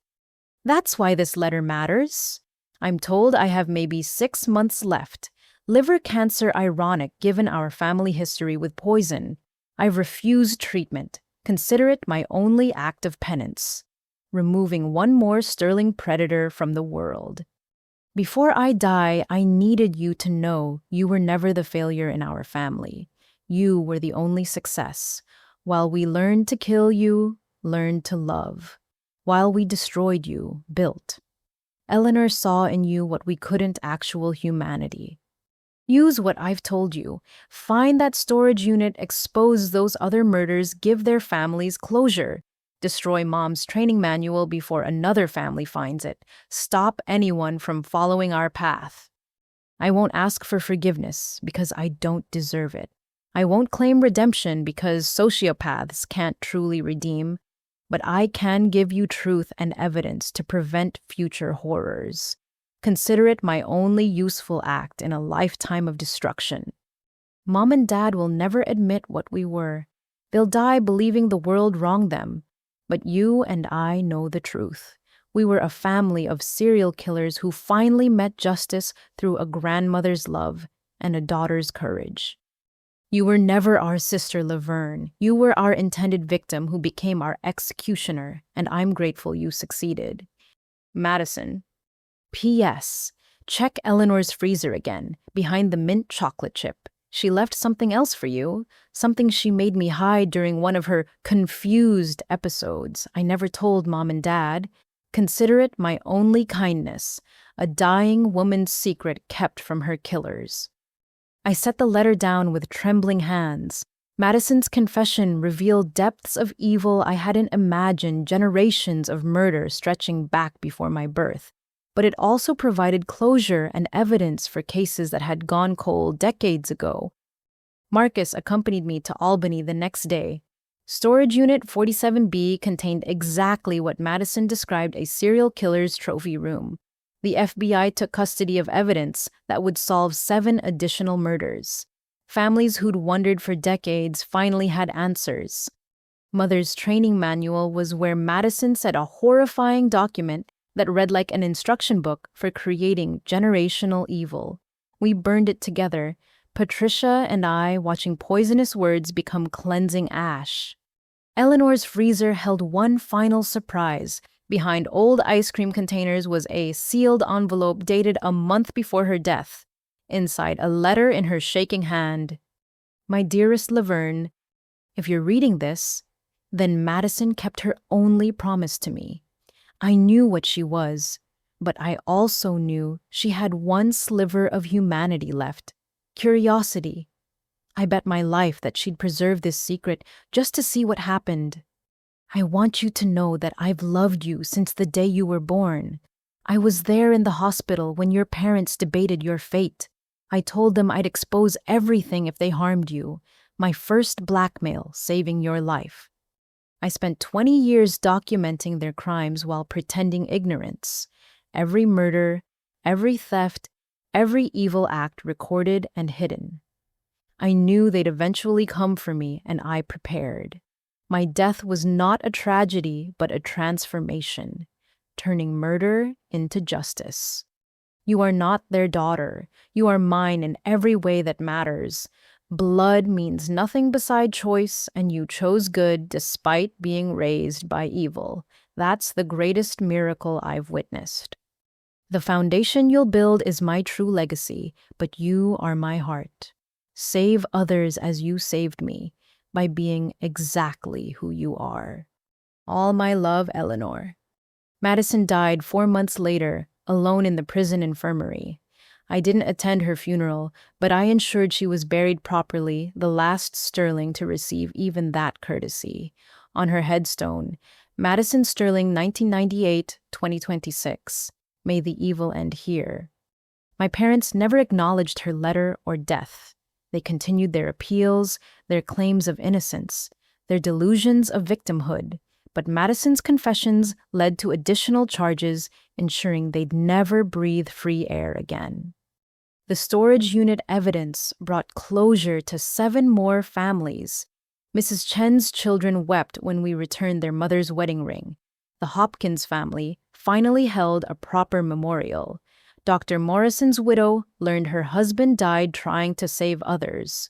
That's why this letter matters. I'm told I have maybe 6 months left. Liver cancer ironic given our family history with poison. I've refused treatment. Consider it my only act of penance. Removing one more Sterling predator from the world. Before I die, I needed you to know you were never the failure in our family. You were the only success. While we learned to kill you, learned to love. While we destroyed you, built. Eleanor saw in you what we couldn't: actual humanity. Use what I've told you. Find that storage unit, expose those other murders, give their families closure. Destroy mom's training manual before another family finds it. Stop anyone from following our path. I won't ask for forgiveness because I don't deserve it. I won't claim redemption because sociopaths can't truly redeem. But I can give you truth and evidence to prevent future horrors. Consider it my only useful act in a lifetime of destruction. Mom and Dad will never admit what we were. They'll die believing the world wronged them. But you and I know the truth. We were a family of serial killers who finally met justice through a grandmother's love and a daughter's courage. You were never our sister Laverne. You were our intended victim who became our executioner, and I'm grateful you succeeded. Madison. P.S. Check Eleanor's freezer again, behind the mint chocolate chip. She left something else for you, something she made me hide during one of her confused episodes. I never told Mom and Dad. Consider it my only kindness, a dying woman's secret kept from her killers. I set the letter down with trembling hands. Madison's confession revealed depths of evil I hadn't imagined, generations of murder stretching back before my birth. But it also provided closure and evidence for cases that had gone cold decades ago. Marcus accompanied me to Albany the next day. Storage Unit 47B contained exactly what Madison described: a serial killer's trophy room. The FBI took custody of evidence that would solve 7 additional murders. Families who'd wondered for decades finally had answers. Mother's training manual was where Madison said a horrifying document that read like an instruction book for creating generational evil. We burned it together, Patricia and I watching poisonous words become cleansing ash. Eleanor's freezer held one final surprise. Behind old ice cream containers was a sealed envelope dated a month before her death. Inside, a letter in her shaking hand. My dearest Laverne, if you're reading this, then Madison kept her only promise to me. I knew what she was, but I also knew she had one sliver of humanity left: curiosity. I bet my life that she'd preserve this secret just to see what happened. I want you to know that I've loved you since the day you were born. I was there in the hospital when your parents debated your fate. I told them I'd expose everything if they harmed you. My first blackmail, saving your life. I spent 20 years documenting their crimes while pretending ignorance. Every murder, every theft, every evil act recorded and hidden. I knew they'd eventually come for me, and I prepared. My death was not a tragedy, but a transformation, turning murder into justice. You are not their daughter. You are mine in every way that matters. Blood means nothing beside choice, and you chose good despite being raised by evil. That's the greatest miracle I've witnessed. The foundation you'll build is my true legacy, but you are my heart. Save others as you saved me, by being exactly who you are. All my love, Eleanor. Madison died 4 months later, alone in the prison infirmary. I didn't attend her funeral, but I ensured she was buried properly, the last Sterling to receive even that courtesy. On her headstone, Madison Sterling, 1998-2026. May the evil end here. My parents never acknowledged her letter or death. They continued their appeals, their claims of innocence, their delusions of victimhood, but Madison's confessions led to additional charges, ensuring they'd never breathe free air again. The storage unit evidence brought closure to 7 more families. Mrs. Chen's children wept when we returned their mother's wedding ring. The Hopkins family finally held a proper memorial. Dr. Morrison's widow learned her husband died trying to save others.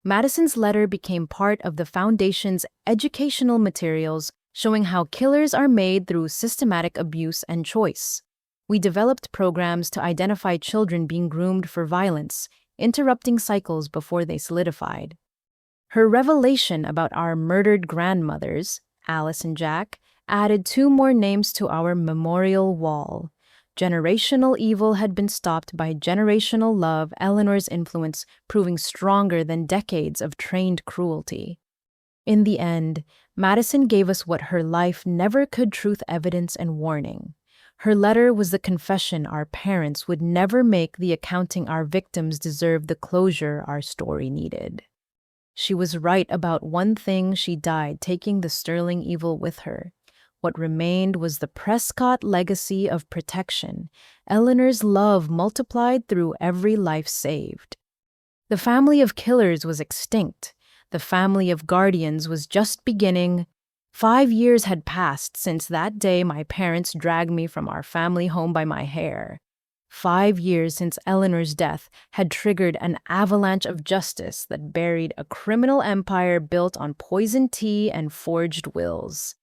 Madison's letter became part of the Foundation's educational materials, showing how killers are made through systematic abuse and choice. We developed programs to identify children being groomed for violence, interrupting cycles before they solidified. Her revelation about our murdered grandmothers, Alice and Jack, added 2 more names to our memorial wall. Generational evil had been stopped by generational love, Eleanor's influence proving stronger than decades of trained cruelty. In the end, Madison gave us what her life never could: truth, evidence, and warning. Her letter was the confession our parents would never make, the accounting our victims deserved, the closure our story needed. She was right about one thing: she died taking the sterling evil with her. What remained was the Prescott legacy of protection, Eleanor's love multiplied through every life saved. The family of killers was extinct. The family of guardians was just beginning. 5 years had passed since that day my parents dragged me from our family home by my hair. 5 years since Eleanor's death had triggered an avalanche of justice that buried a criminal empire built on poisoned tea and forged wills.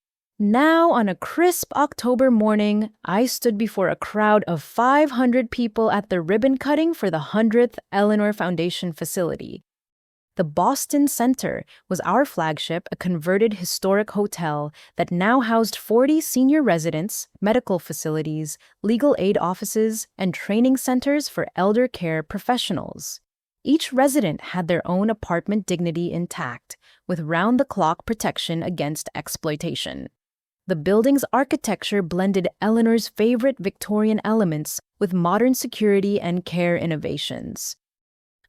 Now, on a crisp October morning, I stood before a crowd of 500 people at the ribbon cutting for the 100th Eleanor Foundation facility. The Boston Center was our flagship, a converted historic hotel that now housed 40 senior residents, medical facilities, legal aid offices, and training centers for elder care professionals. Each resident had their own apartment, dignity intact, with round-the-clock protection against exploitation. The building's architecture blended Eleanor's favorite Victorian elements with modern security and care innovations.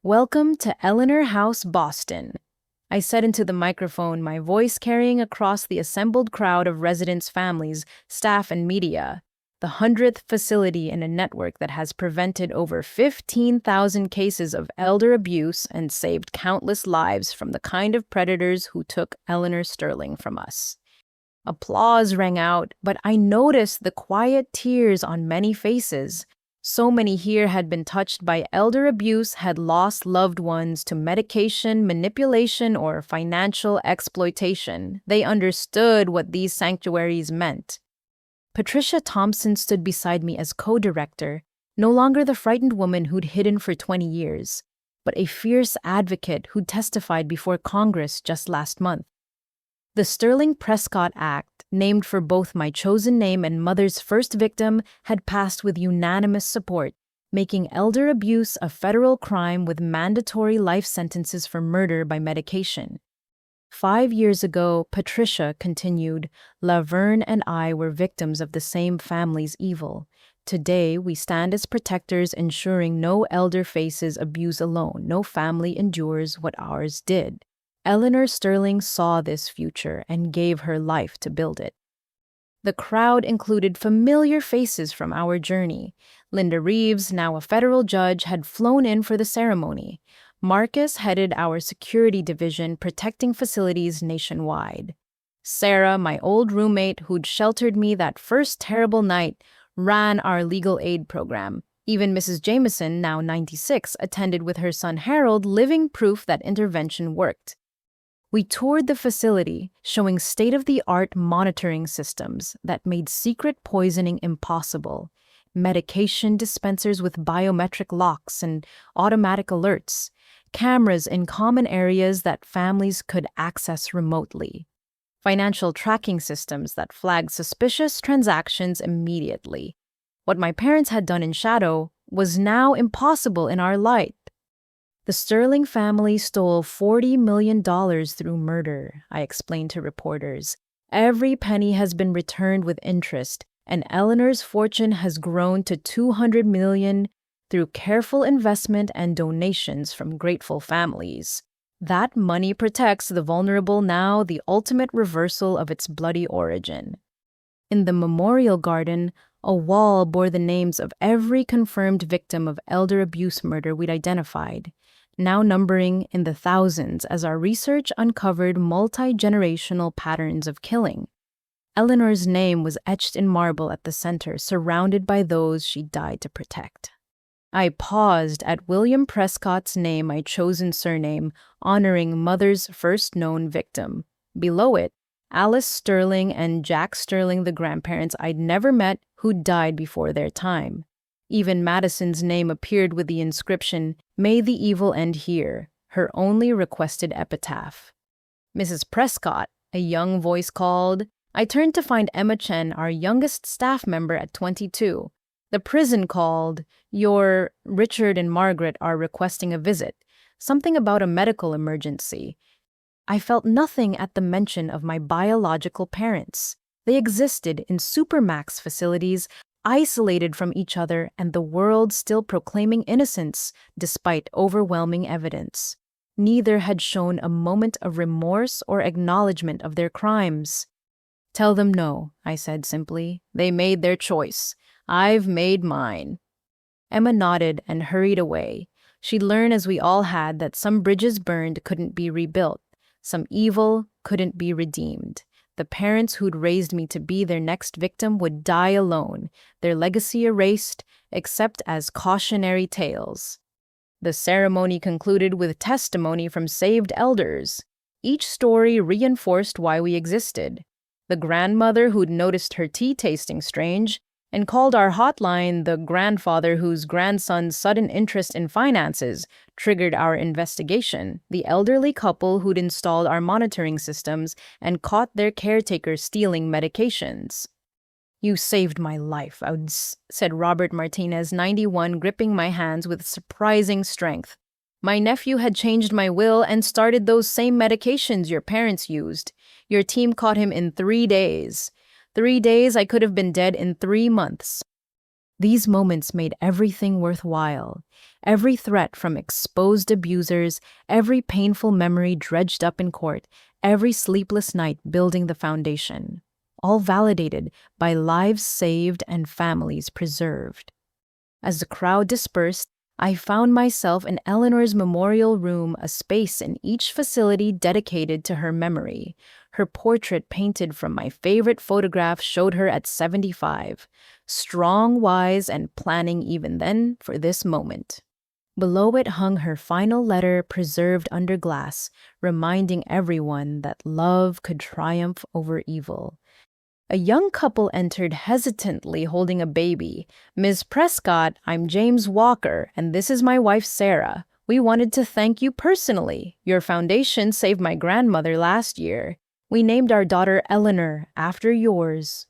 "Welcome to Eleanor House, Boston," I said into the microphone, my voice carrying across the assembled crowd of residents, families, staff, and media. The 100th facility in a network that has prevented over 15,000 cases of elder abuse and saved countless lives from the kind of predators who took Eleanor Sterling from us. Applause rang out, but I noticed the quiet tears on many faces. So many here had been touched by elder abuse, had lost loved ones to medication, manipulation, or financial exploitation. They understood what these sanctuaries meant. Patricia Thompson stood beside me as co-director, no longer the frightened woman who'd hidden for 20 years, but a fierce advocate who'd testified before Congress just last month. The Sterling Prescott Act, named for both my chosen name and mother's first victim, had passed with unanimous support, making elder abuse a federal crime with mandatory life sentences for murder by medication. 5 years ago, Patricia continued, Laverne and I were victims of the same family's evil. Today, we stand as protectors, ensuring no elder faces abuse alone, no family endures what ours did. Eleanor Sterling saw this future and gave her life to build it. The crowd included familiar faces from our journey. Linda Reeves, now a federal judge, had flown in for the ceremony. Marcus headed our security division, protecting facilities nationwide. Sarah, my old roommate who'd sheltered me that first terrible night, ran our legal aid program. Even Mrs. Jameson, now 96, attended with her son Harold, living proof that intervention worked. We toured the facility, showing state-of-the-art monitoring systems that made secret poisoning impossible, medication dispensers with biometric locks and automatic alerts, cameras in common areas that families could access remotely, financial tracking systems that flagged suspicious transactions immediately. What my parents had done in shadow was now impossible in our light. The Sterling family stole $40 million through murder, I explained to reporters. Every penny has been returned with interest, and Eleanor's fortune has grown to $200 million through careful investment and donations from grateful families. That money protects the vulnerable now, the ultimate reversal of its bloody origin. In the memorial garden, a wall bore the names of every confirmed victim of elder abuse murder we'd identified, now numbering in the thousands as our research uncovered multi-generational patterns of killing. Eleanor's name was etched in marble at the center, surrounded by those she died to protect. I paused at William Prescott's name, my chosen surname, honoring mother's first known victim. Below it, Alice Sterling and Jack Sterling, the grandparents I'd never met who died before their time. Even Madison's name appeared with the inscription, "May the evil end here," her only requested epitaph. "Mrs. Prescott," a young voice called. I turned to find Emma Chen, our youngest staff member at 22. The prison called. Your Richard and Margaret are requesting a visit. Something about a medical emergency. I felt nothing at the mention of my biological parents. They existed in supermax facilities, isolated from each other, and the world still proclaiming innocence despite overwhelming evidence. Neither had shown a moment of remorse or acknowledgement of their crimes. Tell them no, I said simply. They made their choice. I've made mine. Emma nodded and hurried away. She'd learned, as we all had, that some bridges burned couldn't be rebuilt. Some evil couldn't be redeemed. The parents who'd raised me to be their next victim would die alone, their legacy erased, except as cautionary tales. The ceremony concluded with testimony from saved elders. Each story reinforced why we existed. The grandmother who'd noticed her tea tasting strange and called our hotline, the grandfather whose grandson's sudden interest in finances triggered our investigation, the elderly couple who'd installed our monitoring systems and caught their caretaker stealing medications. You saved my life, said Robert Martinez, 91, gripping my hands with surprising strength. My nephew had changed my will and started those same medications your parents used. Your team caught him in 3 days. 3 days, I could have been dead in 3 months. These moments made everything worthwhile. Every threat from exposed abusers, every painful memory dredged up in court, every sleepless night building the foundation. All validated by lives saved and families preserved. As the crowd dispersed, I found myself in Eleanor's memorial room, a space in each facility dedicated to her memory. Her portrait, painted from my favorite photograph, showed her at 75, strong, wise, and planning even then for this moment. Below it hung her final letter, preserved under glass, reminding everyone that love could triumph over evil. A young couple entered hesitantly, holding a baby. Ms. Prescott, I'm James Walker, and this is my wife Sarah. We wanted to thank you personally. Your foundation saved my grandmother last year. We named our daughter Eleanor after yours.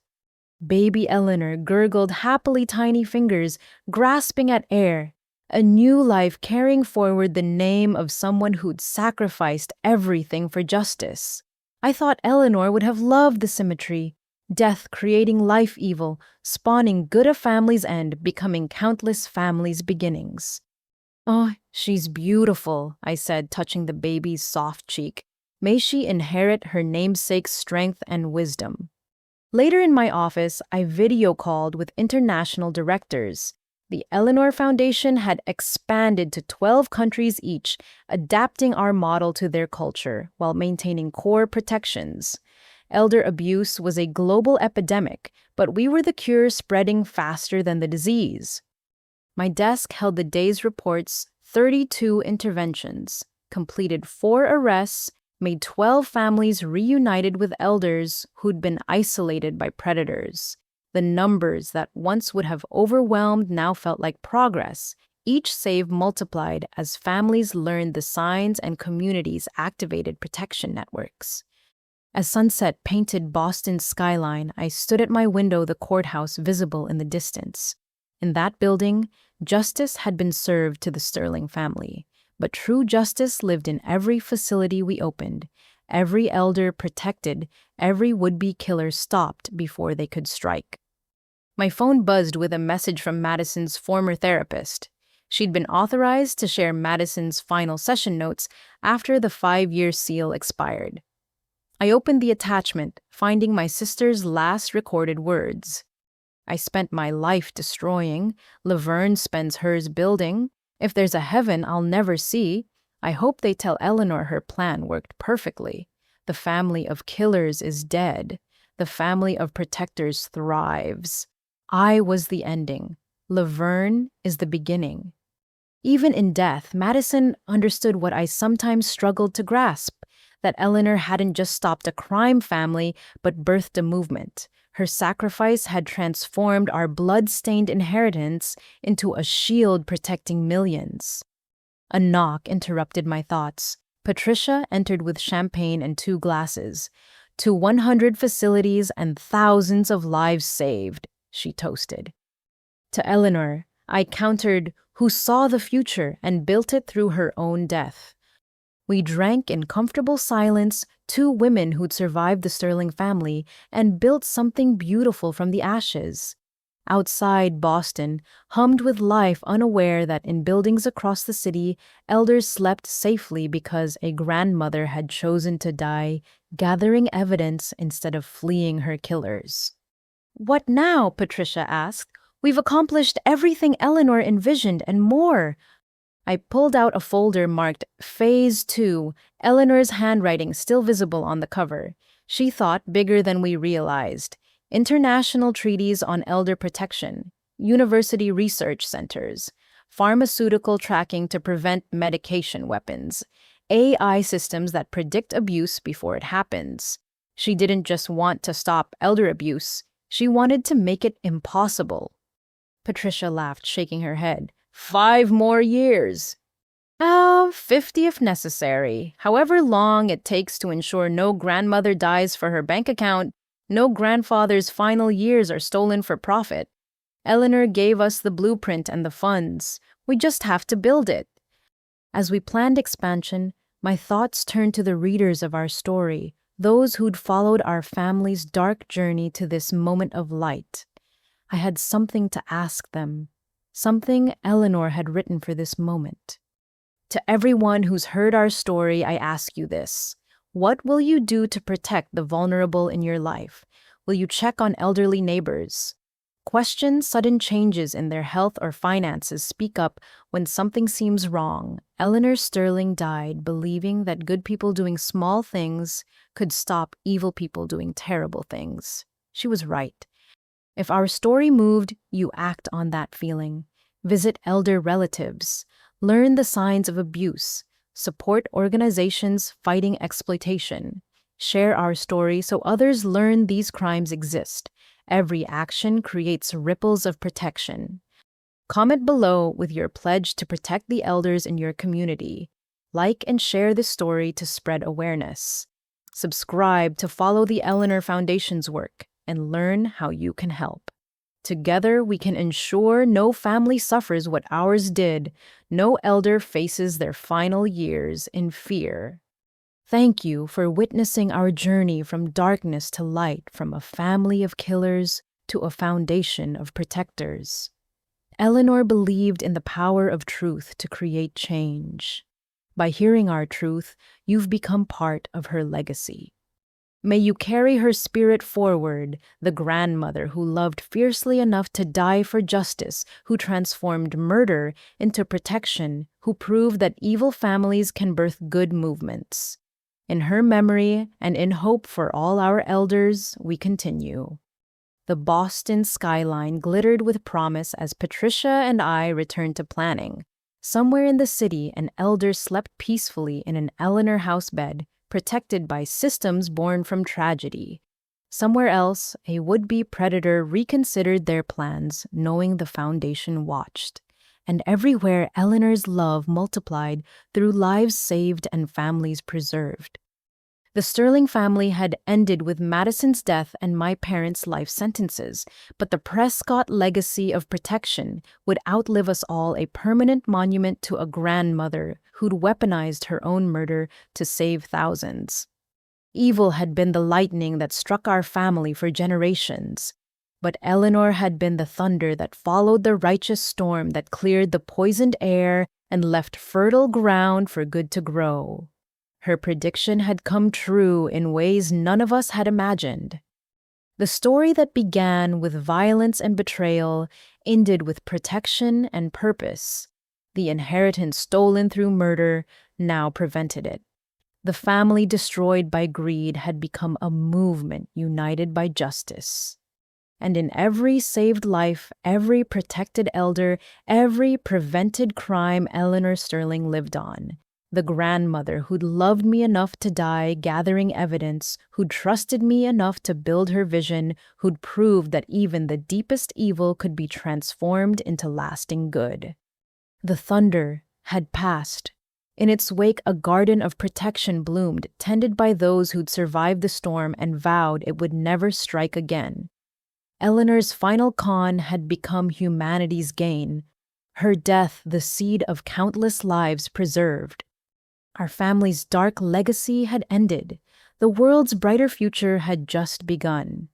Baby Eleanor gurgled happily, tiny fingers grasping at air. A new life carrying forward the name of someone who'd sacrificed everything for justice. I thought Eleanor would have loved the symmetry. Death creating life evil, spawning good a family's end, becoming countless families' beginnings. Oh, she's beautiful, I said, touching the baby's soft cheek. May she inherit her namesake's strength and wisdom. Later in my office, I video called with international directors. The Eleanor Foundation had expanded to 12 countries each, adapting our model to their culture while maintaining core protections. Elder abuse was a global epidemic, but we were the cure, spreading faster than the disease. My desk held the day's reports: 32 interventions, completed 4 arrests, made 12 families reunited with elders who'd been isolated by predators. The numbers that once would have overwhelmed now felt like progress. Each save multiplied as families learned the signs and communities activated protection networks. As sunset painted Boston's skyline, I stood at my window, the courthouse visible in the distance. In that building, justice had been served to the Sterling family, but true justice lived in every facility we opened, every elder protected, every would-be killer stopped before they could strike. My phone buzzed with a message from Madison's former therapist. She'd been authorized to share Madison's final session notes after the 5-year seal expired. I opened the attachment, finding my sister's last recorded words. I spent my life destroying. Laverne spends hers building. If there's a heaven I'll never see, I hope they tell Eleanor her plan worked perfectly. The family of killers is dead. The family of protectors thrives. I was the ending. Laverne is the beginning. Even in death, Madison understood what I sometimes struggled to grasp, that Eleanor hadn't just stopped a crime family, but birthed a movement. Her sacrifice had transformed our blood-stained inheritance into a shield protecting millions. A knock interrupted my thoughts. Patricia entered with champagne and 2 glasses. To 100 facilities and thousands of lives saved, she toasted. To Eleanor, I countered, who saw the future and built it through her own death. We drank in comfortable silence, two women who'd survived the Sterling family and built something beautiful from the ashes. Outside Boston, hummed with life, unaware that in buildings across the city, elders slept safely because a grandmother had chosen to die, gathering evidence instead of fleeing her killers. "What now?" Patricia asked. "We've accomplished everything Eleanor envisioned and more." I pulled out a folder marked Phase 2, Eleanor's handwriting still visible on the cover. She thought bigger than we realized. International treaties on elder protection, university research centers, pharmaceutical tracking to prevent medication weapons, AI systems that predict abuse before it happens. She didn't just want to stop elder abuse, she wanted to make it impossible. Patricia laughed, shaking her head. 5 more years. 50 if necessary. However long it takes to ensure no grandmother dies for her bank account, no grandfather's final years are stolen for profit. Eleanor gave us the blueprint and the funds. We just have to build it. As we planned expansion, my thoughts turned to the readers of our story, those who'd followed our family's dark journey to this moment of light. I had something to ask them, something Eleanor had written for this moment. To everyone who's heard our story, I ask you this. What will you do to protect the vulnerable in your life? Will you check on elderly neighbors? Question sudden changes in their health or finances. Speak up when something seems wrong. Eleanor Sterling died believing that good people doing small things could stop evil people doing terrible things. She was right. If our story moved, you act on that feeling. Visit elder relatives. Learn the signs of abuse. Support organizations fighting exploitation. Share our story so others learn these crimes exist. Every action creates ripples of protection. Comment below with your pledge to protect the elders in your community. Like and share this story to spread awareness. Subscribe to follow the Eleanor Foundation's work and learn how you can help. Together, we can ensure no family suffers what ours did, no elder faces their final years in fear. Thank you for witnessing our journey from darkness to light, from a family of killers to a foundation of protectors. Eleanor believed in the power of truth to create change. By hearing our truth, you've become part of her legacy. May you carry her spirit forward, the grandmother who loved fiercely enough to die for justice, who transformed murder into protection, who proved that evil families can birth good movements. In her memory and in hope for all our elders, we continue. The Boston skyline glittered with promise as Patricia and I returned to planning. Somewhere in the city, an elder slept peacefully in an Eleanor house bed, protected by systems born from tragedy. Somewhere else, a would-be predator reconsidered their plans, knowing the foundation watched. And everywhere, Eleanor's love multiplied through lives saved and families preserved. The Sterling family had ended with Madison's death and my parents' life sentences, but the Prescott legacy of protection would outlive us all, a permanent monument to a grandmother who'd weaponized her own murder to save thousands. Evil had been the lightning that struck our family for generations, but Eleanor had been the thunder that followed the righteous storm that cleared the poisoned air and left fertile ground for good to grow. Her prediction had come true in ways none of us had imagined. The story that began with violence and betrayal ended with protection and purpose. The inheritance stolen through murder now prevented it. The family destroyed by greed had become a movement united by justice. And in every saved life, every protected elder, every prevented crime, Eleanor Sterling lived on. The grandmother who'd loved me enough to die gathering evidence, who'd trusted me enough to build her vision, who'd proved that even the deepest evil could be transformed into lasting good. The thunder had passed. In its wake, a garden of protection bloomed, tended by those who'd survived the storm and vowed it would never strike again. Eleanor's final con had become humanity's gain, her death the seed of countless lives preserved. Our family's dark legacy had ended. The world's brighter future had just begun.